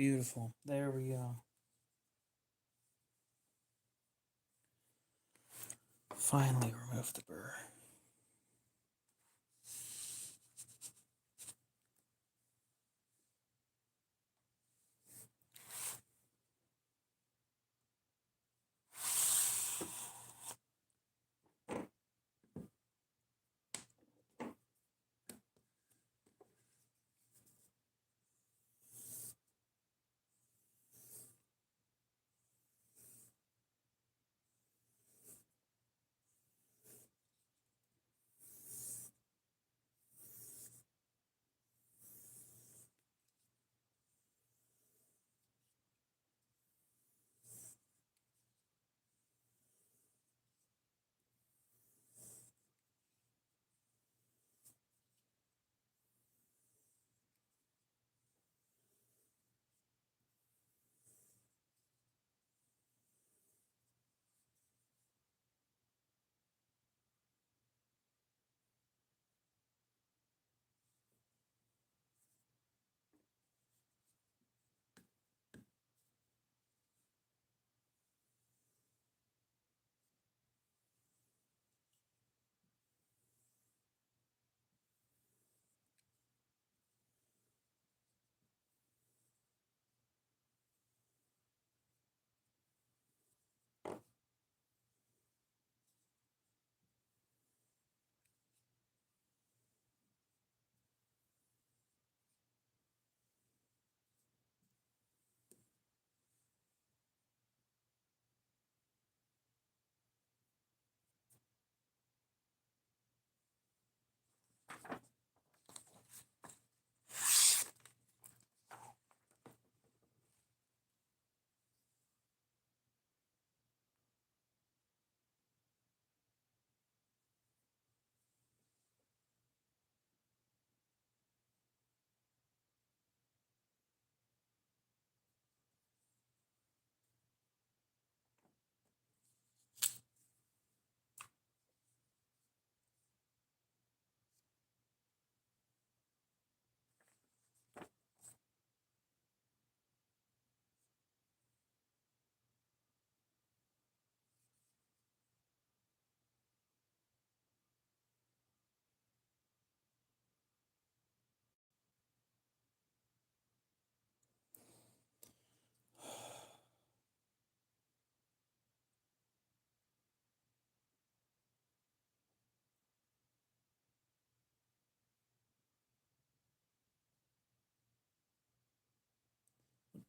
Speaker 1: Beautiful. There we go. Finally remove the burr.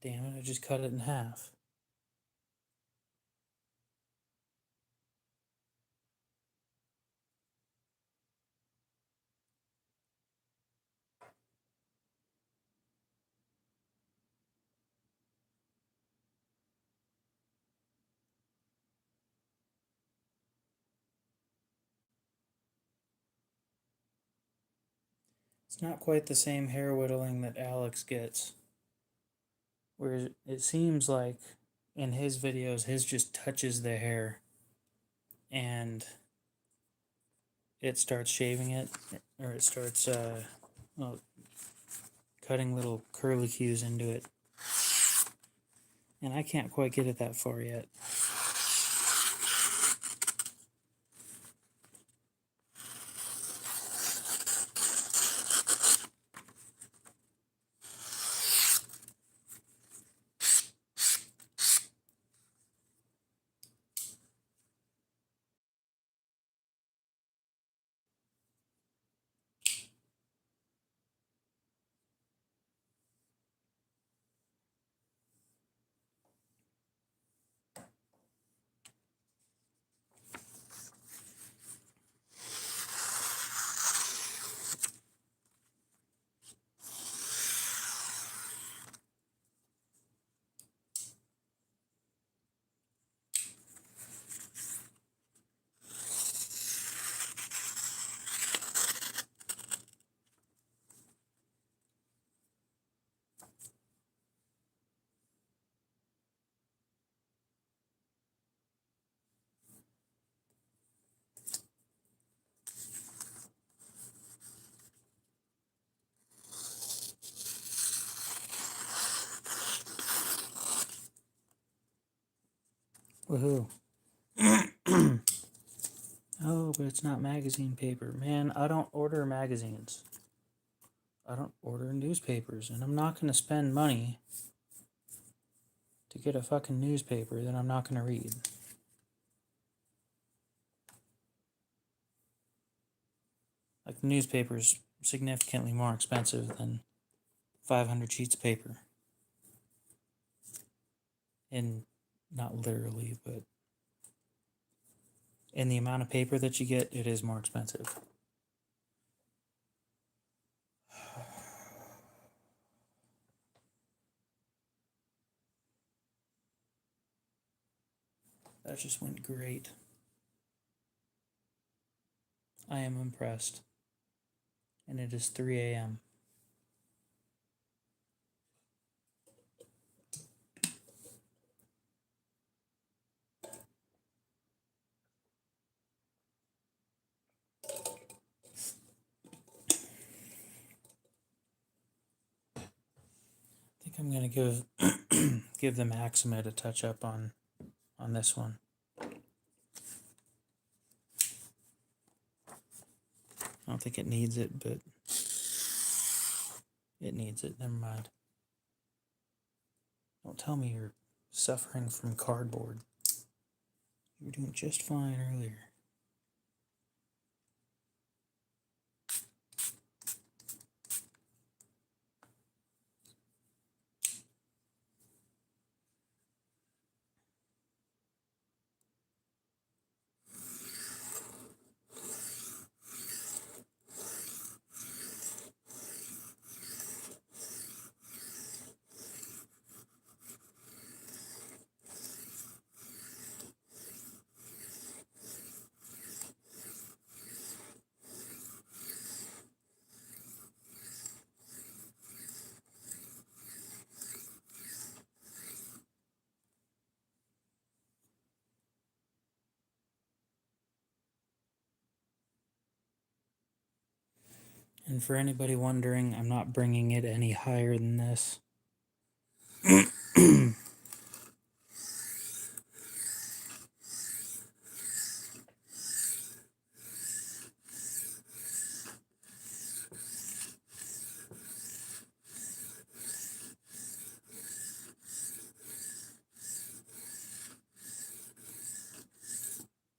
Speaker 1: Damn it, I just cut it in half. It's not quite the same hair whittling that Alex gets. Where it seems like in his videos, his just touches the hair and it starts shaving it, or it starts well, cutting little curlicues into it. And I can't quite get it that far yet. Woohoo. Oh, but it's not magazine paper. Man, I don't order magazines. I don't order newspapers, and I'm not going to spend money to get a fucking newspaper that I'm not going to read. Like, the newspaper's significantly more expensive than 500 sheets of paper. And not literally, but in the amount of paper that you get, it is more expensive. That just went great. I am impressed. And it is 3 a.m. I think I'm gonna give the Maximate a touch up on this one. I don't think it needs it, but it needs it. Never mind. Don't tell me you're suffering from cardboard. You were doing just fine earlier. And for anybody wondering, I'm not bringing it any higher than this.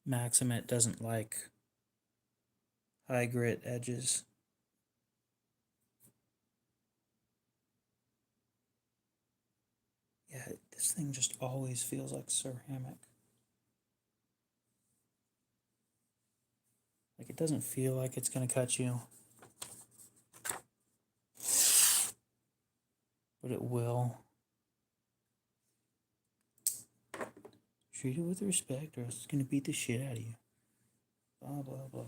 Speaker 1: Maximate doesn't like high grit edges. Yeah, this thing just always feels like ceramic. Like, it doesn't feel like it's gonna cut you, but it will. Treat it with respect, or else it's gonna beat the shit out of you. Blah, blah, blah.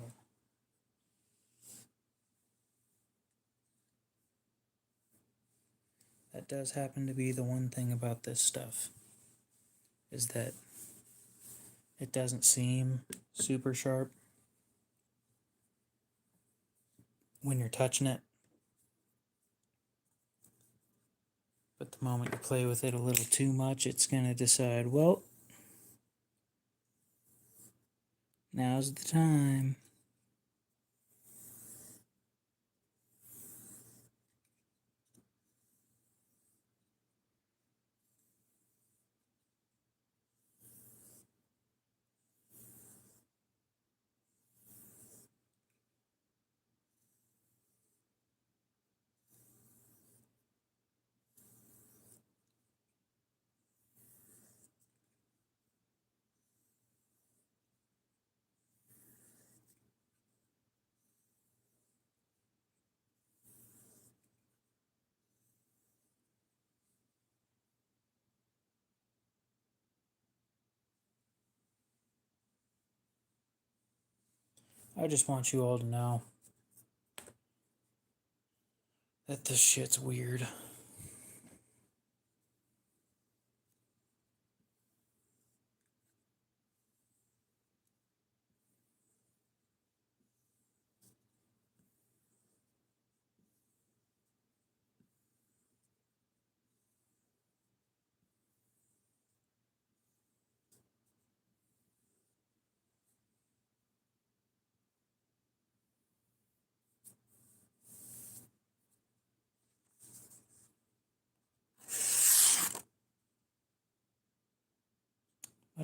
Speaker 1: That does happen to be the one thing about this stuff, is that it doesn't seem super sharp when you're touching it. But the moment you play with it a little too much, it's gonna decide, well, now's the time. I just want you all to know that this shit's weird.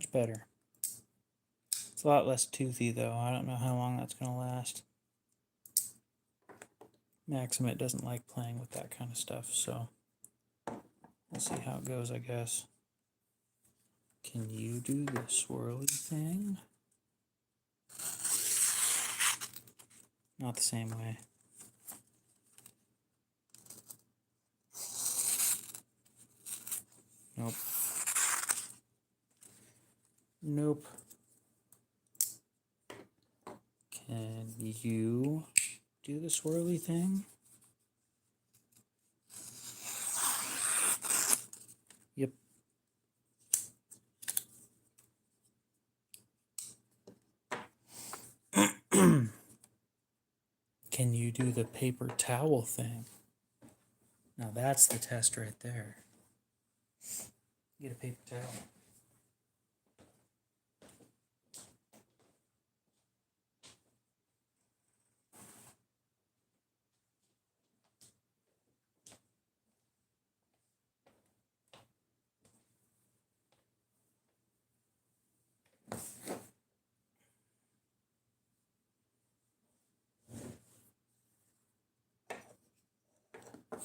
Speaker 1: Much better. It's a lot less toothy though. I don't know how long that's going to last. Maximate doesn't like playing with that kind of stuff, so we'll see how it goes, I guess. Can you do the swirly thing? Not the same way. Nope. Nope. Can you do the swirly thing? Yep. Can you do the paper towel thing? Now that's the test right there. Get a paper towel.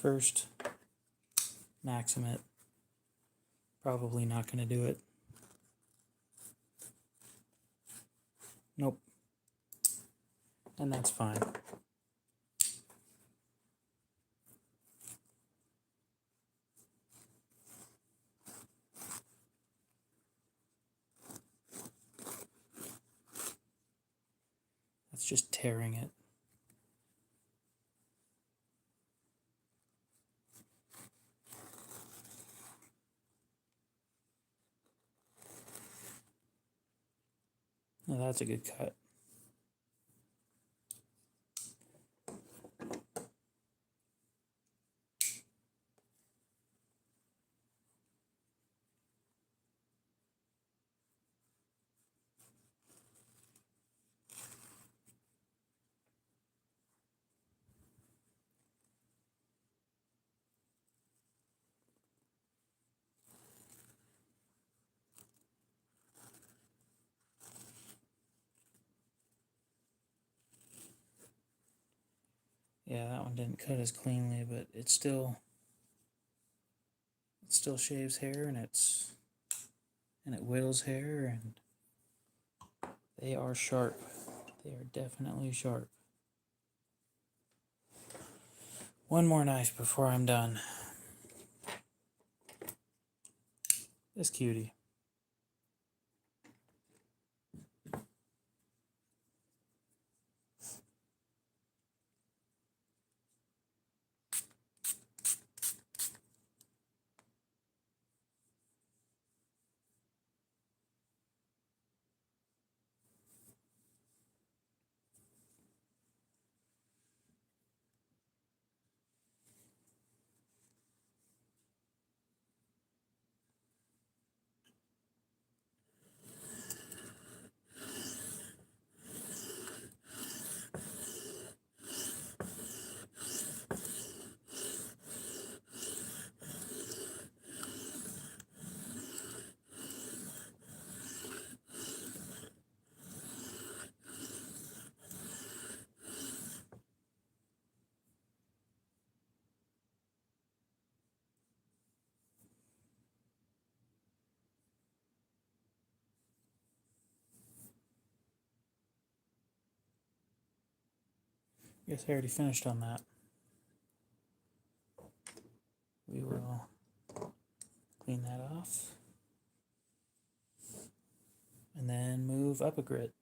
Speaker 1: First, Maximate. Probably not going to do it. Nope. And that's fine. That's just tearing it. Now that's a good cut. Yeah, that one didn't cut as cleanly, but it still shaves hair, and it whittles hair, and they are sharp. They are definitely sharp. One more knife before I'm done. This cutie. Guess I already finished on that. We will clean that off. And then move up a grit.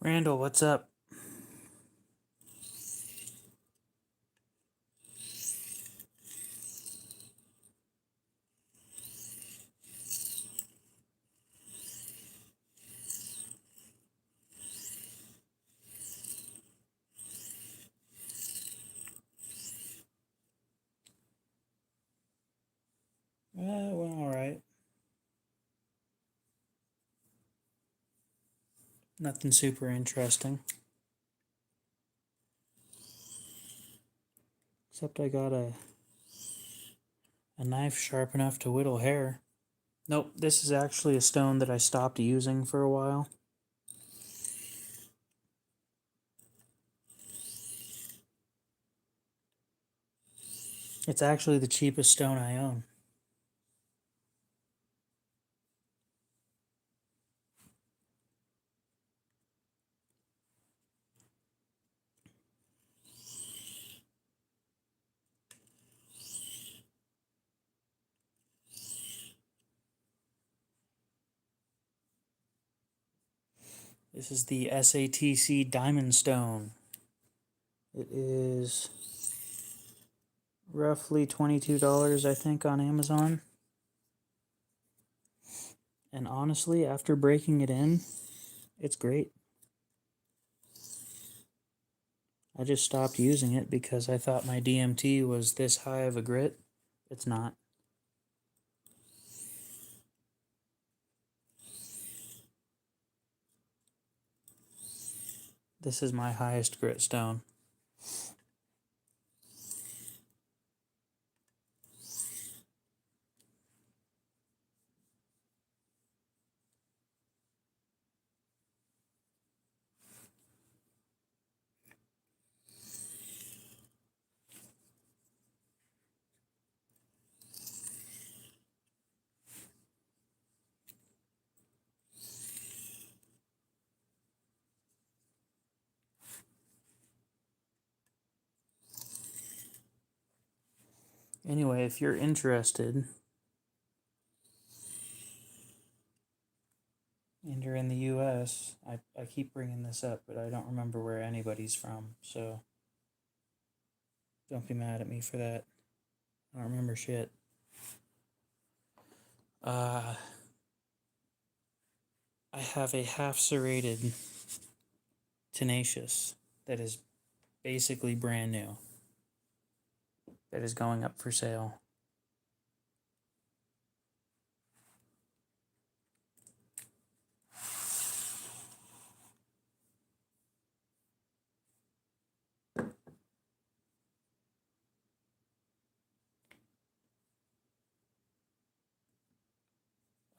Speaker 1: Randall, what's up? Well, alright. Nothing super interesting. Except I got a knife sharp enough to whittle hair. Nope, this is actually a stone that I stopped using for a while. It's actually the cheapest stone I own. This is the SATC Diamond Stone. It is roughly $22, I think, on Amazon. And honestly, after breaking it in, it's great. I just stopped using it because I thought my DMT was this high of a grit. It's not. This is my highest grit stone. Anyway, if you're interested and you're in the US, I keep bringing this up, but I don't remember where anybody's from, so don't be mad at me for that. I don't remember shit. I have a half serrated tenacious that is basically brand new, that is going up for sale.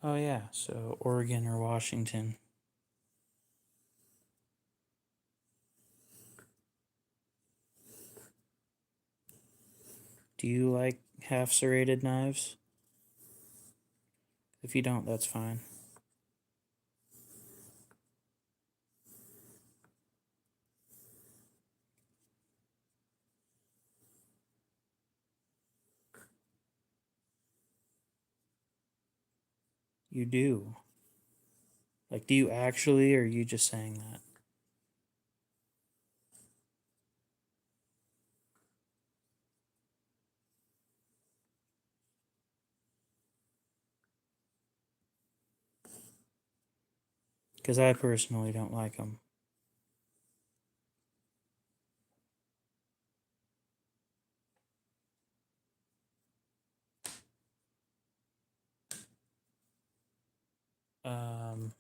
Speaker 1: Oh yeah, so Oregon or Washington. Do you like half serrated knives? If you don't, that's fine. You do. Like, do you actually, or are you just saying that? Because I personally don't like them. Um,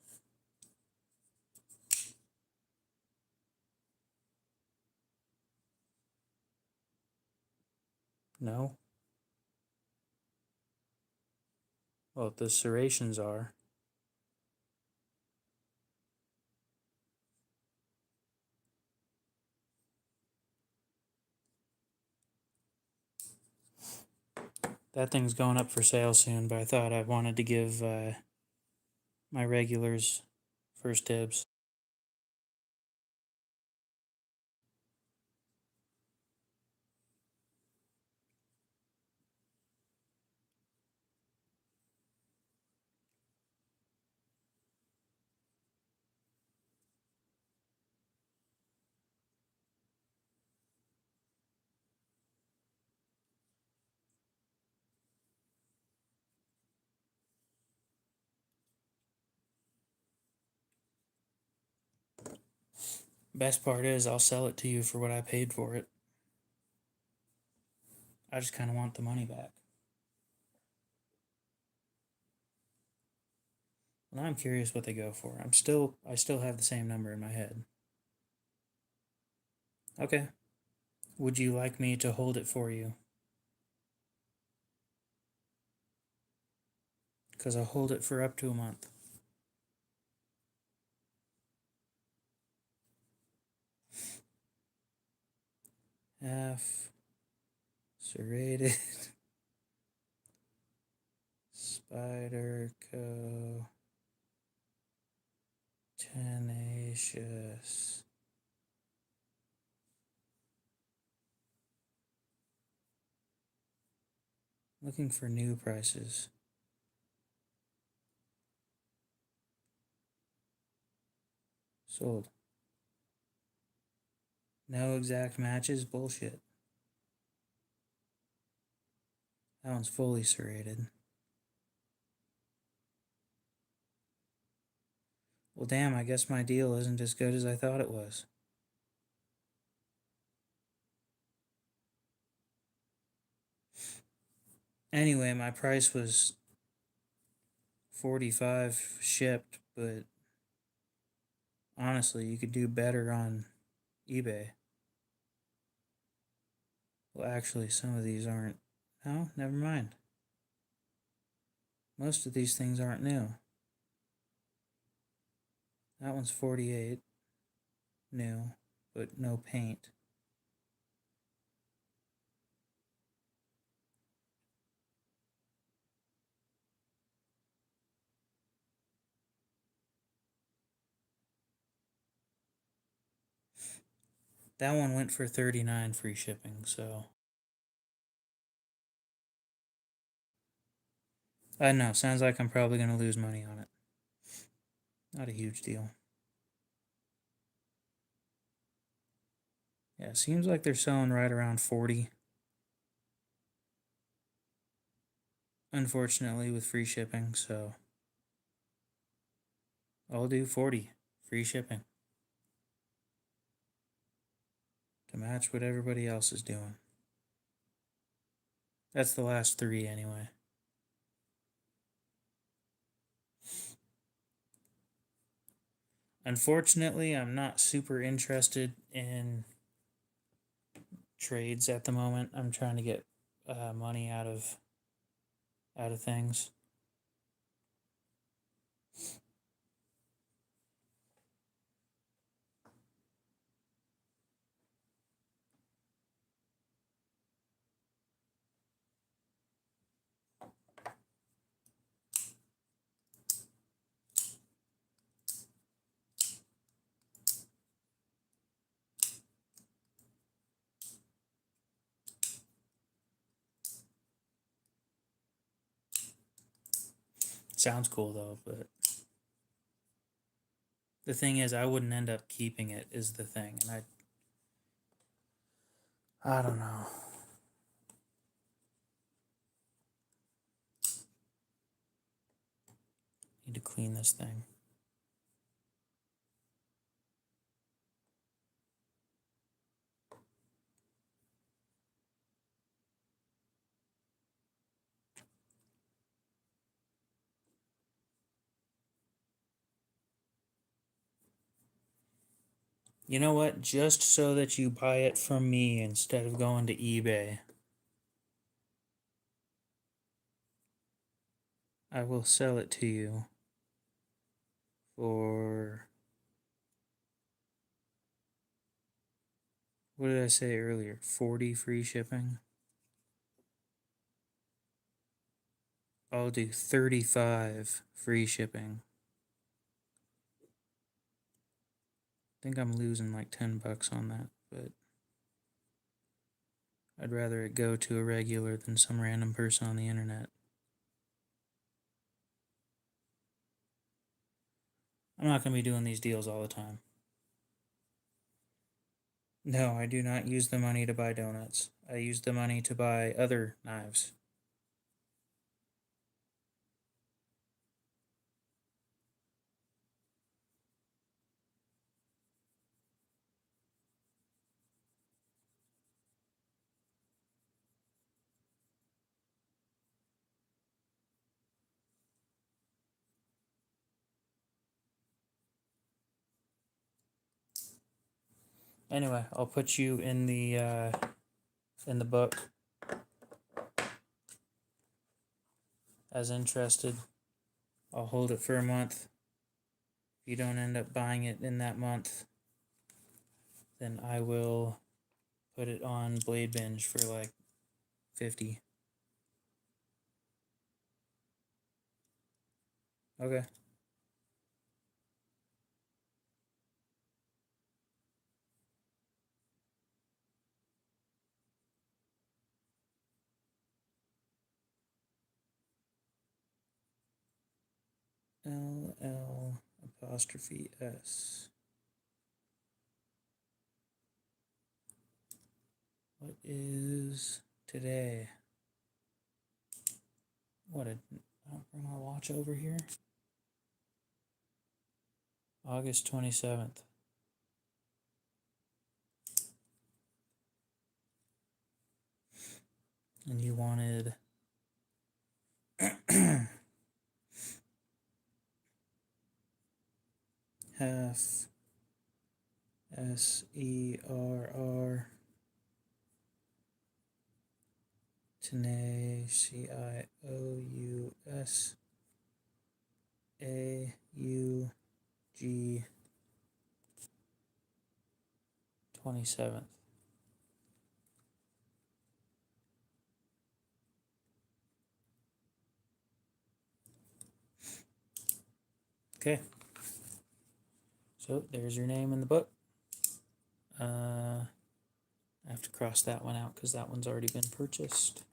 Speaker 1: no. Well, the serrations are. That thing's going up for sale soon, but I thought I wanted to give my regulars first dibs. Best part is I'll sell it to you for what I paid for it. I just kind of want the money back. And I'm curious what they go for. I still have the same number in my head. Okay. Would you like me to hold it for you? Because I'll hold it for up to a month. Half serrated Spyderco tenacious. Looking for new prices. Sold. No exact matches? Bullshit. That one's fully serrated. Well, damn, I guess my deal isn't as good as I thought it was. Anyway, my price was 45 shipped, but honestly, you could do better on eBay. Well, actually, some of these aren't. No, never mind. Most of these things aren't new. That one's 48, new, but no paint. That one went for 39 free shipping, so I know, sounds like I'm probably going to lose money on it. Not a huge deal. Yeah, seems like they're selling right around 40. Unfortunately, with free shipping, so I'll do 40 free shipping to match what everybody else is doing. That's the last three anyway. Unfortunately, I'm not super interested in trades at the moment. I'm trying to get money out of things. Sounds cool though, but the thing is, I wouldn't end up keeping it. Is the thing, and I don't know. Need to clean this thing. You know what? Just so that you buy it from me instead of going to eBay, I will sell it to you for, what did I say earlier? 40 free shipping? I'll do 35 free shipping. I think I'm losing like 10 bucks on that, but I'd rather it go to a regular than some random person on the internet. I'm not going to be doing these deals all the time. No, I do not use the money to buy donuts. I use the money to buy other knives. Anyway, I'll put you in the book as interested. I'll hold it for a month. If you don't end up buying it in that month, then I will put it on Blade Binge for like 50. Okay. LL''S. What is today? I'll bring my watch over here. August 27th. And you wanted half SERR Tene CIOUSAUG 27th. Okay. So there's your name in the book. I have to cross that one out because that one's already been purchased.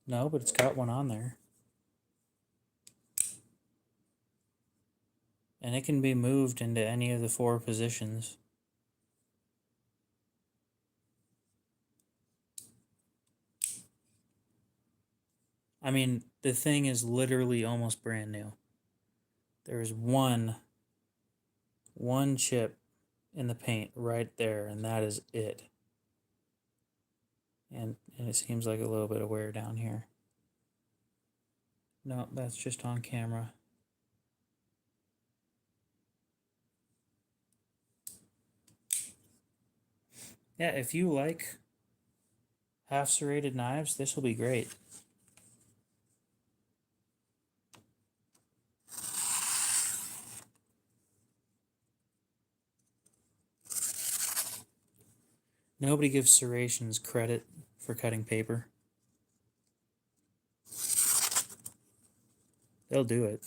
Speaker 1: No, but it's got one on there. And it can be moved into any of the 4 positions. I mean, the thing is literally almost brand new. There's one chip in the paint right there, and that is it. And it seems like a little bit of wear down here. No, that's just on camera. Yeah, if you like half serrated knives, this will be great. Nobody gives serrations credit for cutting paper. They'll do it.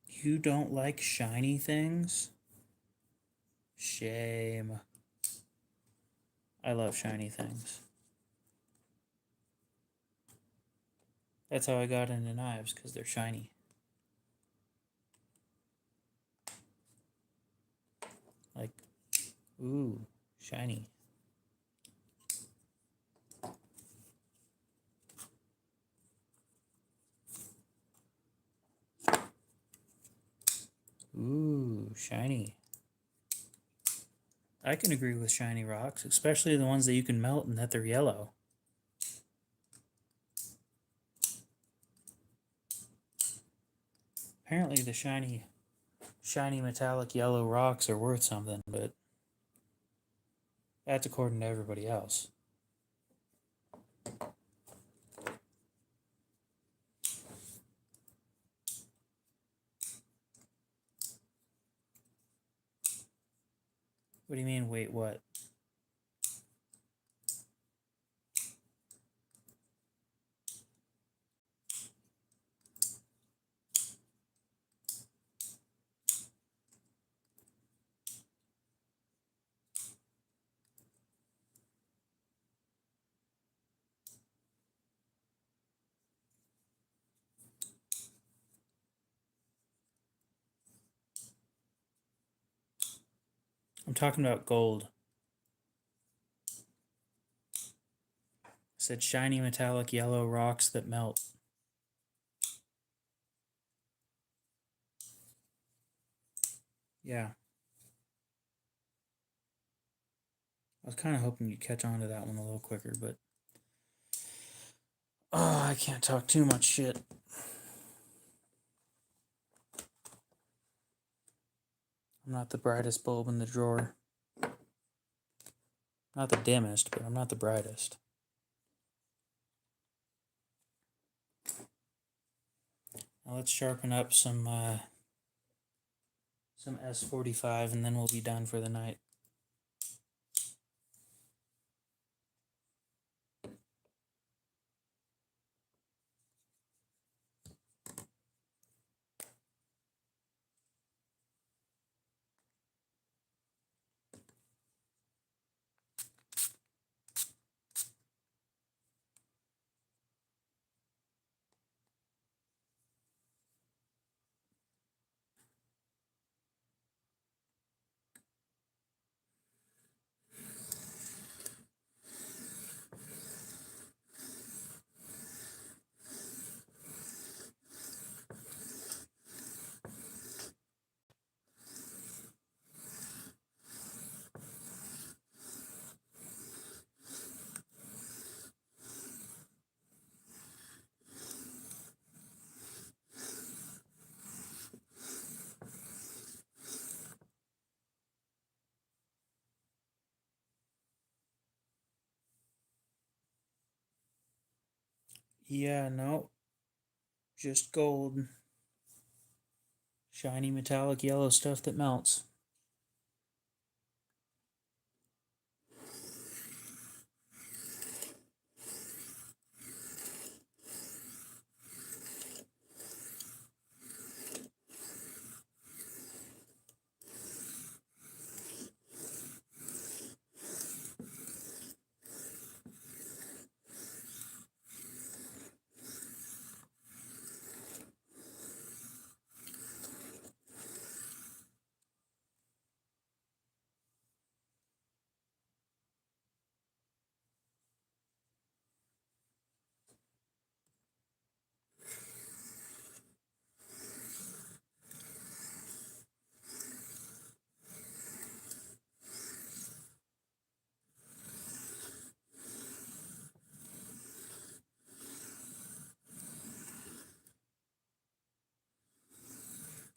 Speaker 1: You don't like shiny things? Shame. I love shiny things. That's how I got into knives, because they're shiny. Like, ooh, shiny. Ooh, shiny. I can agree with shiny rocks, especially the ones that you can melt and that they're yellow. Apparently the shiny metallic yellow rocks are worth something, but that's according to everybody else. What do you mean, wait, what? I'm talking about gold. I said shiny metallic yellow rocks that melt. Yeah. I was kind of hoping you'd catch on to that one a little quicker, but oh, I can't talk too much shit. I'm not the brightest bulb in the drawer. Not the dimmest, but I'm not the brightest. Now let's sharpen up some S45 and then we'll be done for the night. Yeah, no. Just gold. Shiny metallic yellow stuff that melts.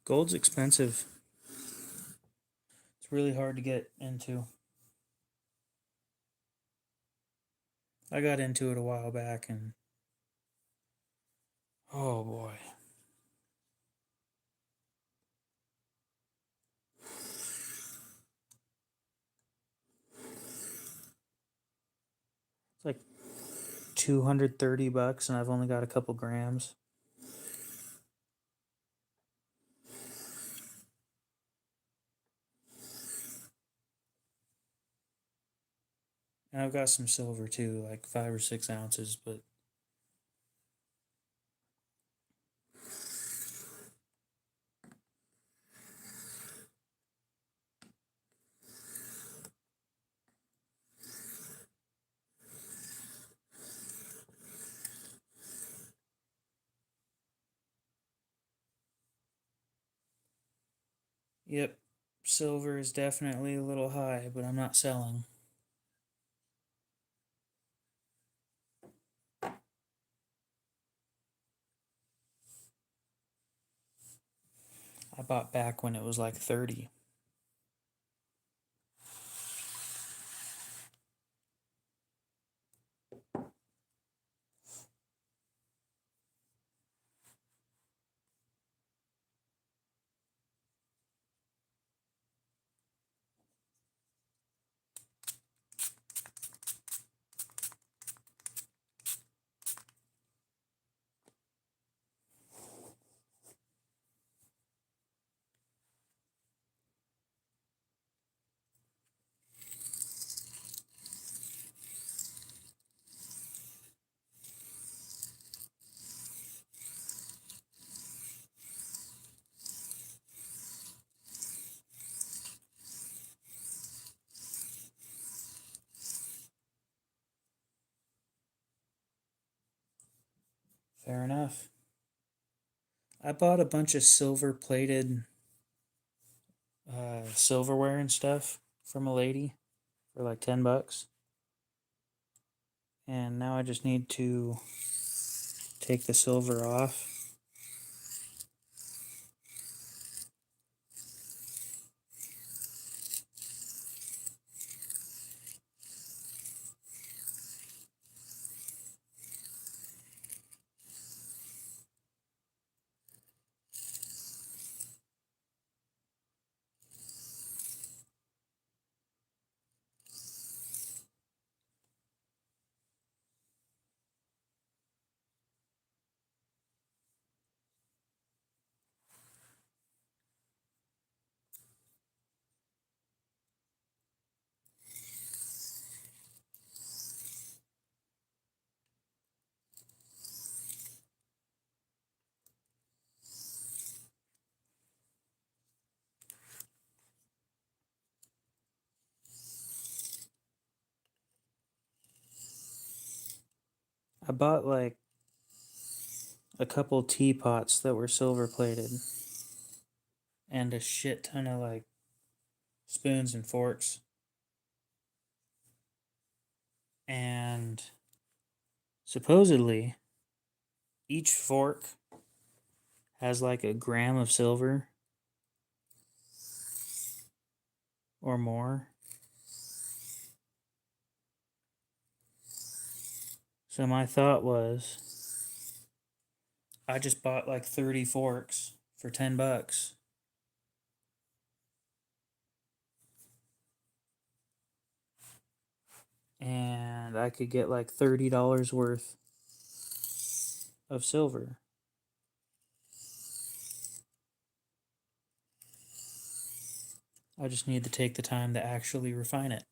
Speaker 1: Gold's expensive. It's really hard to get into. I got into it a while back and oh boy. It's like 230 bucks and I've only got a couple grams. And I've got some silver too, like 5 or 6 ounces, but yep, silver is definitely a little high, but I'm not selling. I bought back when it was like 30. Fair enough. I bought a bunch of silver plated silverware and stuff from a lady for like $10. And now I just need to take the silver off. I bought like a couple teapots that were silver plated and a shit ton of like spoons and forks. And supposedly each fork has like a gram of silver or more. So my thought was I just bought like 30 forks for $10. And I could get like $30 worth of silver. I just need to take the time to actually refine it.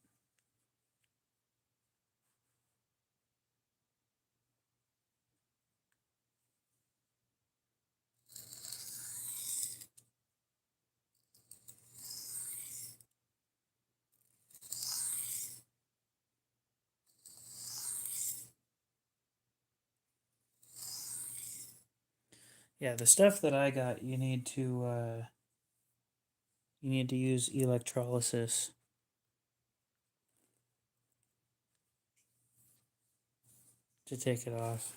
Speaker 1: Yeah, the stuff that I got, you need to use electrolysis to take it off.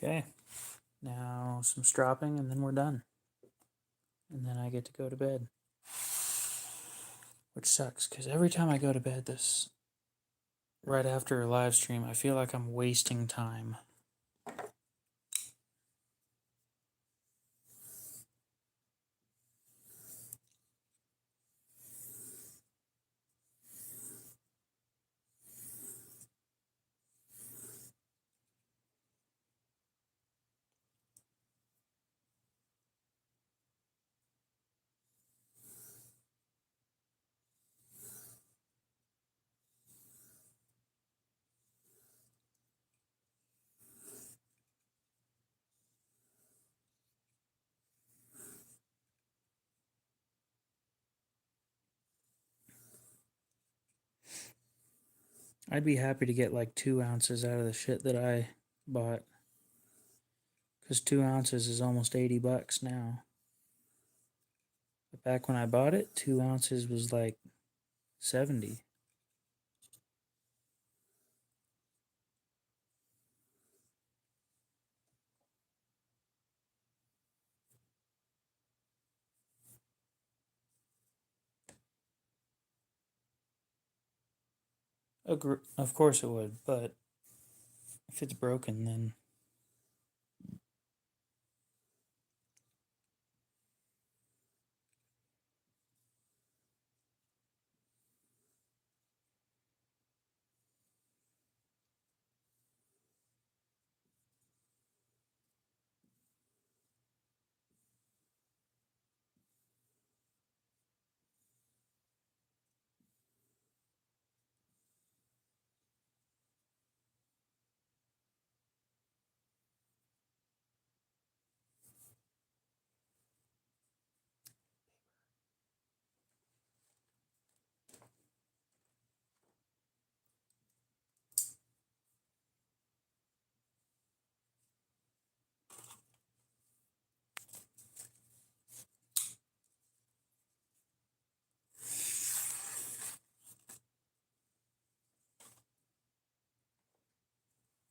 Speaker 1: Okay, now some stropping and then we're done. And then I get to go to bed. Which sucks, because every time I go to bed this right after a live stream, I feel like I'm wasting time. I'd be happy to get like 2 ounces out of the shit that I bought. Because 2 ounces is almost $80 now. But back when I bought it, 2 ounces was like 70. Of course it would, but if it's broken, then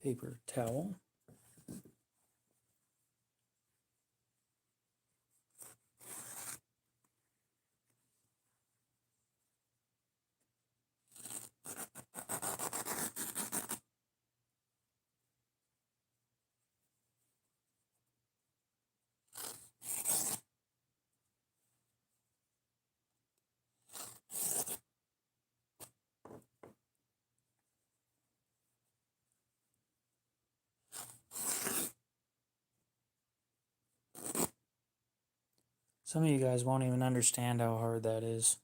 Speaker 1: paper towel. Some of you guys won't even understand how hard that is.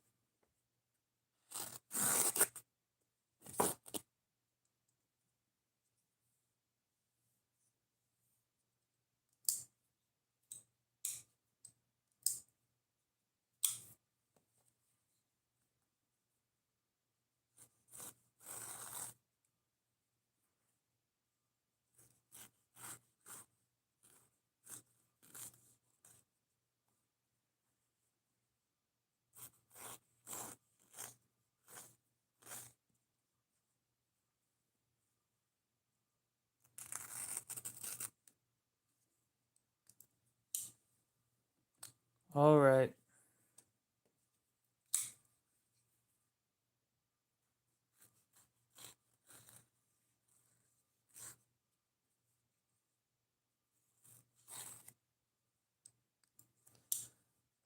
Speaker 1: All right.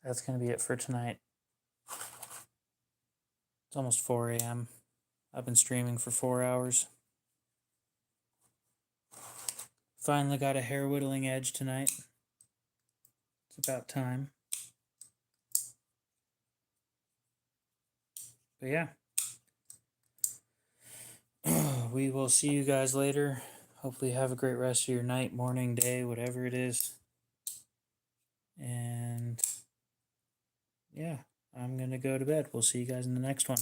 Speaker 1: That's going to be it for tonight. It's almost 4 a.m. I've been streaming for 4 hours. Finally got a hair whittling edge tonight. It's about time. But yeah. We will see you guys later. Hopefully have a great rest of your night, morning, day, whatever it is. And yeah, I'm going to go to bed. We'll see you guys in the next one.